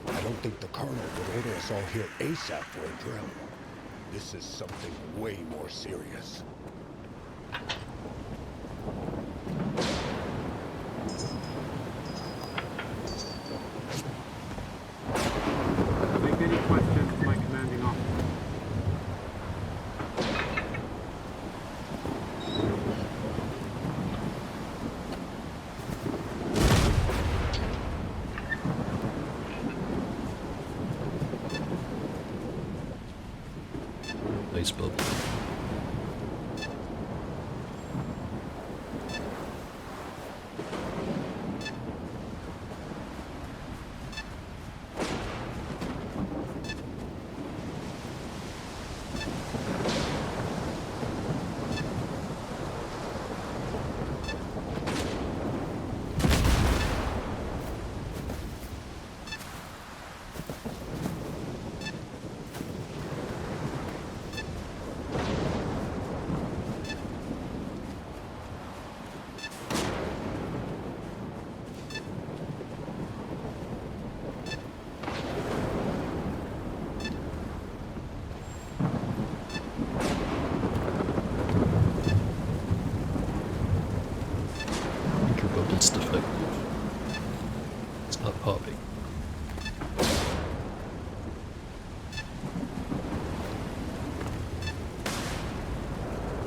I don't think the Colonel would order us all here ASAP for a drill. This is something way more serious. Take any questions to my commanding officer. Nice bubble. It's defective. It's not popping.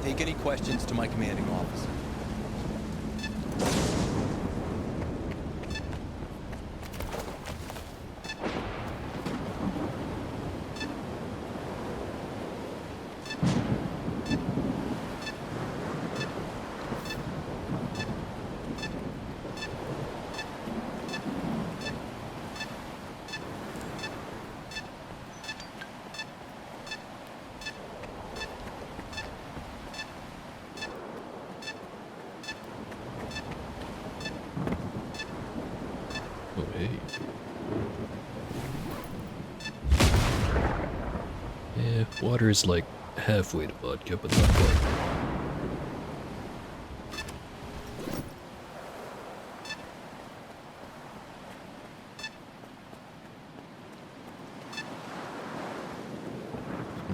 Take any questions to my commanding officer. Oh, hey. Yeah, water is like halfway to vodka, but not quite.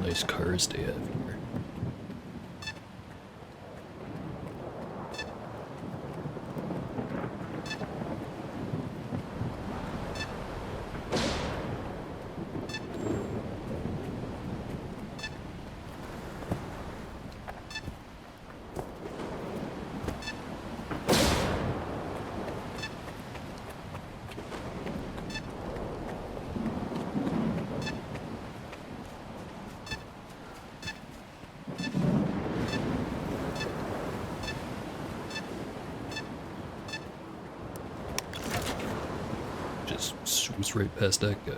Nice cars they have here. Just swoops right past that guy.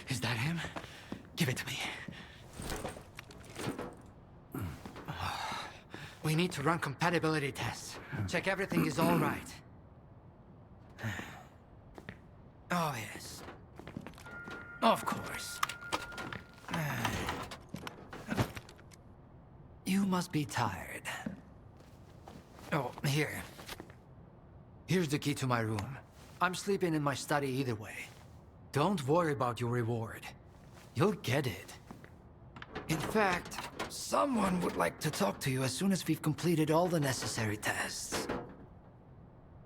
Is that him? Give it to me. We need to run compatibility tests. Check everything is all right. Oh, yes. Of course. You must be tired. Oh, here. Here's the key to my room. I'm sleeping in my study either way. Don't worry about your reward. You'll get it. In fact, someone would like to talk to you as soon as we've completed all the necessary tests.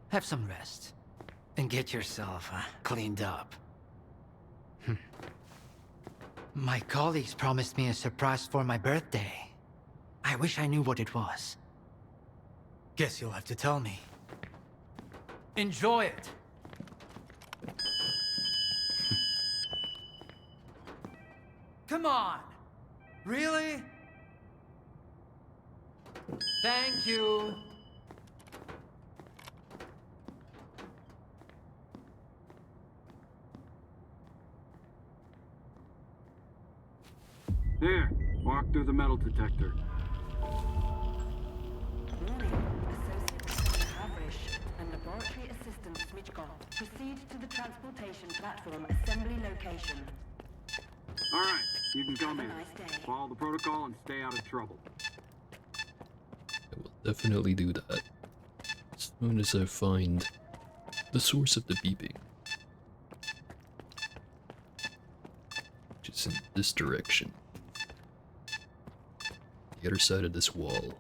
Have some rest. And get yourself cleaned up. My colleagues promised me a surprise for my birthday. I wish I knew what it was. Guess you'll have to tell me. Enjoy it! Come on! Really? Thank you! There, walk through the metal detector. proceed to the transportation platform assembly location. All right, you can come in. Nice day. Follow the protocol and stay out of trouble. I will definitely do that. As soon as I find the source of the beeping. Which is in this direction. The other side of this wall.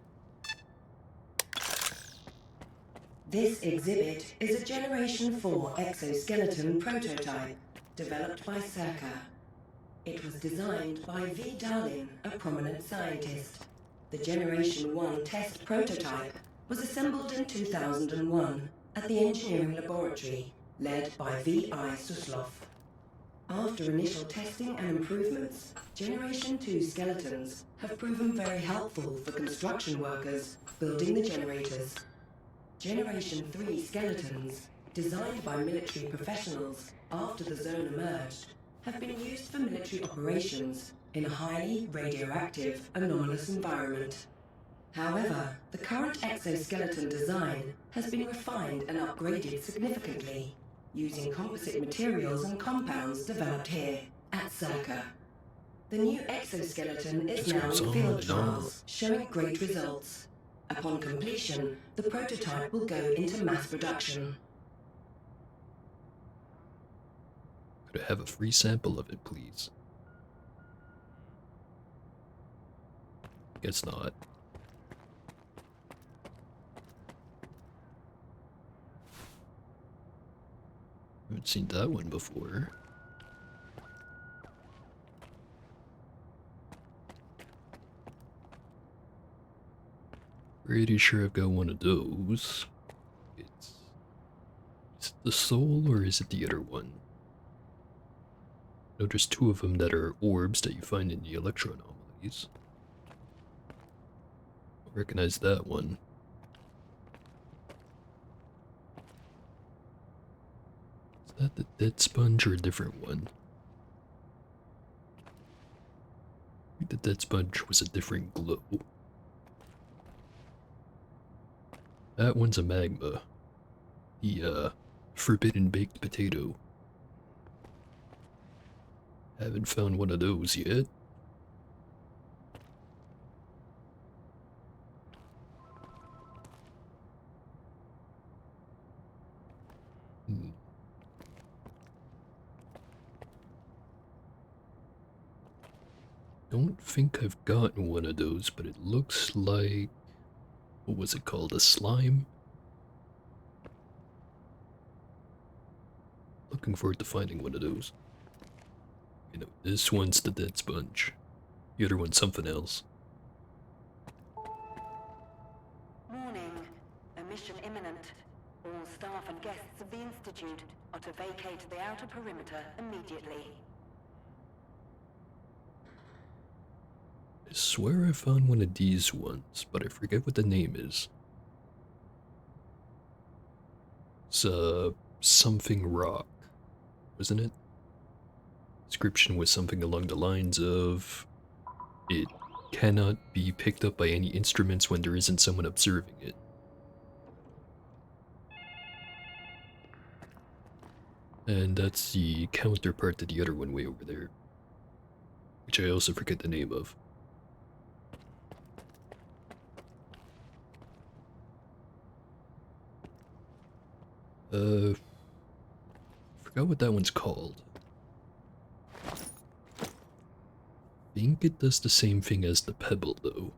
This exhibit is a Generation 4 exoskeleton prototype developed by STALKER. It was designed by V. Darlin, a prominent scientist. The Generation 1 test prototype was assembled in 2001 at the engineering laboratory led by V.I. Suslov. After initial testing and improvements, Generation 2 skeletons have proven very helpful for construction workers building the generators. Generation 3 skeletons, designed by military professionals after the zone emerged, have been used for military operations in a highly radioactive, anomalous environment. However, the current exoskeleton design has been refined and upgraded significantly, using composite materials and compounds developed here at STALKER. The new exoskeleton is now in field trials, showing great results. Upon completion, the prototype will go into mass production. Could I have a free sample of it, please? Guess not. Haven't seen that one before. Pretty sure I've got one of those. Is it the soul or is it the other one? No, there's two of them that are orbs that you find in the electro anomalies. I recognize that one. Is that the dead sponge or a different one? I think the dead sponge was a different glow. That one's a magma. The, forbidden baked potato. Haven't found one of those yet. Don't think I've gotten one of those, but it looks like... What was it called? A slime? Looking forward to finding one of those. You know, this one's the dead sponge. The other one's something else. Warning. A mission imminent. All staff and guests of the Institute are to vacate the outer perimeter immediately. I swear I found one of these ones, but I forget what the name is. It's something rock, wasn't it? Description was something along the lines of, it cannot be picked up by any instruments when there isn't someone observing it. And that's the counterpart to the other one way over there, which I also forget the name of. Forgot what that one's called. I think it does the same thing as the pebble, though.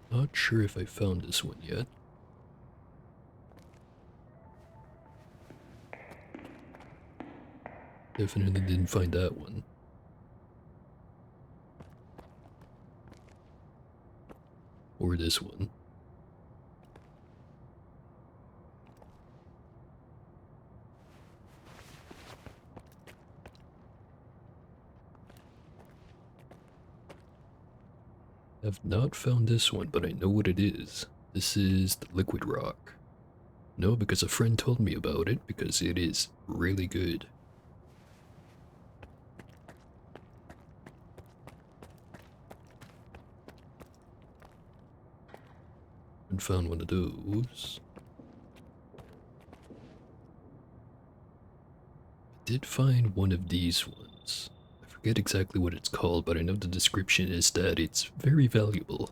Not sure if I found this one yet. Definitely didn't find that one. Or this one. I've not found this one, but I know what it is. This is the liquid rock. No, because a friend told me about it, because it is really good. haven't found one of those. I did find one of these ones. I forget exactly what it's called, but I know the description is that it's very valuable.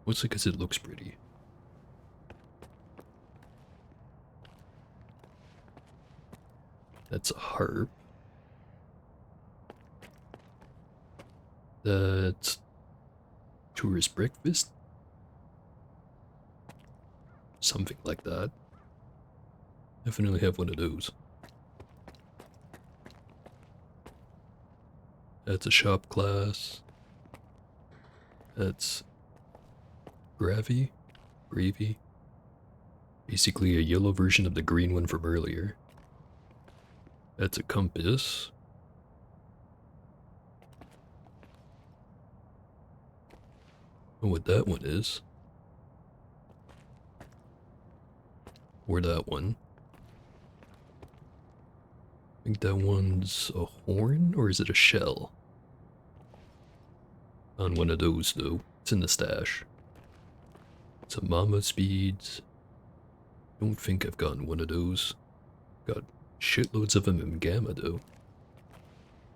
Mostly because it looks pretty. That's a harp. That's tourist breakfast? Something like that. Definitely have one of those. That's a shop class. That's gravy. Basically a yellow version of the green one from earlier. That's a compass. I don't know what that one is. Or that one. I think that one's a horn, or is it a shell? On one of those, though. It's in the stash. Some mama speeds. Don't think I've gotten one of those. Got shitloads of them in Gamma, though.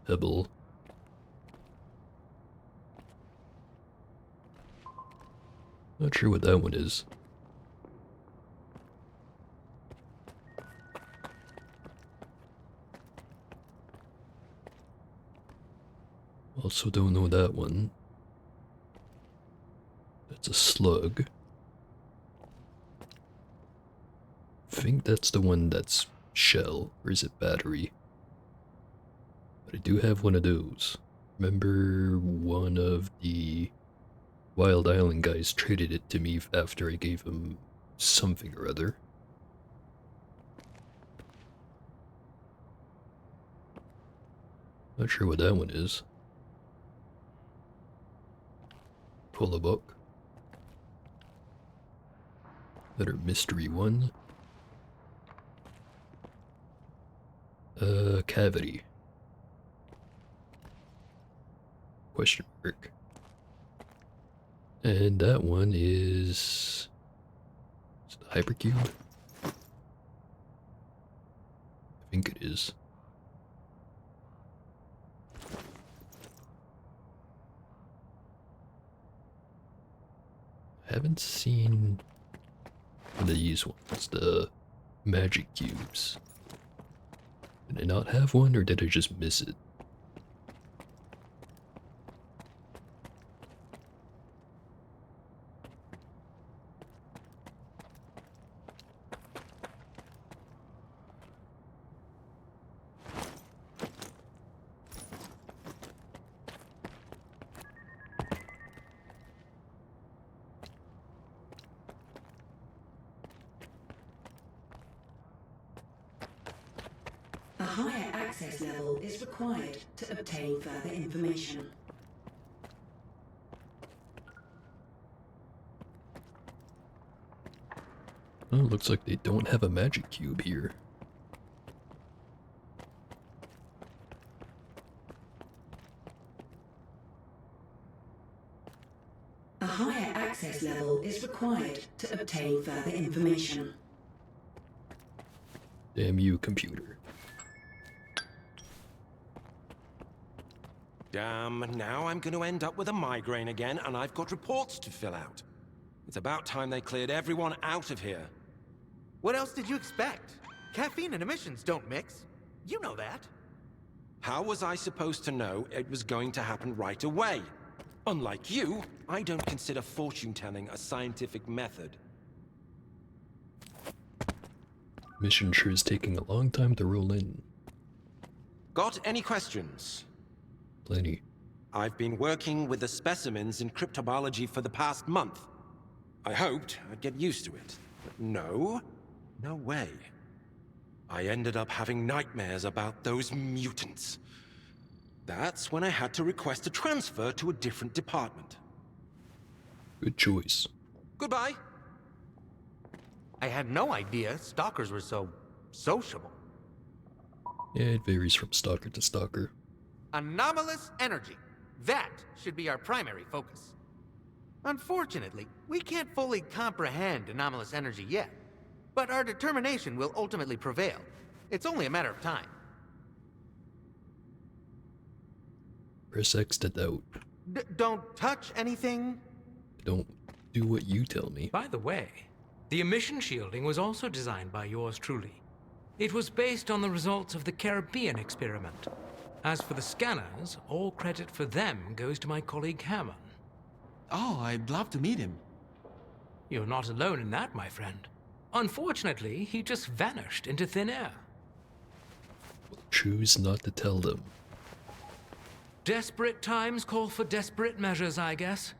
Pebble. Not sure what that one is. Also don't know that one. That's a slug. I think that's the one that's shell, or is it battery? But I do have one of those. Remember one of the Wild Island guys traded it to me after I gave him something or other. Not sure what that one is. Pull a book. Better mystery one. Cavity. Question mark. And that one is it the hypercube? I think it is. I haven't seen these ones, the magic cubes. Did I not have one, or did I just miss it? A higher access level is required to obtain further information. Oh, looks like they don't have a magic cube here. A higher access level is required to obtain further information. Damn you, computer. Damn, now I'm going to end up with a migraine again, and I've got reports to fill out. It's about time they cleared everyone out of here. What else did you expect? Caffeine and emissions don't mix. You know that. How was I supposed to know it was going to happen right away? Unlike you, I don't consider fortune-telling a scientific method. Mission sure is taking a long time to roll in. Got any questions? Plenty. I've been working with the specimens in cryptobiology for the past month. I hoped I'd get used to it, but no way. I ended up having nightmares about those mutants. That's when I had to request a transfer to a different department. Good choice. Goodbye. I had no idea stalkers were so sociable. Yeah, it varies from stalker to stalker. Anomalous energy. That should be our primary focus. Unfortunately, we can't fully comprehend anomalous energy yet. But our determination will ultimately prevail. It's only a matter of time. Press X to doubt. Don't touch anything? Don't do what you tell me. By the way, the emission shielding was also designed by yours truly. It was based on the results of the Caribbean experiment. As for the scanners, all credit for them goes to my colleague Hammond. Oh, I'd love to meet him. You're not alone in that, my friend. Unfortunately, he just vanished into thin air. Choose not to tell them. Desperate times call for desperate measures, I guess.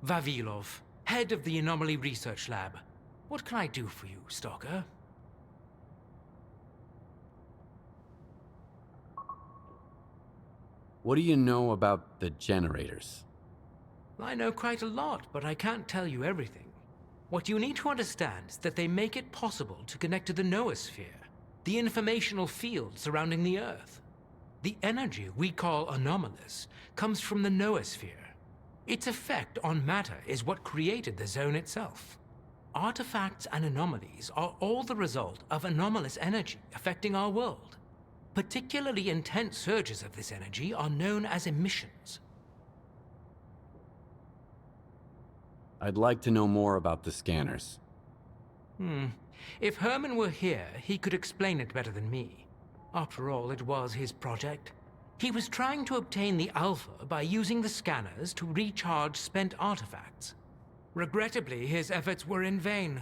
Vavilov, head of the Anomaly Research Lab. What can I do for you, Stalker? What do you know about the generators? I know quite a lot, but I can't tell you everything. What you need to understand is that they make it possible to connect to the noosphere, the informational field surrounding the Earth. The energy we call anomalous comes from the noosphere. Its effect on matter is what created the zone itself. Artifacts and anomalies are all the result of anomalous energy affecting our world. Particularly intense surges of this energy are known as emissions. I'd like to know more about the scanners. If Herman were here, he could explain it better than me. After all, it was his project. He was trying to obtain the Alpha by using the scanners to recharge spent artifacts. Regrettably, his efforts were in vain,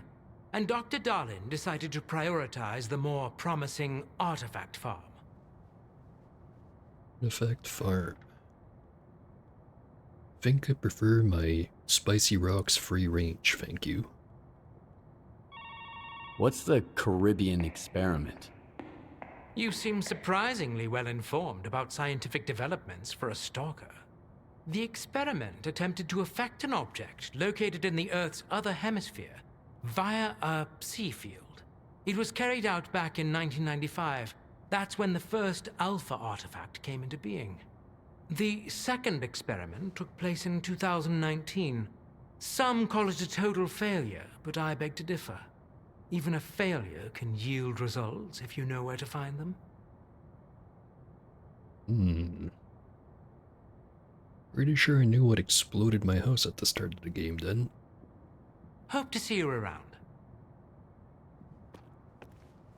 and Dr. Darlin decided to prioritize the more promising artifact farm. Artifact farm. Think I prefer my spicy rocks free range, thank you. What's the Caribbean experiment? You seem surprisingly well informed about scientific developments for a stalker. The experiment attempted to affect an object located in the Earth's other hemisphere via a sea field. It was carried out back in 1995. That's when the first Alpha artifact came into being. The second experiment took place in 2019. Some call it a total failure, but I beg to differ. Even a failure can yield results if you know where to find them. Pretty sure I knew what exploded my house at the start of the game then. Hope to see you around.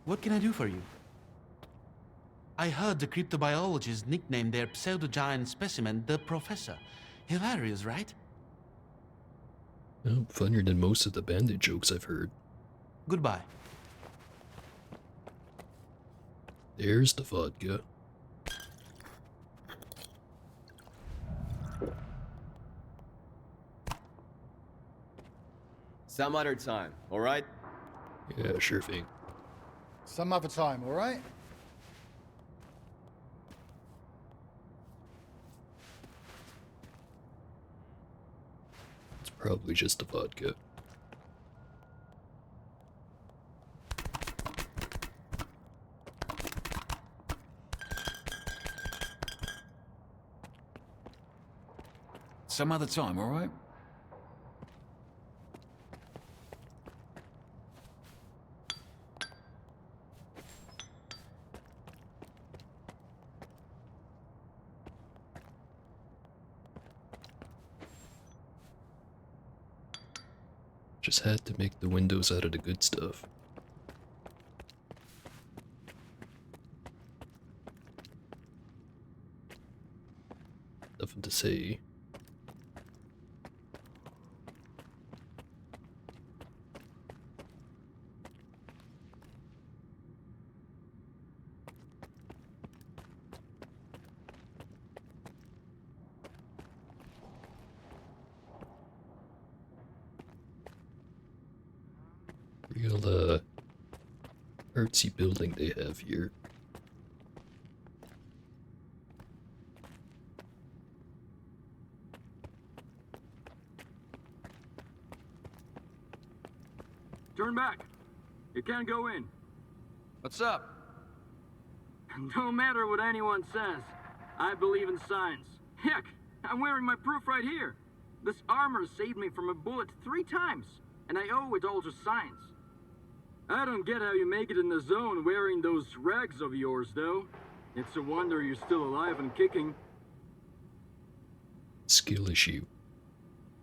What can I do for you? I heard the cryptobiologists nicknamed their pseudo-giant specimen the Professor. Hilarious, right? Well, funnier than most of the bandit jokes I've heard. Goodbye. There's the vodka. Some other time, alright? Yeah, sure thing. Some other time, alright? It's probably just the vodka. Some other time, alright? Just had to make the windows out of the good stuff. Nothing to say. Real, artsy building they have here. Turn back. You can't go in. What's up? No matter what anyone says, I believe in science. Heck, I'm wearing my proof right here. This armor saved me from a bullet 3 times, and I owe it all to science. I don't get how you make it in the zone wearing those rags of yours, though. It's a wonder you're still alive and kicking. Skill issue.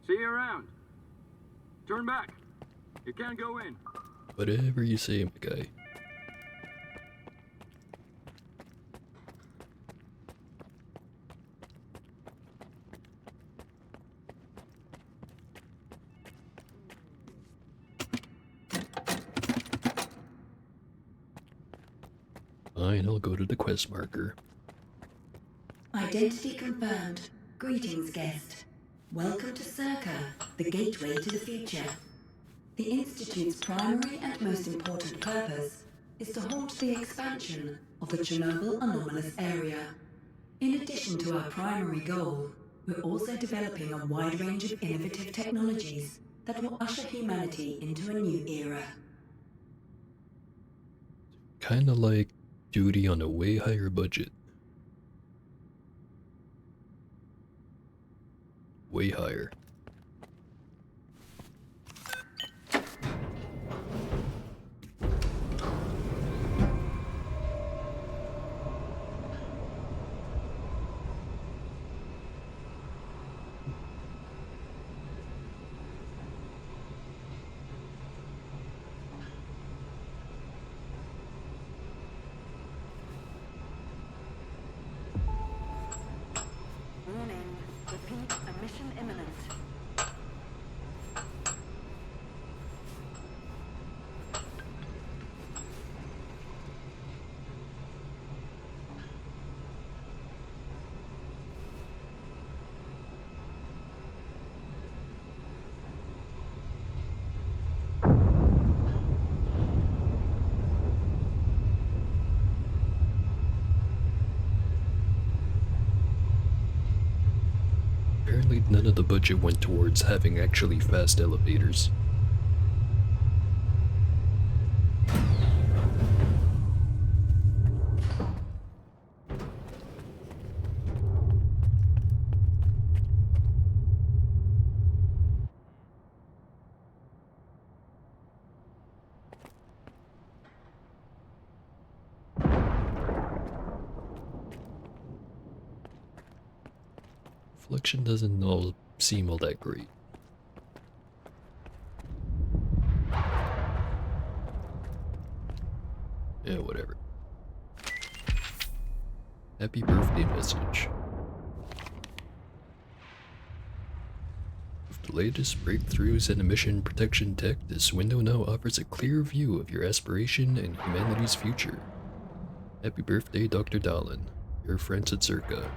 See you around. Turn back. You can't go in. Whatever you say, my guy. Fine, I'll go to the quest marker. Identity confirmed. Greetings, guest. Welcome to Circa, the gateway to the future. The Institute's primary and most important purpose is to halt the expansion of the Chernobyl anomalous area. In addition to our primary goal, we're also developing a wide range of innovative technologies that will usher humanity into a new era. Kinda like duty on a way higher budget. Way higher. Warning. Repeat, a mission imminent. Apparently none of the budget went towards having actually fast elevators. Reflection doesn't all seem all that great. Yeah, whatever. Happy birthday message. With the latest breakthroughs in emission protection tech, this window now offers a clear view of your aspiration and humanity's future. Happy birthday, Dr. Dallin. Your friends at Circa.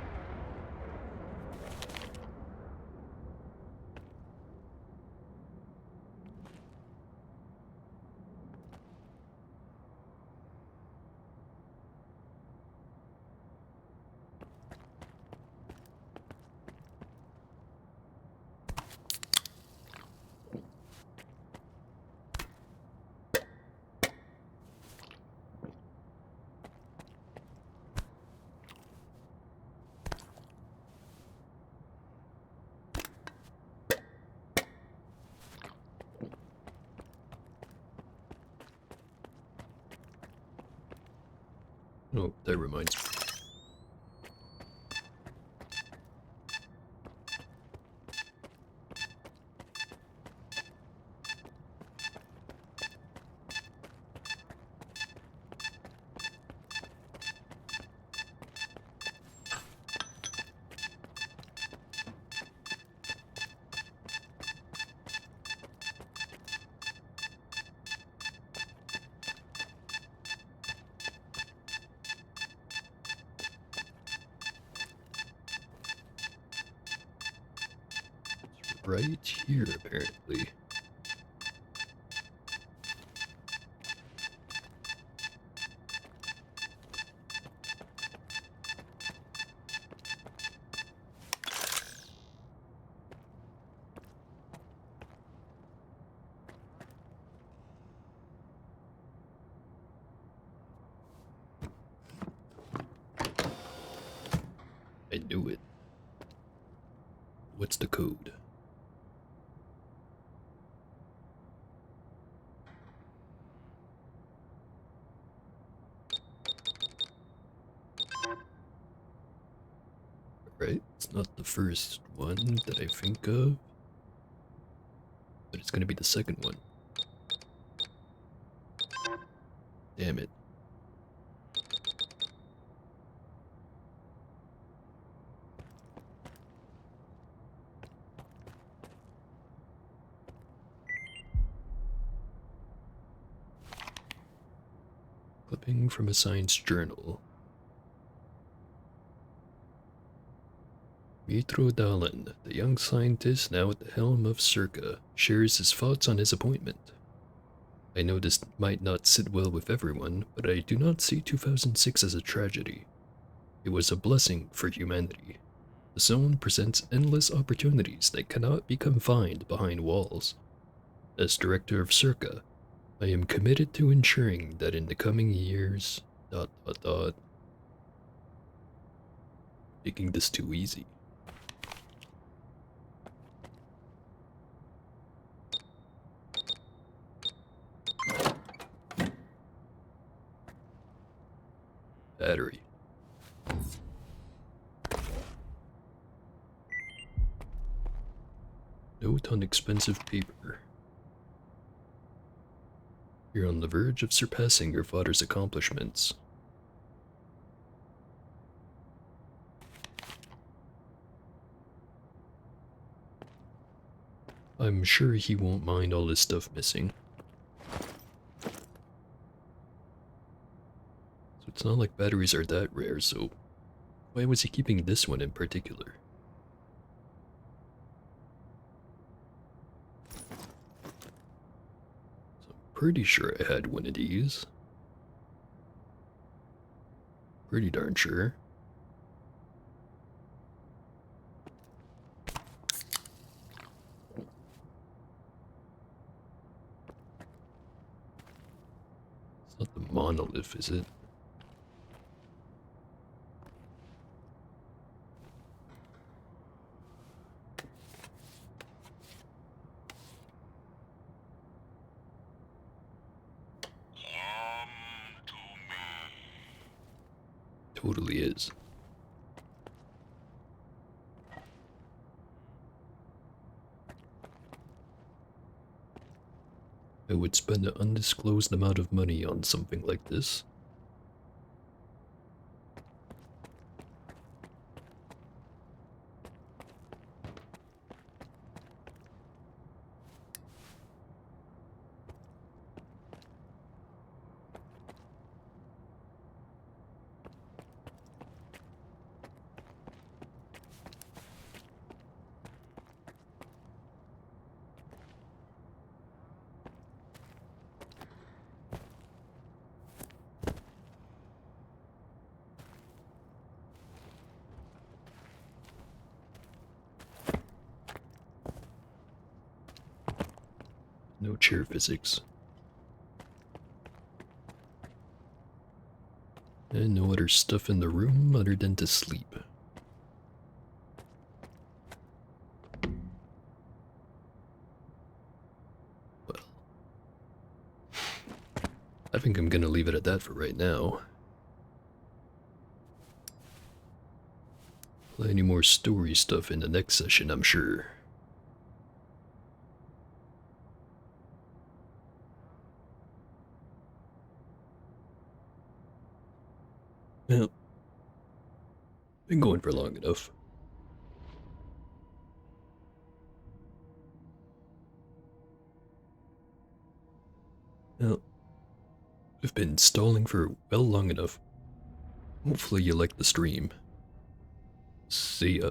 Oh, that reminds me. Right here, apparently. I knew it. What's the code? Right? It's not the first one that I think of, but it's gonna be the second one. Damn it. Clipping from a science journal. Pietro Dallin, the young scientist now at the helm of Circa, shares his thoughts on his appointment. I know this might not sit well with everyone, but I do not see 2006 as a tragedy. It was a blessing for humanity. The zone presents endless opportunities that cannot be confined behind walls. As director of Circa, I am committed to ensuring that in the coming years... Making this too easy. Battery. Note on expensive paper. You're on the verge of surpassing your father's accomplishments. I'm sure he won't mind all his stuff missing. So it's not like batteries are that rare, so why was he keeping this one in particular? So I'm pretty sure I had one of these. Pretty darn sure. It's not the monolith, is it? Totally is. I would spend an undisclosed amount of money on something like this. No chair physics. And no other stuff in the room other than to sleep. Well, I think I'm gonna leave it at that for right now. Plenty more story stuff in the next session, I'm sure. Well, been going for long enough. Well, we've been stalling for well long enough. Hopefully you like the stream. See ya.